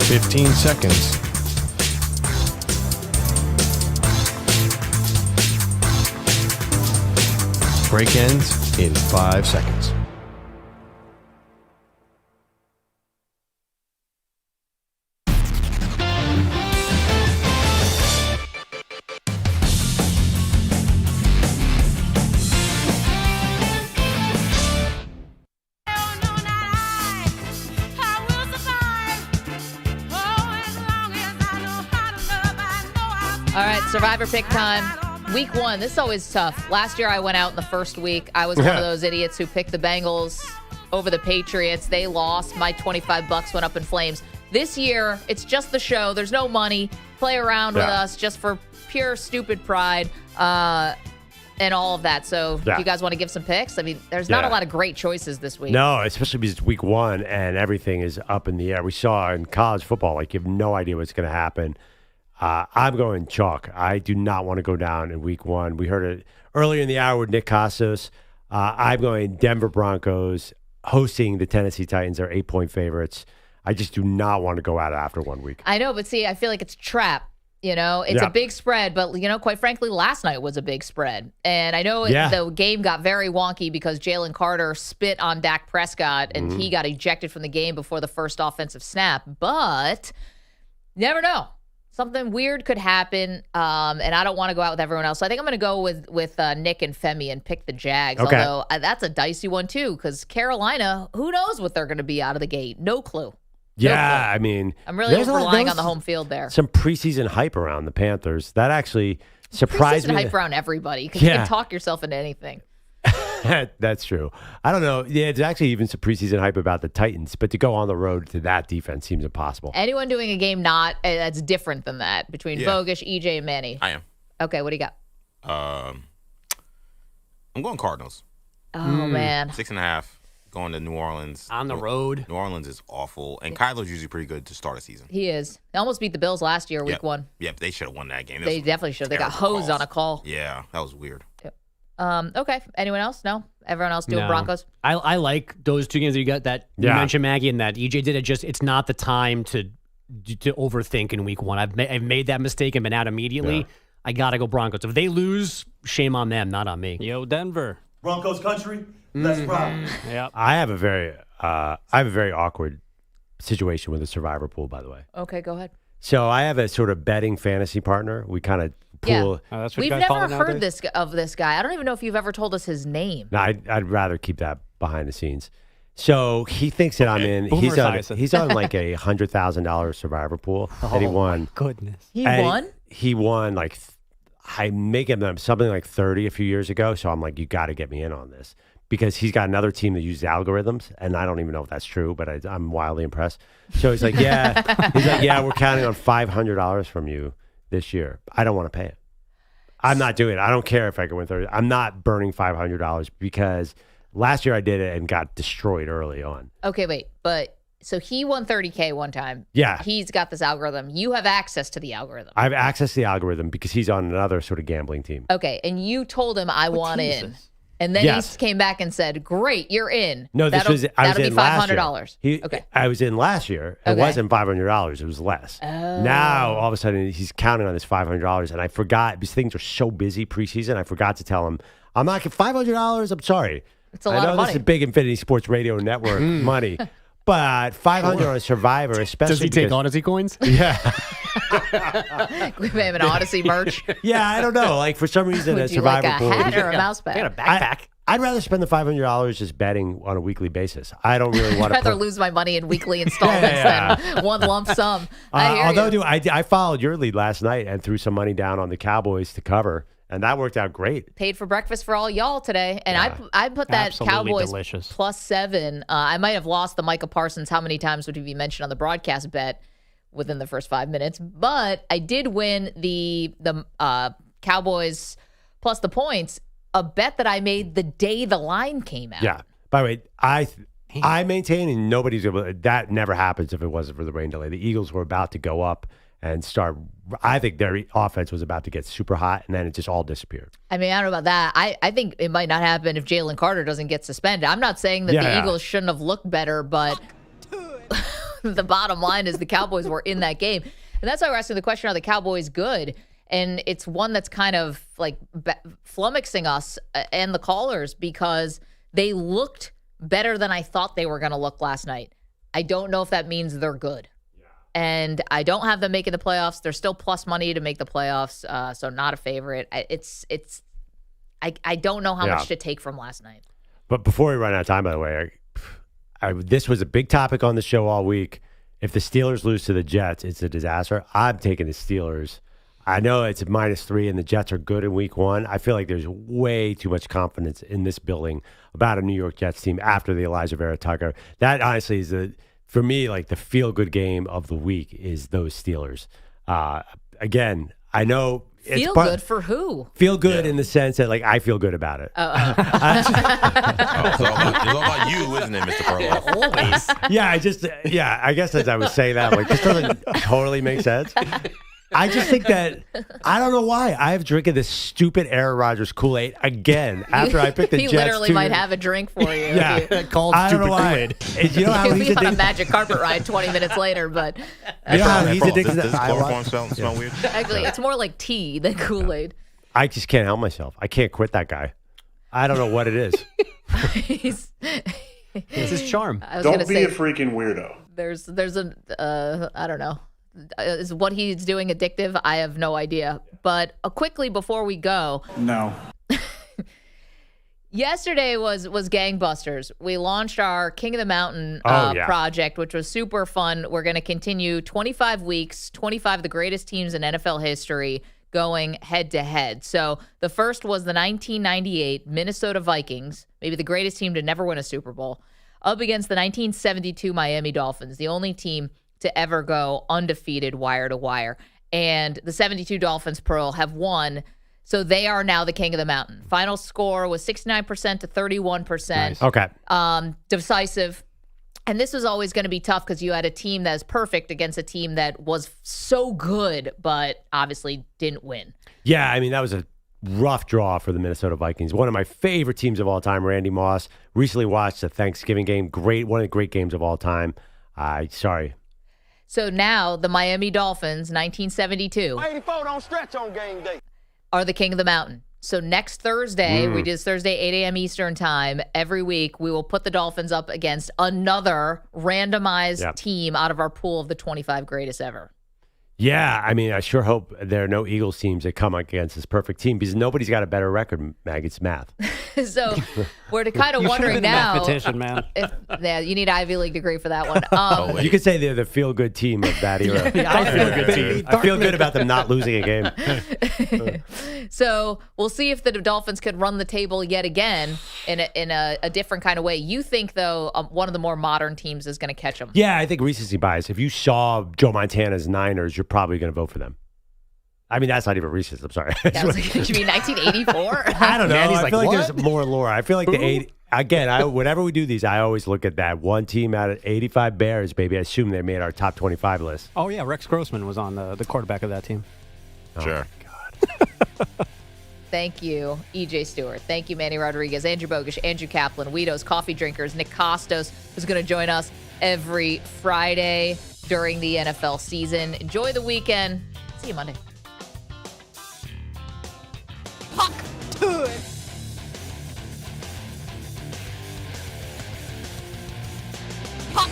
$15 seconds. Break ends in 5 seconds. All right, Survivor pick time. Week 1, this is always tough. Last year I went out in the first week. I was one of those idiots who picked the Bengals over the Patriots. They lost. My $25 went up in flames. This year, it's just the show. There's no money. Play around with us just for pure stupid pride and all of that. So if you guys want to give some picks? I mean, there's not a lot of great choices this week. No, especially because it's week 1 and everything is up in the air. We saw in college football, like you have no idea what's going to happen. I'm going chalk. I do not want to go down in week 1. We heard it earlier in the hour with Nick Kostos. I'm going Denver Broncos hosting the Tennessee Titans. They're 8-point favorites. I just do not want to go out after 1 week. I know, but see, I feel like it's a trap. You know, it's a big spread, but, you know, quite frankly, last night was a big spread. And I know the game got very wonky because Jalen Carter spit on Dak Prescott and he got ejected from the game before the first offensive snap. But you never know. Something weird could happen, and I don't want to go out with everyone else. So I think I'm going to go with Nick and Femi and pick the Jags, although that's a dicey one too because Carolina, who knows what they're going to be out of the gate? No clue. Yeah, I mean, I'm really relying on the home field there. Some preseason hype around the Panthers. That actually surprised me. Preseason hype around everybody because you can talk yourself into anything. That's true. I don't know. Yeah, it's actually even some preseason hype about the Titans, but to go on the road to that defense seems impossible. Anyone doing a game that's different than that between Bogusch, EJ, and Manny? I am. Okay, what do you got? I'm going Cardinals. Oh, man. 6.5. Going to New Orleans. On the road. New Orleans is awful. And Kyler's usually pretty good to start a season. He is. They almost beat the Bills last year, week 1. Yep, they should have won that game. They definitely should have. They got hosed on a call. Yeah, that was weird. Yep. Okay. Anyone else? No? Everyone else doing Broncos? I like those two games that you got that you mentioned, Maggie, and that EJ did. It's not the time to overthink in week 1. I've made that mistake and been out immediately. Yeah. I got to go Broncos. If they lose, shame on them, not on me. Yo, Denver. Broncos country, let's rock. Yep. I have a very awkward situation with a survivor pool, by the way. Okay, go ahead. So I have a sort of betting fantasy partner. We kind of pool. Yeah. We've never heard of this guy. I don't even know if you've ever told us his name. No, I'd rather keep that behind the scenes. So he thinks that I'm in. He's on like a $100,000 survivor pool that he won. My goodness. He won? He won like I make him something like 30 a few years ago. So I'm like, you got to get me in on this because he's got another team that uses algorithms, and I don't even know if that's true, but I'm wildly impressed. So he's like, yeah, we're counting on $500 from you this year. I don't want to pay it. I'm not doing it. I don't care if I can win 30. I'm not burning $500 because last year I did it and got destroyed early on. Okay, wait, but. So he won $30K one time. Yeah. He's got this algorithm. You have access to the algorithm. I have access to the algorithm because he's on another sort of gambling team. Okay. And you told him I want in. And then he came back and said, great, you're in. No, I was in last year. Okay. I was in last year. It wasn't $500. It was less. Oh. Now, all of a sudden, he's counting on this $500. And I forgot, because things are so busy preseason, I forgot to tell him, I'm not getting $500. I'm sorry. It's a lot of money. I know this is big Infinity Sports Radio Network money. But $500 on a Survivor, especially. Does he take Odyssey coins? Yeah. We may have an Odyssey merch. Yeah, I don't know. Like for some reason, a Survivor like a pool. hat or a mouse pad? I got a backpack. I'd rather spend the $500 just betting on a weekly basis. I don't really want to. I'd rather lose my money in weekly installments than one lump sum. I followed your lead last night and threw some money down on the Cowboys to cover. And that worked out great. Paid for breakfast for all y'all today. And I put that Cowboys delicious. +7. I might have lost the Micah Parsons. How many times would he be mentioned on the broadcast bet within the first 5 minutes? But I did win the Cowboys plus the points, a bet that I made the day the line came out. Yeah. By the way, I maintain, and nobody's able. That never happens if it wasn't for the rain delay. The Eagles were about to go up and start. I think their offense was about to get super hot, and then it just all disappeared. I mean, I don't know about that. I think it might not happen if Jalen Carter doesn't get suspended. I'm not saying that the Eagles shouldn't have looked better, but the bottom line is the Cowboys were in that game. And that's why we're asking the question, are the Cowboys good? And it's one that's kind of like flummoxing us and the callers because they looked better than I thought they were going to look last night. I don't know if that means they're good. And I don't have them making the playoffs. They're still plus money to make the playoffs, so not a favorite. I don't know how much to take from last night. But before we run out of time, by the way, this was a big topic on the show all week. If the Steelers lose to the Jets, it's a disaster. I'm taking the Steelers. I know it's -3 and the Jets are good in week 1. I feel like there's way too much confidence in this building about a New York Jets team after the Elijah Vera Tucker. That honestly is for me, like the feel-good game of the week is those Steelers. Again, I know it's feel good for who? Feel good in the sense that, like, I feel good about it. It's all about you, isn't it, Mr. Perloff? Always. Yeah, I guess as I was saying that, I'm like, this doesn't totally make sense. I just think that, I don't know why, I've drinking this stupid Aaron Rodgers Kool-Aid again after I picked the Jets. He literally might have a drink for you. Yeah, called stupid Kool-Aid. You know how He'll he's be on a addicted? magic carpet ride 20 minutes later, but You know how he's addicted Does to chloroform smell weird? actually, it's more like tea than Kool-Aid. I just can't help myself. I can't quit that guy. I don't know what it is. It's his charm. Don't be a freaking weirdo. There's I don't know. Is what he's doing addictive? I have no idea. But quickly before we go. No. Yesterday was gangbusters. We launched our King of the Mountain project, which was super fun. We're going to continue 25 weeks, 25 of the greatest teams in NFL history going head-to-head. So the first was the 1998 Minnesota Vikings, maybe the greatest team to never win a Super Bowl, up against the 1972 Miami Dolphins, the only team to ever go undefeated wire to wire. And the 72 Dolphins, Pearl, have won. So they are now the King of the Mountain. Final score was 69% to 31%. Nice. Okay. Decisive. And this was always going to be tough because you had a team that was perfect against a team that was so good, but obviously didn't win. Yeah, I mean, that was a rough draw for the Minnesota Vikings. One of my favorite teams of all time, Randy Moss. Recently watched the Thanksgiving game. One of the great games of all time. Sorry. So now the Miami Dolphins, 1972. 84 don't stretch on game day. Are the King of the Mountain. So next Thursday, we do this Thursday, 8 a.m. Eastern time. Every week, we will put the Dolphins up against another randomized team out of our pool of the 25 greatest ever. Yeah, I mean, I sure hope there are no Eagles teams that come against this perfect team because nobody's got a better record, Maggie. It's math. So we're kind of wondering now. Mathematician, man. You need an Ivy League degree for that one. You could say they're the feel-good team of that era. I feel good team. I feel good about them not losing a game. So we'll see if the Dolphins could run the table yet again in a different kind of way. You think, though, one of the more modern teams is going to catch them? Yeah, I think recency bias. If you saw Joe Montana's Niners, you're probably going to vote for them. I mean, that's not even recent. I'm sorry. You mean 1984? I don't know. Man, I feel like what? there's more lore. I feel like the 80. Again, whenever we do these, I always look at that one team out of 85 Bears, baby. I assume they made our top 25 list. Oh, yeah. Rex Grossman was on the quarterback of that team. Sure. God. Thank you, EJ Stewart. Thank you, Manny Rodriguez, Andrew Bogusch, Andrew Kaplan, Weedos, Coffee Drinkers, Nick Kostos, who's going to join us every Friday during the NFL season. Enjoy the weekend. See you Monday. Puck to it. Puck